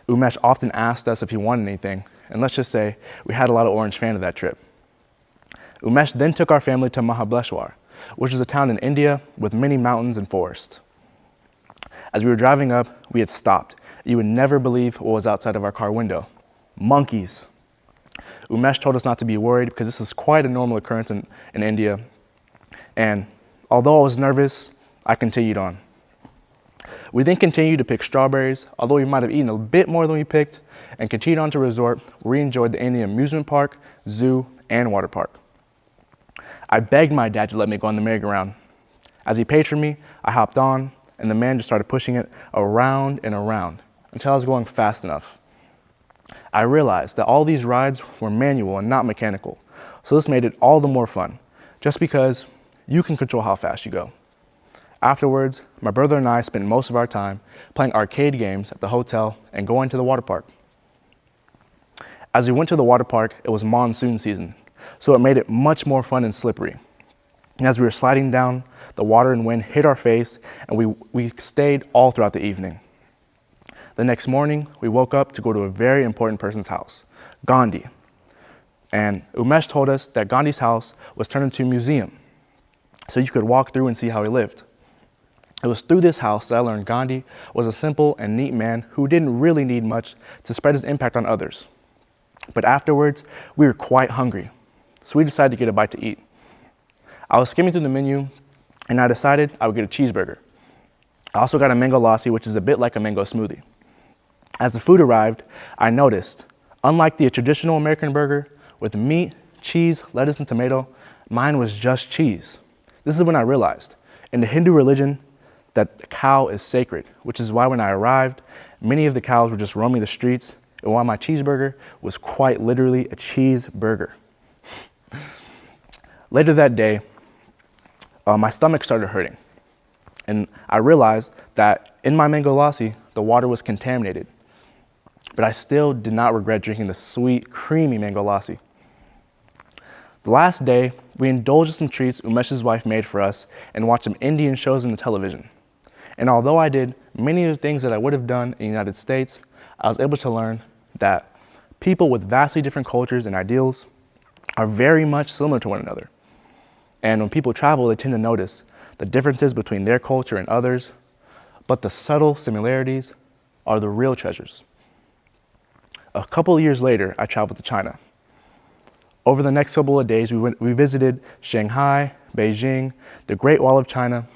Umesh often asked us if he wanted anything, and let's just say we had a lot of orange Fanta that trip. Umesh then took our family to Mahabaleshwar, which is a town in India with many mountains and forests. As we were driving up, we had stopped. You would never believe what was outside of our car window. Monkeys. Umesh told us not to be worried because this is quite a normal occurrence in India. And although I was nervous, I continued on. We then continued to pick strawberries, although we might have eaten a bit more than we picked, and continued on to a resort where we enjoyed the Indian amusement park, zoo, and water park. I begged my dad to let me go on the merry-go-round. As he paid for me, I hopped on, and the man just started pushing it around and around until I was going fast enough. I realized that all these rides were manual and not mechanical, so this made it all the more fun, just because you can control how fast you go. Afterwards, my brother and I spent most of our time playing arcade games at the hotel and going to the water park. As we went to the water park, it was monsoon season, so it made it much more fun and slippery. And as we were sliding down, the water and wind hit our face, and we stayed all throughout the evening. The next morning, we woke up to go to a very important person's house, Gandhi. And Umesh told us that Gandhi's house was turned into a museum, so you could walk through and see how he lived. It was through this house that I learned Gandhi was a simple and neat man who didn't really need much to spread his impact on others. But afterwards, we were quite hungry, so we decided to get a bite to eat. I was skimming through the menu, and I decided I would get a cheeseburger. I also got a mango lassi, which is a bit like a mango smoothie. As the food arrived, I noticed, unlike the traditional American burger with meat, cheese, lettuce, and tomato, mine was just cheese. This is when I realized, in the Hindu religion, that the cow is sacred, which is why when I arrived, many of the cows were just roaming the streets, and while my cheeseburger was quite literally a cheeseburger. Later that day, my stomach started hurting, and I realized that in my mango lassi, the water was contaminated. But I still did not regret drinking the sweet, creamy mango lassi. The last day, we indulged in some treats Umesh's wife made for us and watched some Indian shows on the television. And although I did many of the things that I would have done in the United States, I was able to learn that people with vastly different cultures and ideals are very much similar to one another. And when people travel, they tend to notice the differences between their culture and others, but the subtle similarities are the real treasures. A couple of years later, I traveled to China. Over the next couple of days, we visited Shanghai, Beijing, the Great Wall of China,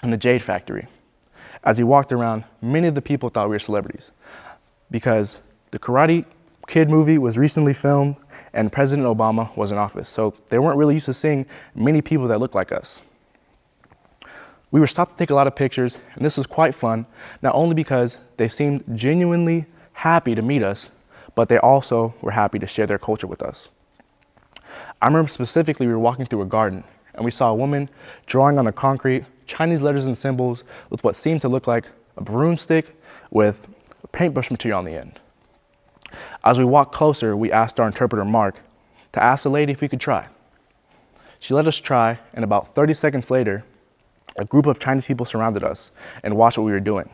and the Jade Factory. As we walked around, many of the people thought we were celebrities because the Karate Kid movie was recently filmed and President Obama was in office, so they weren't really used to seeing many people that looked like us. We were stopped to take a lot of pictures, and this was quite fun, not only because they seemed genuinely happy to meet us, but they also were happy to share their culture with us. I remember specifically we were walking through a garden, and we saw a woman drawing on the concrete Chinese letters and symbols with what seemed to look like a broomstick with paintbrush material on the end. As we walked closer, we asked our interpreter, Mark, to ask the lady if we could try. She let us try, and about 30 seconds later, a group of Chinese people surrounded us and watched what we were doing.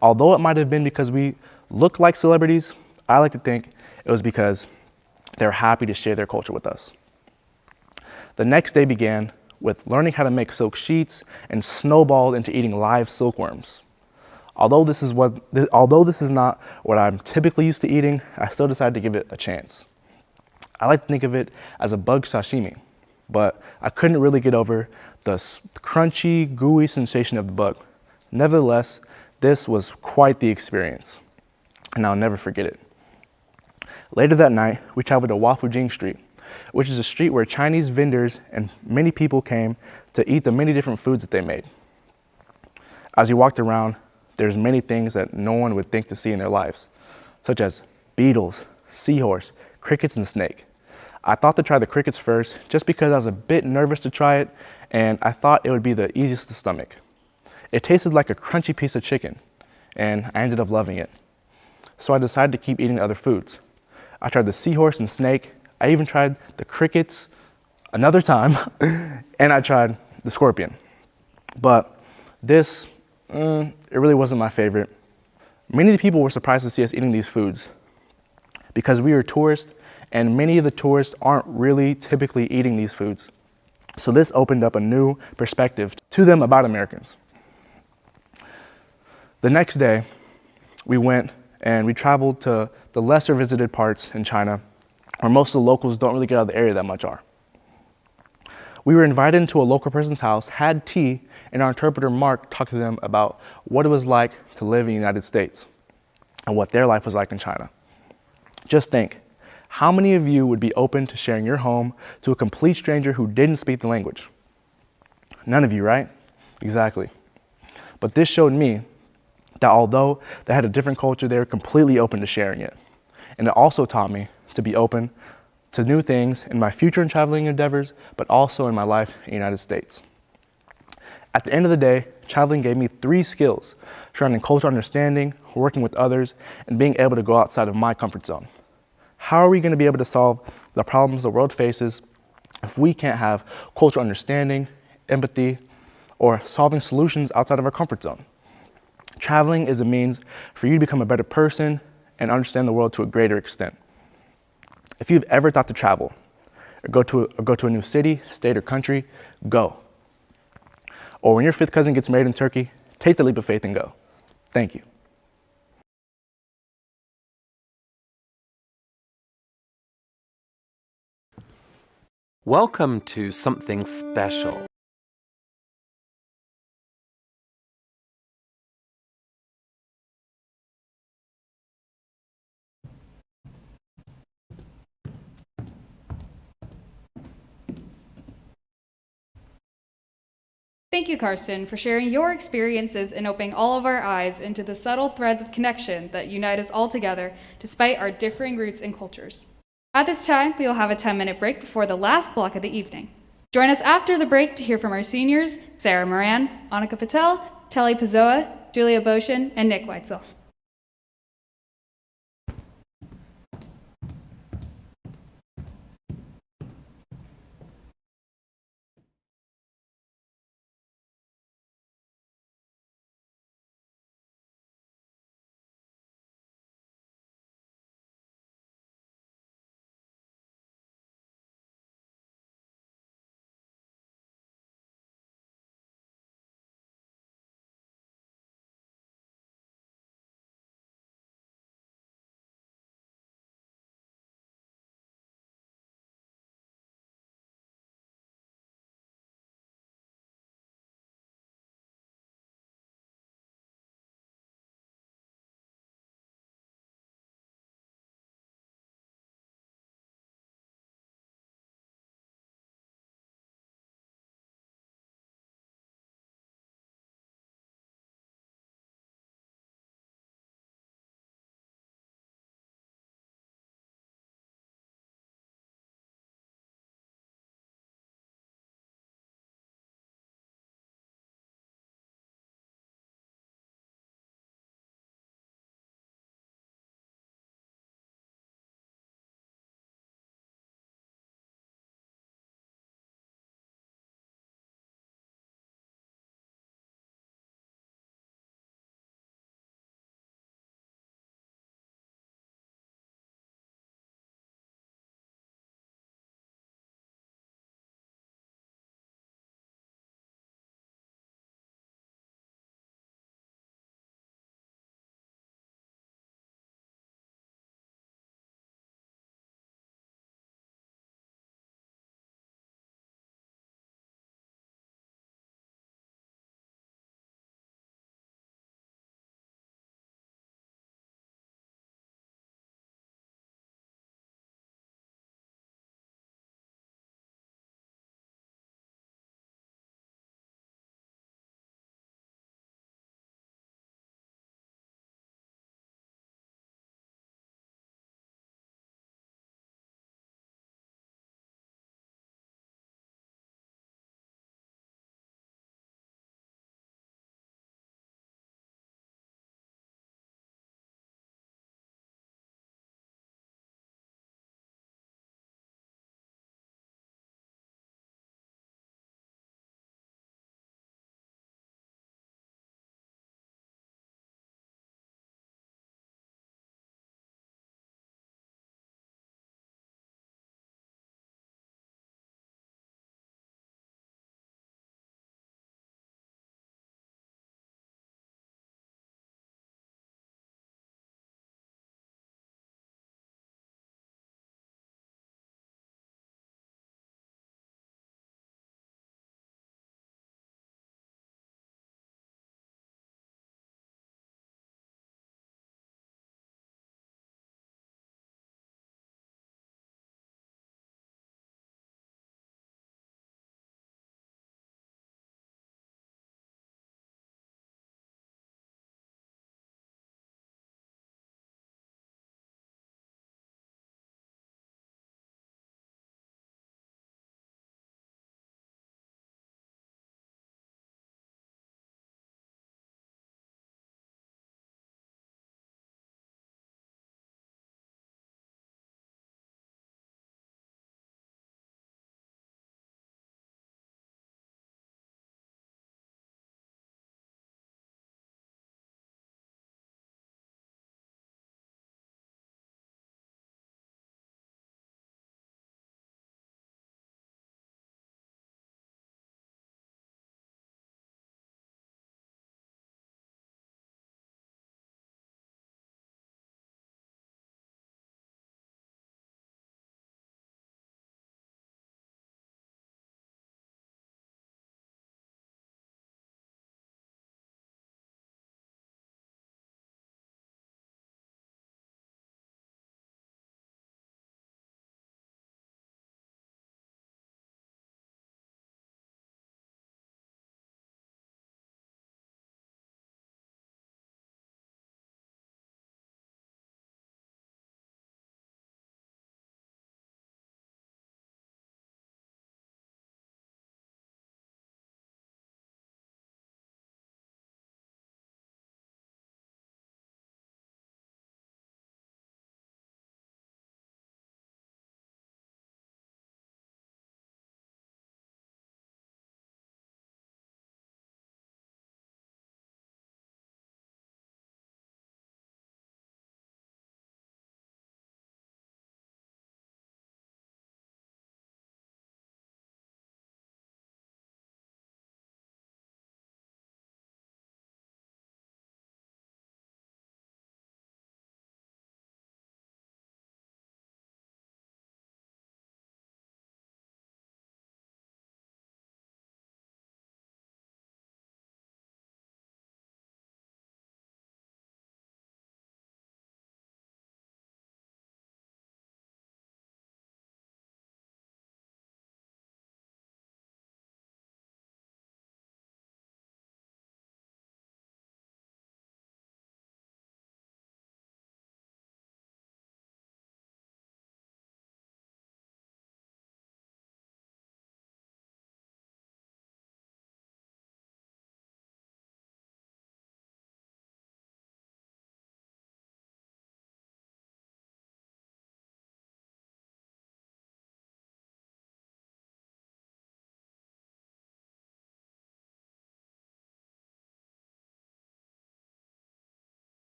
Although it might have been because we looked like celebrities, I like to think it was because they were happy to share their culture with us. The next day began with learning how to make silk sheets and snowballed into eating live silkworms. Although this is not what I'm typically used to eating, I still decided to give it a chance. I like to think of it as a bug sashimi, but I couldn't really get over the crunchy, gooey sensation of the bug. Nevertheless, this was quite the experience, and I'll never forget it. Later that night, we traveled to Wafujing Street, which is a street where Chinese vendors and many people came to eat the many different foods that they made. As we walked around, there's many things that no one would think to see in their lives, such as beetles, seahorse, crickets, and snake. I thought to try the crickets first just because I was a bit nervous to try it, and I thought it would be the easiest to stomach. It tasted like a crunchy piece of chicken, and I ended up loving it. So I decided to keep eating other foods. I tried the seahorse and snake. I even tried the crickets another time, and I tried the scorpion. But this, it really wasn't my favorite. Many of the people were surprised to see us eating these foods because we were tourists, and many of the tourists aren't really typically eating these foods. So this opened up a new perspective to them about Americans. The next day, we went and we traveled to the lesser visited parts in China, where most of the locals don't really get out of the area that much are. We were invited into a local person's house, had tea, and our interpreter Mark talked to them about what it was like to live in the United States and what their life was like in China. Just think, how many of you would be open to sharing your home to a complete stranger who didn't speak the language? None of you, right? Exactly. But this showed me that although they had a different culture, they were completely open to sharing it. And it also taught me to be open to new things in my future and traveling endeavors, but also in my life in the United States. At the end of the day, traveling gave me 3 skills surrounding cultural understanding, working with others, and being able to go outside of my comfort zone. How are we going to be able to solve the problems the world faces if we can't have cultural understanding, empathy, or solving solutions outside of our comfort zone? Traveling is a means for you to become a better person and understand the world to a greater extent. If you've ever thought to travel, or go to a new city, state, or country, go. Or when your 5th cousin gets married in Turkey, take the leap of faith and go. Thank you. Welcome to Something Special. Thank you, Karsten, for sharing your experiences and opening all of our eyes into the subtle threads of connection that unite us all together despite our differing roots and cultures. At this time, we will have a 10-minute break before the last block of the evening. Join us after the break to hear from our seniors, Sarah Moran, Annika Patel, Telly Pizzoa, Julia Boshin, and Nick Weitzel.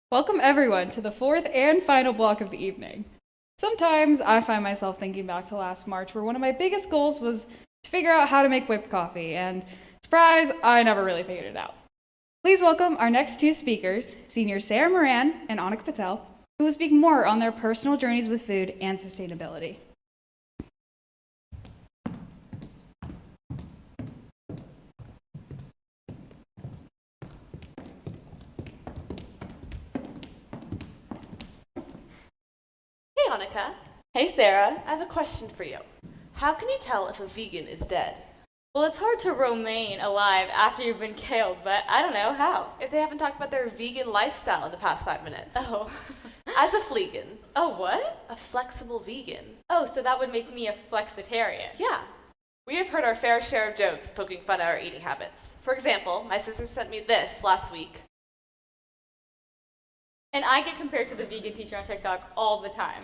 Welcome everyone to the fourth and final block of the evening. Sometimes I find myself thinking back to last March, where one of my biggest goals was to figure out how to make whipped coffee, and surprise, I never really figured it out. Please welcome our next two speakers, Senior Sarah Moran and Annika Patel, who will speak more on their personal journeys with food and sustainability. Hey Annika. Hey Sarah. I have a question for you. How can you tell if a vegan is dead? Well, it's hard to remain alive after you've been killed, but I don't know how. If they haven't talked about their vegan lifestyle in the past 5 minutes. Oh. As a fleegan. Oh, what? A flexible vegan. Oh, so that would make me a flexitarian. Yeah. We have heard our fair share of jokes poking fun at our eating habits. For example, my sister sent me this last week. And I get compared to the vegan teacher on TikTok all the time.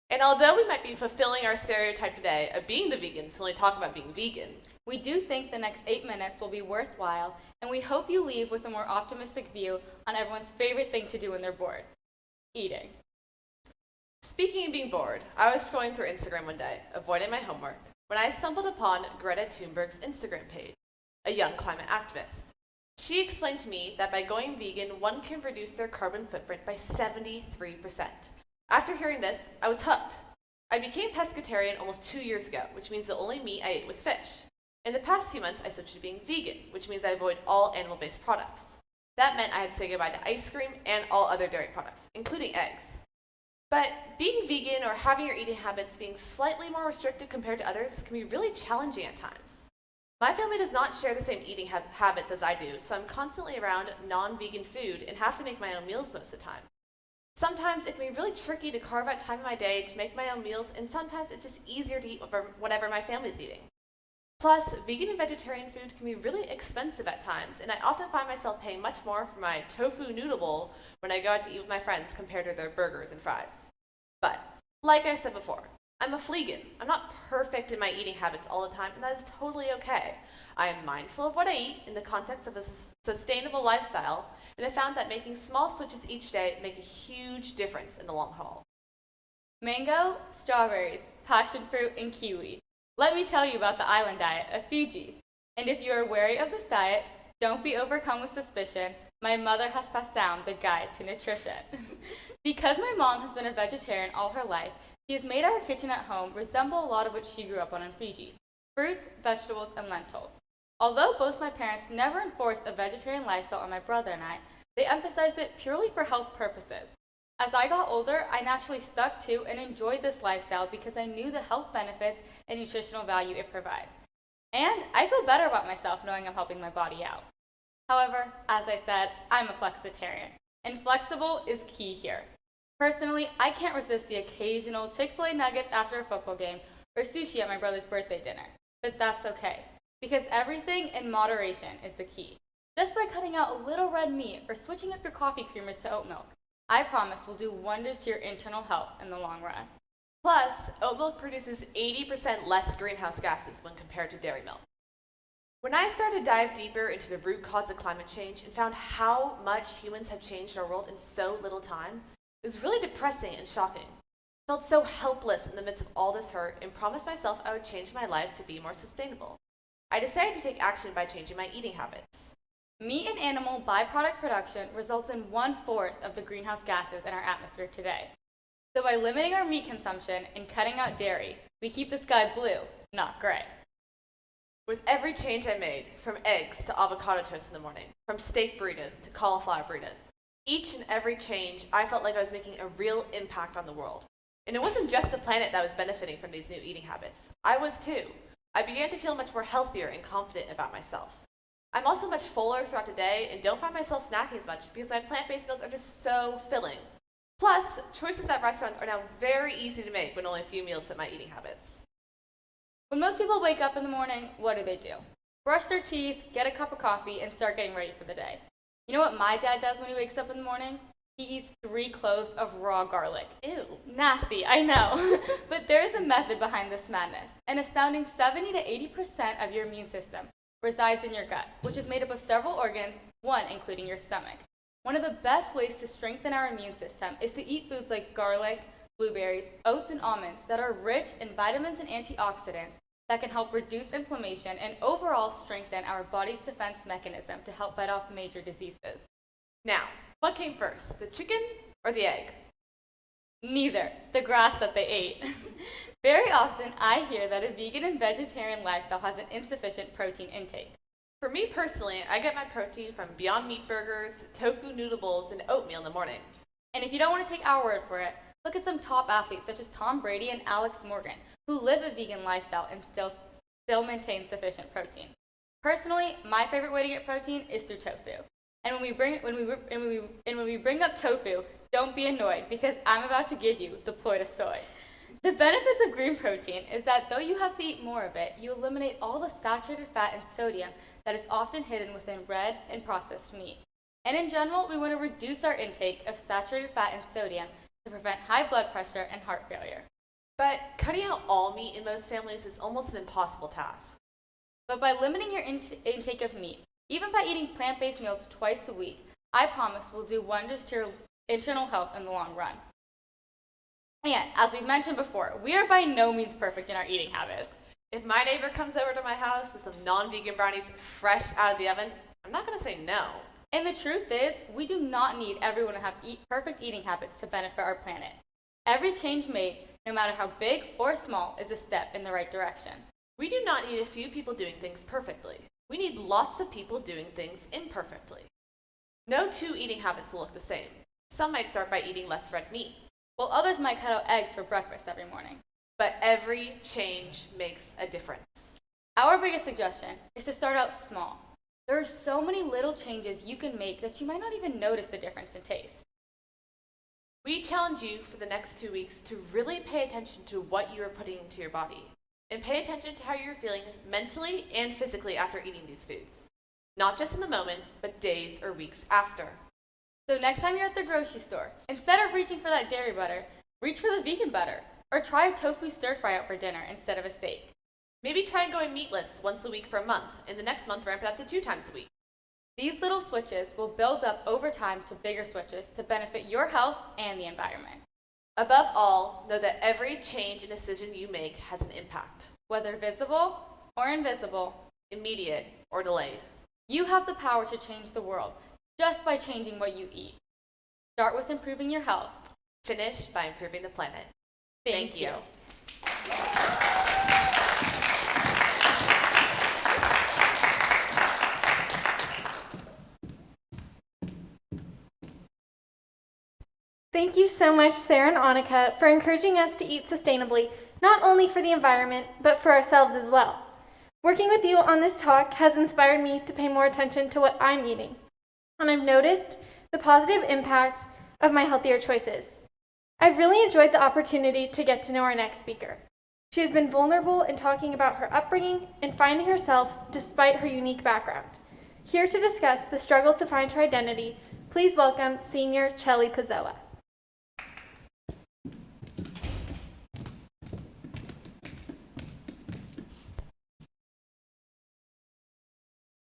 And although we might be fulfilling our stereotype today of being the vegans who only talk about being vegan, we do think the next 8 minutes will be worthwhile, and we hope you leave with a more optimistic view on everyone's favorite thing to do when they're bored: eating. Speaking of being bored, I was scrolling through Instagram one day, avoiding my homework, when I stumbled upon Greta Thunberg's Instagram page, a young climate activist. She explained to me that by going vegan, one can reduce their carbon footprint by 73%. After hearing this, I was hooked. I became pescatarian almost 2 years ago, which means the only meat I ate was fish. In the past few months, I switched to being vegan, which means I avoid all animal-based products. That meant I had to say goodbye to ice cream and all other dairy products, including eggs. But being vegan or having your eating habits being slightly more restricted compared to others can be really challenging at times. My family does not share the same eating habits as I do, so I'm constantly around non-vegan food and have to make my own meals most of the time. Sometimes it can be really tricky to carve out time in my day to make my own meals, and sometimes it's just easier to eat whatever my family's eating. Plus, vegan and vegetarian food can be really expensive at times, and I often find myself paying much more for my tofu noodle bowl when I go out to eat with my friends compared to their burgers and fries. But, like I said before, I'm a fleegan. I'm not perfect in my eating habits all the time, and that is totally okay. I am mindful of what I eat in the context of a sustainable lifestyle, and I found that making small switches each day make a huge difference in the long haul. Mango, strawberries, passion fruit, and kiwi. Let me tell you about the island diet of Fiji. And if you are wary of this diet, don't be overcome with suspicion. My mother has passed down the guide to nutrition. Because my mom has been a vegetarian all her life, she has made our kitchen at home resemble a lot of what she grew up on in Fiji: fruits, vegetables, and lentils. Although both my parents never enforced a vegetarian lifestyle on my brother and I, they emphasized it purely for health purposes. As I got older, I naturally stuck to and enjoyed this lifestyle because I knew the health benefits and nutritional value it provides. And I feel better about myself knowing I'm helping my body out. However, as I said, I'm a flexitarian, and flexible is key here. Personally, I can't resist the occasional Chick-fil-A nuggets after a football game or sushi at my brother's birthday dinner, but that's okay, because everything in moderation is the key. Just by cutting out a little red meat or switching up your coffee creamers to oat milk, I promise will do wonders to your internal health in the long run. Plus, oat milk produces 80% less greenhouse gases when compared to dairy milk. When I started to dive deeper into the root cause of climate change and found how much humans have changed our world in so little time, it was really depressing and shocking. I felt so helpless in the midst of all this hurt and promised myself I would change my life to be more sustainable. I decided to take action by changing my eating habits. Meat and animal byproduct production results in 1/4 of the greenhouse gases in our atmosphere today. So by limiting our meat consumption and cutting out dairy, we keep the sky blue, not gray. With every change I made, from eggs to avocado toast in the morning, from steak burritos to cauliflower burritos, each and every change, I felt like I was making a real impact on the world. And it wasn't just the planet that was benefiting from these new eating habits. I was too. I began to feel much more healthier and confident about myself. I'm also much fuller throughout the day and don't find myself snacking as much because my plant-based meals are just so filling. Plus, choices at restaurants are now very easy to make when only a few meals fit my eating habits. When most people wake up in the morning, what do? Brush their teeth, get a cup of coffee, and start getting ready for the day. You know what my dad does when he wakes up in the morning? He eats 3 cloves of raw garlic. Ew, nasty, I know. But there is a method behind this madness. An astounding 70 to 80% of your immune system resides in your gut, which is made up of several organs, one including your stomach. One of the best ways to strengthen our immune system is to eat foods like garlic, blueberries, oats, and almonds that are rich in vitamins and antioxidants that can help reduce inflammation and overall strengthen our body's defense mechanism to help fight off major diseases. Now, what came first, the chicken or the egg? Neither. The grass that they ate. Very often, I hear that a vegan and vegetarian lifestyle has an insufficient protein intake. For me personally, I get my protein from Beyond Meat burgers, tofu noodle bowls, and oatmeal in the morning. And if you don't want to take our word for it, look at some top athletes such as Tom Brady and Alex Morgan, who live a vegan lifestyle and still maintain sufficient protein. Personally, my favorite way to get protein is through tofu. And when we bring up tofu, don't be annoyed because I'm about to give you the ploy to soy. The benefits of green protein is that though you have to eat more of it, you eliminate all the saturated fat and sodium that is often hidden within red and processed meat. And in general, we want to reduce our intake of saturated fat and sodium to prevent high blood pressure and heart failure. But cutting out all meat in most families is almost an impossible task. But by limiting your intake of meat, even by eating plant-based meals twice a week, I promise will do wonders to your internal health in the long run. And as we've mentioned before, we are by no means perfect in our eating habits. If my neighbor comes over to my house with some non-vegan brownies fresh out of the oven, I'm not going to say no. And the truth is, we do not need everyone to have perfect eating habits to benefit our planet. Every change made, no matter how big or small, is a step in the right direction. We do not need a few people doing things perfectly. We need lots of people doing things imperfectly. No two eating habits will look the same. Some might start by eating less red meat, while others might cut out eggs for breakfast every morning. But every change makes a difference. Our biggest suggestion is to start out small. There are so many little changes you can make that you might not even notice the difference in taste. We challenge you for the next 2 weeks to really pay attention to what you are putting into your body, and pay attention to how you're feeling mentally and physically after eating these foods. Not just in the moment, but days or weeks after. So next time you're at the grocery store, instead of reaching for that dairy butter, reach for the vegan butter, or try a tofu stir-fry out for dinner instead of a steak. Maybe try going meatless once a week for a month, and the next month ramp it up to 2 times a week. These little switches will build up over time to bigger switches to benefit your health and the environment. Above all, know that every change and decision you make has an impact. Whether visible or invisible, immediate or delayed. You have the power to change the world just by changing what you eat. Start with improving your health. Finish by improving the planet. Thank you. Thank you so much, Sarah and Annika, for encouraging us to eat sustainably, not only for the environment, but for ourselves as well. Working with you on this talk has inspired me to pay more attention to what I'm eating, and I've noticed the positive impact of my healthier choices. I've really enjoyed the opportunity to get to know our next speaker. She has been vulnerable in talking about her upbringing and finding herself despite her unique background. Here to discuss the struggle to find her identity, please welcome Senior Chelly Pizzoa.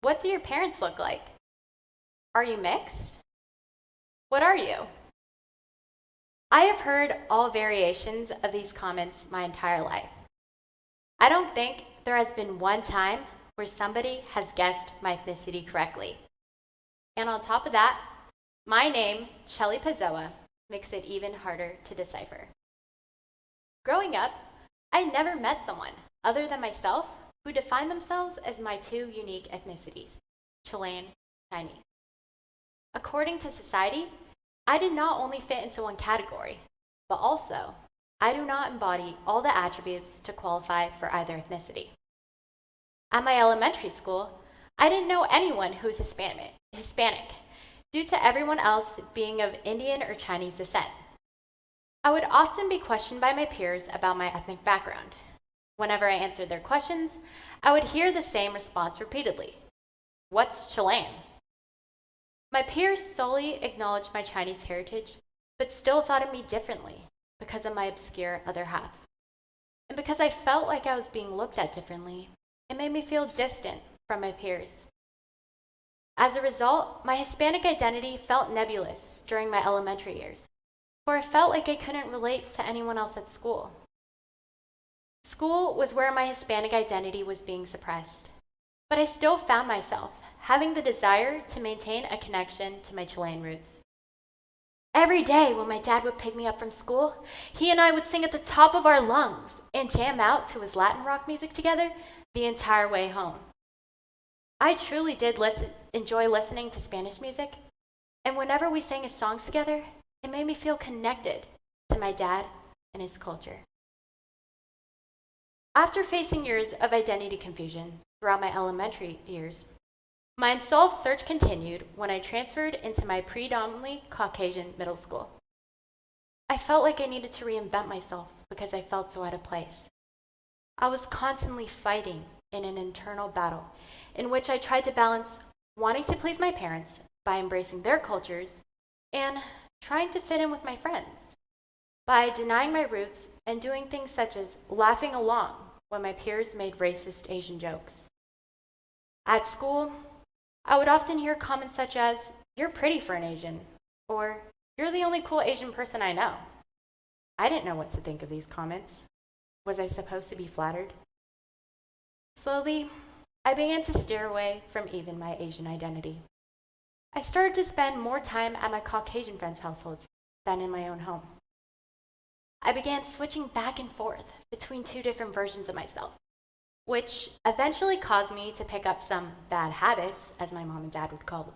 What do your parents look like? Are you mixed? What are you? I have heard all variations of these comments my entire life. I don't think there has been one time where somebody has guessed my ethnicity correctly. And on top of that, my name, Chelly Pizzoa, makes it even harder to decipher. Growing up, I never met someone other than myself who defined themselves as my 2 unique ethnicities, Chilean and Chinese. According to society, I did not only fit into one category, but also, I do not embody all the attributes to qualify for either ethnicity. At my elementary school, I didn't know anyone who was Hispanic, due to everyone else being of Indian or Chinese descent. I would often be questioned by my peers about my ethnic background. Whenever I answered their questions, I would hear the same response repeatedly. What's Chilean? My peers solely acknowledged my Chinese heritage, but still thought of me differently because of my obscure other half. And because I felt like I was being looked at differently, it made me feel distant from my peers. As a result, my Hispanic identity felt nebulous during my elementary years, for I felt like I couldn't relate to anyone else at school. School was where my Hispanic identity was being suppressed, but I still found myself having the desire to maintain a connection to my Chilean roots. Every day when my dad would pick me up from school, he and I would sing at the top of our lungs and jam out to his Latin rock music together the entire way home. I truly did enjoy listening to Spanish music, and whenever we sang his songs together, it made me feel connected to my dad and his culture. After facing years of identity confusion throughout my elementary years, my unsolved search continued when I transferred into my predominantly Caucasian middle school. I felt like I needed to reinvent myself because I felt so out of place. I was constantly fighting in an internal battle in which I tried to balance wanting to please my parents by embracing their cultures and trying to fit in with my friends by denying my roots and doing things such as laughing along when my peers made racist Asian jokes. At school, I would often hear comments such as, "You're pretty for an Asian," or "You're the only cool Asian person I know." I didn't know what to think of these comments. Was I supposed to be flattered? Slowly, I began to steer away from even my Asian identity. I started to spend more time at my Caucasian friends' households than in my own home. I began switching back and forth between two different versions of myself, which eventually caused me to pick up some bad habits, as my mom and dad would call them.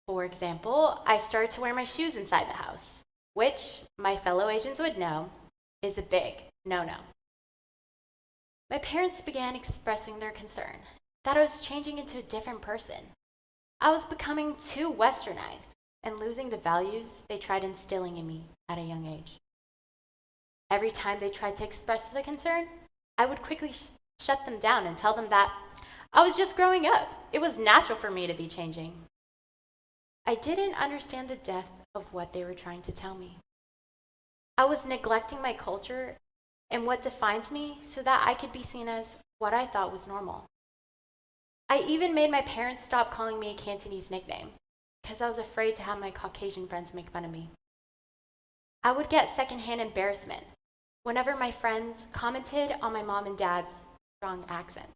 For example, I started to wear my shoes inside the house, which my fellow Asians would know is a big no-no. My parents began expressing their concern that I was changing into a different person. I was becoming too westernized and losing the values they tried instilling in me at a young age. Every time they tried to express the concern, I would quickly shut them down and tell them that I was just growing up. It was natural for me to be changing. I didn't understand the depth of what they were trying to tell me. I was neglecting my culture and what defines me so that I could be seen as what I thought was normal. I even made my parents stop calling me a Cantonese nickname because I was afraid to have my Caucasian friends make fun of me. I would get secondhand embarrassment whenever my friends commented on my mom and dad's strong accent.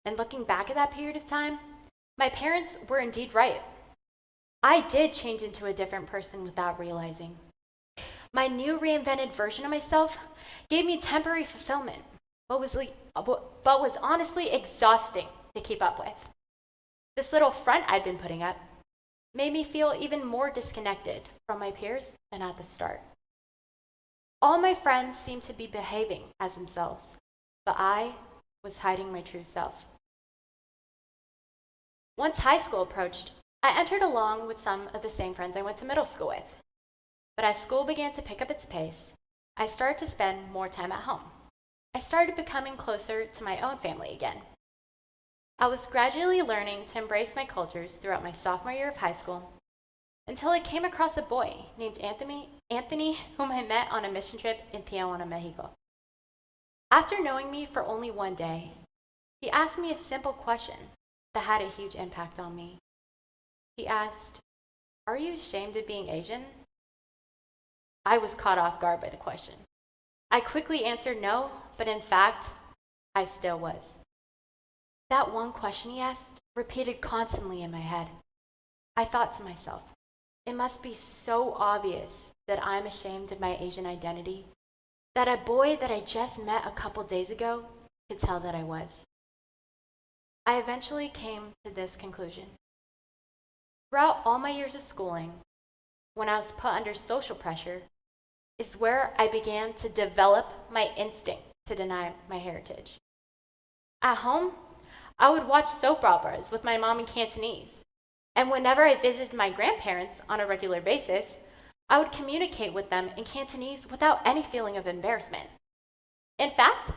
And looking back at that period of time, my parents were indeed right. I did change into a different person without realizing. My new reinvented version of myself gave me temporary fulfillment, but was honestly exhausting to keep up with. This little front I'd been putting up made me feel even more disconnected from my peers than at the start. All my friends seemed to be behaving as themselves, but I was hiding my true self. Once high school approached, I entered along with some of the same friends I went to middle school with. But as school began to pick up its pace, I started to spend more time at home. I started becoming closer to my own family again. I was gradually learning to embrace my cultures throughout my sophomore year of high school until I came across a boy named Anthony, whom I met on a mission trip in Tijuana, Mexico. After knowing me for only one day, he asked me a simple question that had a huge impact on me. He asked, "Are you ashamed of being Asian?" I was caught off guard by the question. I quickly answered no, but in fact, I still was. That one question he asked repeated constantly in my head. I thought to myself, it must be so obvious that I'm ashamed of my Asian identity that a boy that I just met a couple days ago could tell that I was. I eventually came to this conclusion. Throughout all my years of schooling, when I was put under social pressure, is where I began to develop my instinct to deny my heritage. At home, I would watch soap operas with my mom in Cantonese, and whenever I visited my grandparents on a regular basis, I would communicate with them in Cantonese without any feeling of embarrassment. In fact,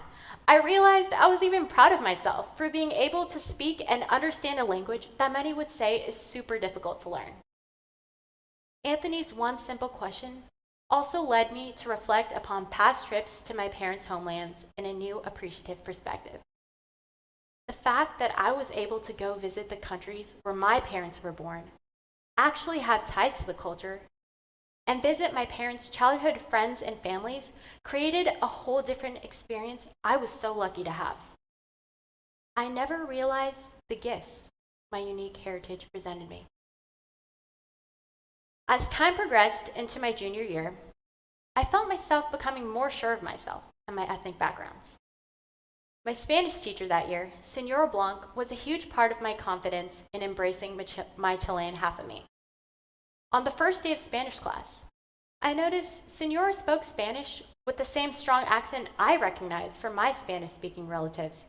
I realized I was even proud of myself for being able to speak and understand a language that many would say is super difficult to learn. Anthony's one simple question also led me to reflect upon past trips to my parents' homelands in a new appreciative perspective. The fact that I was able to go visit the countries where my parents were born, actually have ties to the culture, and visit my parents' childhood friends and families created a whole different experience I was so lucky to have. I never realized the gifts my unique heritage presented me. As time progressed into my junior year, I felt myself becoming more sure of myself and my ethnic backgrounds. My Spanish teacher that year, Senora Blanc, was a huge part of my confidence in embracing my Chilean half of me. On the first day of Spanish class, I noticed Senora spoke Spanish with the same strong accent I recognized from my Spanish-speaking relatives.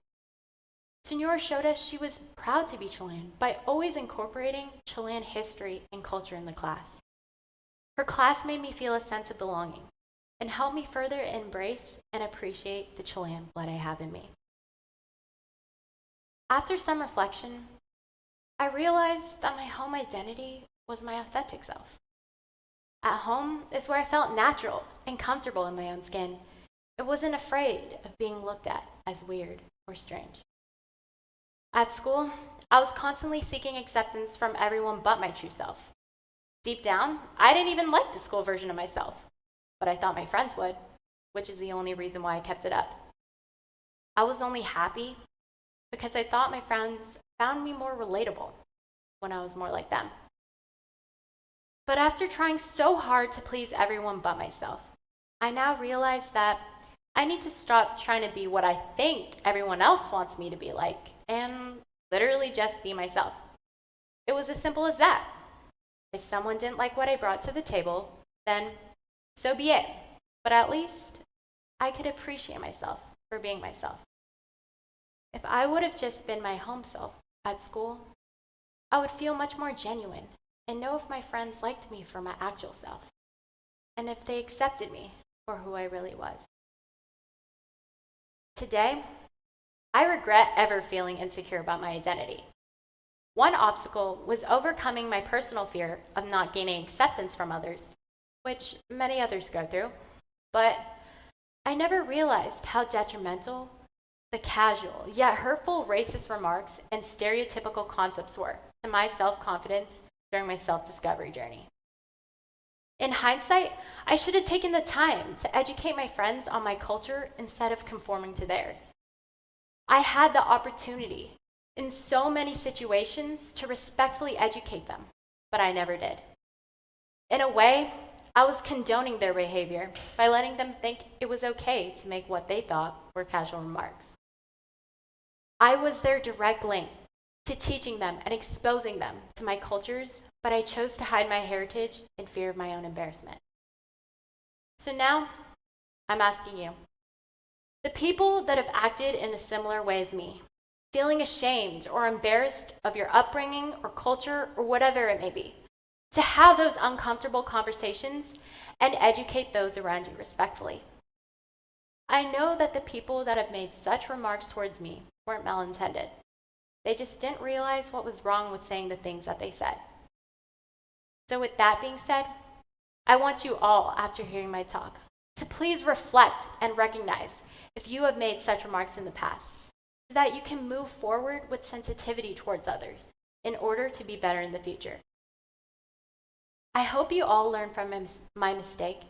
Senora showed us she was proud to be Chilean by always incorporating Chilean history and culture in the class. Her class made me feel a sense of belonging and helped me further embrace and appreciate the Chilean blood I have in me. After some reflection, I realized that my home identity was my authentic self. At home is where I felt natural and comfortable in my own skin. I wasn't afraid of being looked at as weird or strange. At school, I was constantly seeking acceptance from everyone but my true self. Deep down, I didn't even like the school version of myself, but I thought my friends would, which is the only reason why I kept it up. I was only happy because I thought my friends found me more relatable when I was more like them. But after trying so hard to please everyone but myself, I now realize that I need to stop trying to be what I think everyone else wants me to be like, and literally just be myself. It was as simple as that. If someone didn't like what I brought to the table, then so be it. But at least I could appreciate myself for being myself. If I would have just been my home self at school, I would feel much more genuine and know if my friends liked me for my actual self, and if they accepted me for who I really was. Today, I regret ever feeling insecure about my identity. One obstacle was overcoming my personal fear of not gaining acceptance from others, which many others go through, but I never realized how detrimental the casual yet hurtful racist remarks and stereotypical concepts were to my self-confidence during my self-discovery journey. In hindsight, I should have taken the time to educate my friends on my culture instead of conforming to theirs. I had the opportunity in so many situations to respectfully educate them, but I never did. In a way, I was condoning their behavior by letting them think it was okay to make what they thought were casual remarks. I was their direct link to teaching them and exposing them to my cultures, but I chose to hide my heritage in fear of my own embarrassment. So now, I'm asking you, the people that have acted in a similar way as me, feeling ashamed or embarrassed of your upbringing or culture or whatever it may be, to have those uncomfortable conversations and educate those around you respectfully. I know that the people that have made such remarks towards me weren't malintended. They just didn't realize what was wrong with saying the things that they said. So with that being said, I want you all, after hearing my talk, to please reflect and recognize if you have made such remarks in the past, so that you can move forward with sensitivity towards others in order to be better in the future. I hope you all learn from my mistake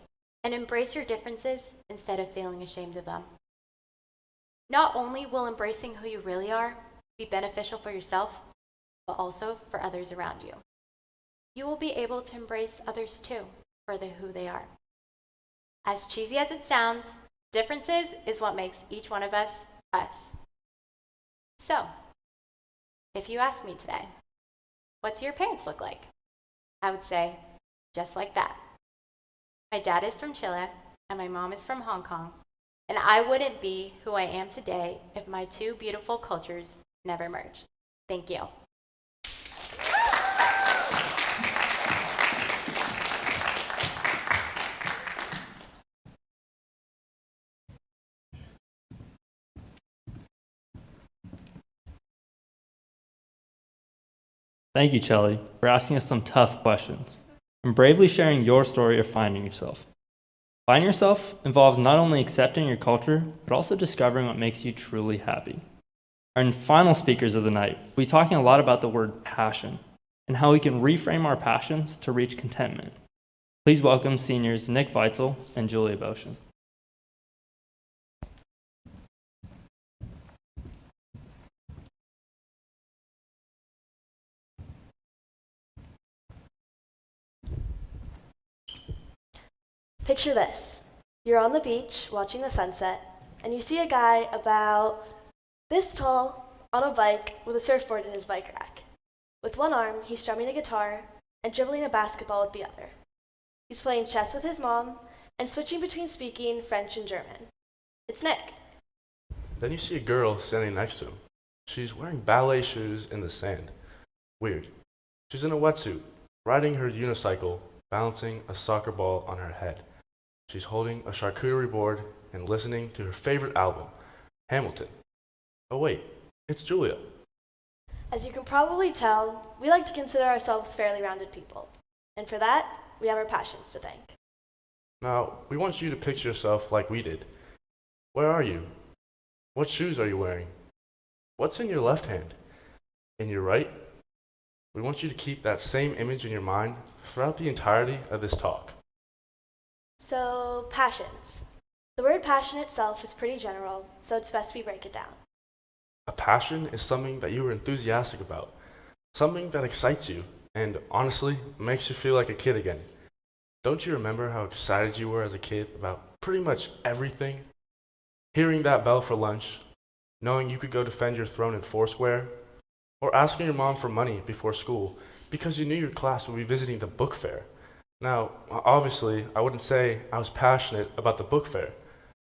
and embrace your differences instead of feeling ashamed of them. Not only will embracing who you really are be beneficial for yourself, but also for others around you. You will be able to embrace others too for who they are. As cheesy as it sounds, differences is what makes each one of us us. So, if you ask me today, what do your parents look like? I would say, just like that. My dad is from Chile, and my mom is from Hong Kong, and I wouldn't be who I am today if my two beautiful cultures never merged. Thank you. Thank you, Chelly, for asking us some tough questions and bravely sharing your story of finding yourself. Finding yourself involves not only accepting your culture, but also discovering what makes you truly happy. Our final speakers of the night will be talking a lot about the word passion and how we can reframe our passions to reach contentment. Please welcome seniors Nick Weitzel and Julia Boshin. Picture this. You're on the beach watching the sunset, and you see a guy about this tall on a bike with a surfboard in his bike rack. With one arm, he's strumming a guitar and dribbling a basketball with the other. He's playing chess with his mom and switching between speaking French and German. It's Nick. Then you see a girl standing next to him. She's wearing ballet shoes in the sand. Weird. She's in a wetsuit, riding her unicycle, balancing a soccer ball on her head. She's holding a charcuterie board and listening to her favorite album, Hamilton. Oh wait, it's Julia. As you can probably tell, we like to consider ourselves fairly rounded people. And for that, we have our passions to thank. Now, we want you to picture yourself like we did. Where are you? What shoes are you wearing? What's in your left hand? In your right? We want you to keep that same image in your mind throughout the entirety of this talk. So, passions. The word passion itself is pretty general, so it's best we break it down. A passion is something that you are enthusiastic about, something that excites you, and honestly, makes you feel like a kid again. Don't you remember how excited you were as a kid about pretty much everything? Hearing that bell for lunch, knowing you could go defend your throne in Foursquare, or asking your mom for money before school because you knew your class would be visiting the book fair. Now, obviously, I wouldn't say I was passionate about the book fair,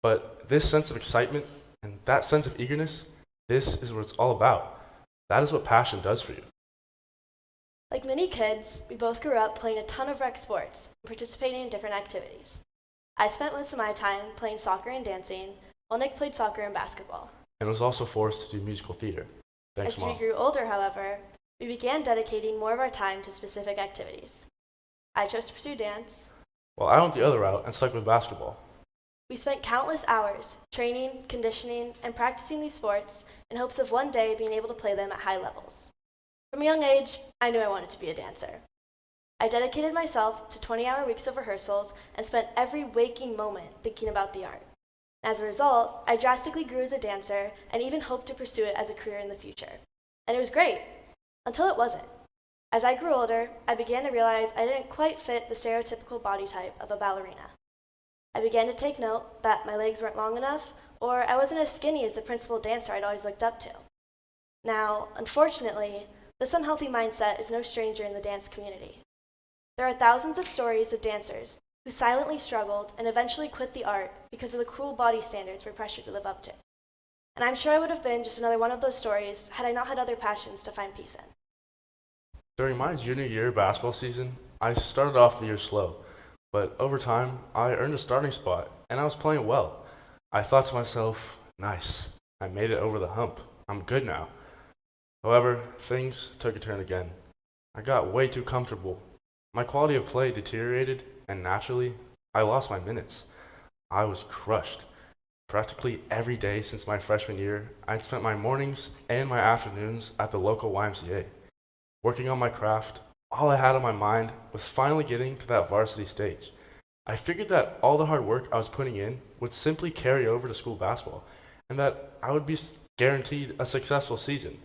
but this sense of excitement and that sense of eagerness, this is what it's all about. That is what passion does for you. Like many kids, we both grew up playing a ton of rec sports and participating in different activities. I spent most of my time playing soccer and dancing, while Nick played soccer and basketball. And was also forced to do musical theater. Thanks, As Mom. we grew older, however, we began dedicating more of our time to specific activities. I chose to pursue dance. Well, I went the other route and stuck with basketball. We spent countless hours training, conditioning, and practicing these sports in hopes of one day being able to play them at high levels. From a young age, I knew I wanted to be a dancer. I dedicated myself to 20-hour weeks of rehearsals and spent every waking moment thinking about the art. As a result, I drastically grew as a dancer and even hoped to pursue it as a career in the future. And it was great, until it wasn't. As I grew older, I began to realize I didn't quite fit the stereotypical body type of a ballerina. I began to take note that my legs weren't long enough, or I wasn't as skinny as the principal dancer I'd always looked up to. Now, unfortunately, this unhealthy mindset is no stranger in the dance community. There are thousands of stories of dancers who silently struggled and eventually quit the art because of the cruel body standards we're pressured to live up to. And I'm sure I would have been just another one of those stories had I not had other passions to find peace in. During my junior year basketball season, I started off the year slow, but over time, I earned a starting spot, and I was playing well. I thought to myself, nice, I made it over the hump. I'm good now. However, things took a turn again. I got way too comfortable. My quality of play deteriorated, and naturally, I lost my minutes. I was crushed. Practically every day since my freshman year, I'd spent my mornings and my afternoons at the local YMCA. Working on my craft, all I had on my mind was finally getting to that varsity stage. I figured that all the hard work I was putting in would simply carry over to school basketball, and that I would be guaranteed a successful season.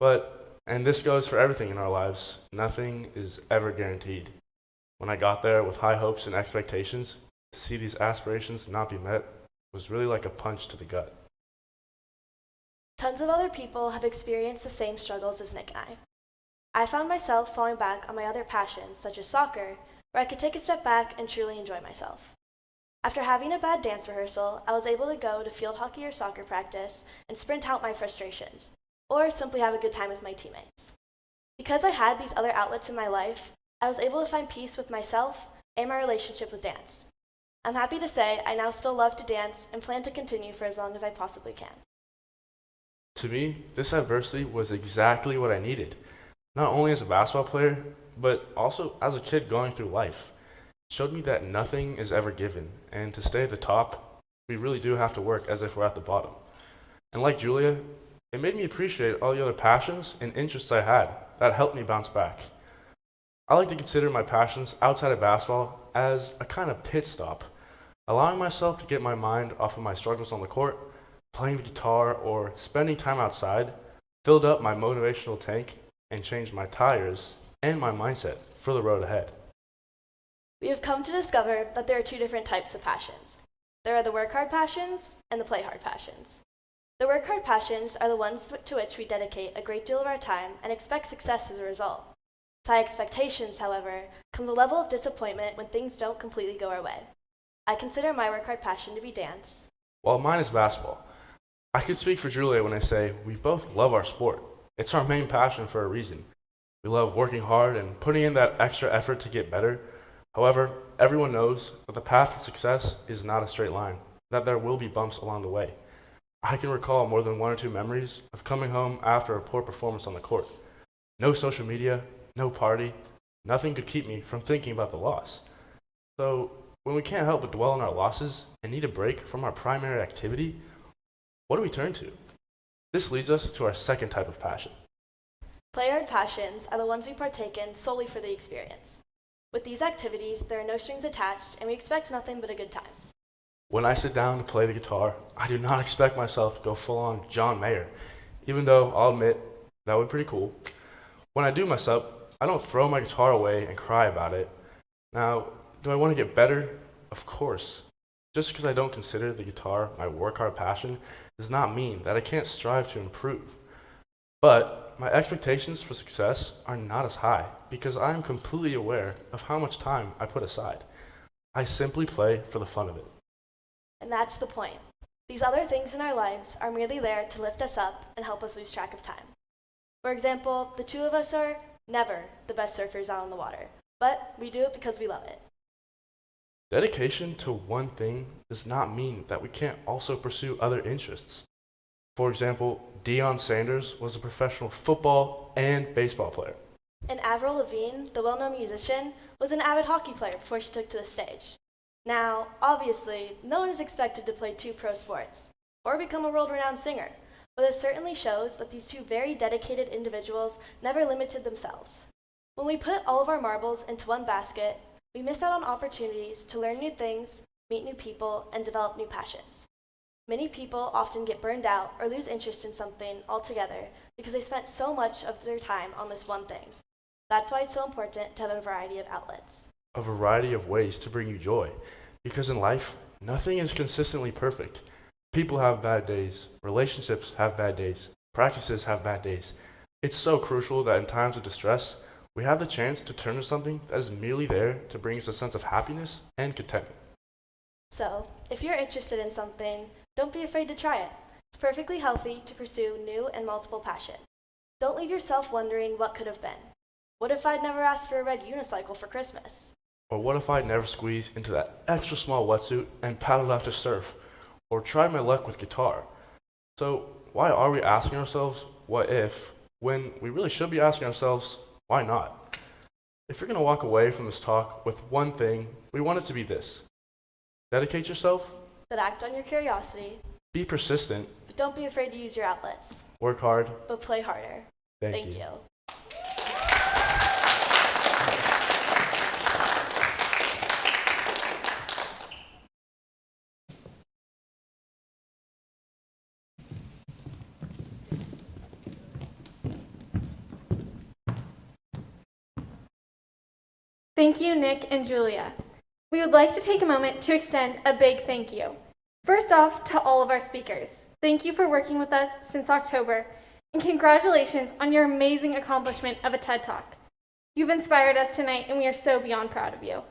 But, and this goes for everything in our lives, nothing is ever guaranteed. When I got there with high hopes and expectations, to see these aspirations not be met was really like a punch to the gut. Tons of other people have experienced the same struggles as Nick and I found myself falling back on my other passions, such as soccer, where I could take a step back and truly enjoy myself. After having a bad dance rehearsal, I was able to go to field hockey or soccer practice and sprint out my frustrations, or simply have a good time with my teammates. Because I had these other outlets in my life, I was able to find peace with myself and my relationship with dance. I'm happy to say I now still love to dance and plan to continue for as long as I possibly can. To me, this adversity was exactly what I needed, not only as a basketball player, but also as a kid going through life. It showed me that nothing is ever given, and to stay at the top, we really do have to work as if we're at the bottom. And like Julia, It made me appreciate all the other passions and interests I had that helped me bounce back. I like to consider my passions outside of basketball as a kind of pit stop, allowing myself to get my mind off of my struggles on the court, playing the guitar, or spending time outside, filled up my motivational tank and changed my tires and my mindset for the road ahead. We have come to discover that there are two different types of passions. There are the work hard passions and the play hard passions. The work hard passions are the ones to which we dedicate a great deal of our time and expect success as a result. With high expectations, however, comes a level of disappointment when things don't completely go our way. I consider my work hard passion to be dance. While mine is basketball, I could speak for Julia when I say we both love our sport. It's our main passion for a reason. We love working hard and putting in that extra effort to get better. However, everyone knows that the path to success is not a straight line, that there will be bumps along the way. I can recall more than 1 or 2 memories of coming home after a poor performance on the court. No social media, no party, nothing could keep me from thinking about the loss. So, when we can't help but dwell on our losses and need a break from our primary activity, what do we turn to? This leads us to our second type of passion. Play hard passions are the ones we partake in solely for the experience. With these activities, there are no strings attached, and we expect nothing but a good time. When I sit down to play the guitar, I do not expect myself to go full-on John Mayer, even though I'll admit that would be pretty cool. When I do mess up, I don't throw my guitar away and cry about it. Now, do I want to get better? Of course. Just because I don't consider the guitar my work-hard passion does not mean that I can't strive to improve. But my expectations for success are not as high because I am completely aware of how much time I put aside. I simply play for the fun of it. And that's the point. These other things in our lives are merely there to lift us up and help us lose track of time. For example, the two of us are never the best surfers out on the water, but we do it because we love it. Dedication to one thing does not mean that we can't also pursue other interests. For example, Deion Sanders was a professional football and baseball player. And Avril Lavigne, the well-known musician, was an avid hockey player before she took to the stage. Now, obviously, no one is expected to play 2 pro sports or become a world-renowned singer, but it certainly shows that these 2 very dedicated individuals never limited themselves. When we put all of our marbles into one basket, we miss out on opportunities to learn new things, meet new people, and develop new passions. Many people often get burned out or lose interest in something altogether because they spent so much of their time on this one thing. That's why it's so important to have a variety of outlets. A variety of ways to bring you joy. Because in life, nothing is consistently perfect. People have bad days, relationships have bad days, practices have bad days. It's so crucial that in times of distress, we have the chance to turn to something that is merely there to bring us a sense of happiness and contentment. So, if you're interested in something, don't be afraid to try it. It's perfectly healthy to pursue new and multiple passions. Don't leave yourself wondering what could have been. What if I'd never asked for a red unicycle for Christmas? Or what if I'd never squeezed into that extra small wetsuit and paddled out to surf? Or tried my luck with guitar? So why are we asking ourselves, what if, when we really should be asking ourselves, why not? If you're going to walk away from this talk with one thing, we want it to be this. Dedicate yourself. But act on your curiosity. Be persistent. But don't be afraid to use your outlets. Work hard. But play harder. Thank you. Thank you, Nick and Julia. We would like to take a moment to extend a big thank you. First off, to all of our speakers. Thank you for working with us since October, and congratulations on your amazing accomplishment of a TED Talk. You've inspired us tonight, and we are so beyond proud of you.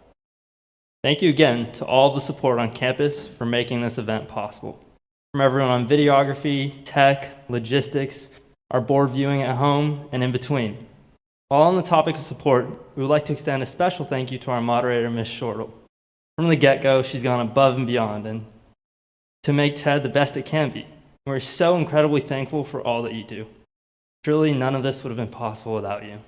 Thank you again to all the support on campus for making this event possible. From everyone on videography, tech, logistics, our board viewing at home, and in between. While on the topic of support, we would like to extend a special thank you to our moderator, Ms. Shortle. From the get-go, she's gone above and beyond and to make TED the best it can be. We're so incredibly thankful for all that you do. Truly, none of this would have been possible without you.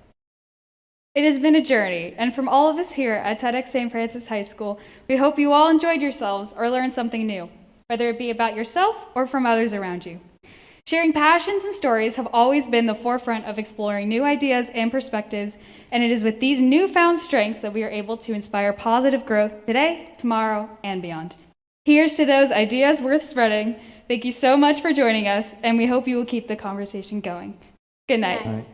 It has been a journey, and from all of us here at TEDx St. Francis High School, we hope you all enjoyed yourselves or learned something new, whether it be about yourself or from others around you. Sharing passions and stories have always been the forefront of exploring new ideas and perspectives, and it is with these newfound strengths that we are able to inspire positive growth today, tomorrow, and beyond. Here's to those ideas worth spreading. Thank you so much for joining us, and we hope you will keep the conversation going. Good night. All right.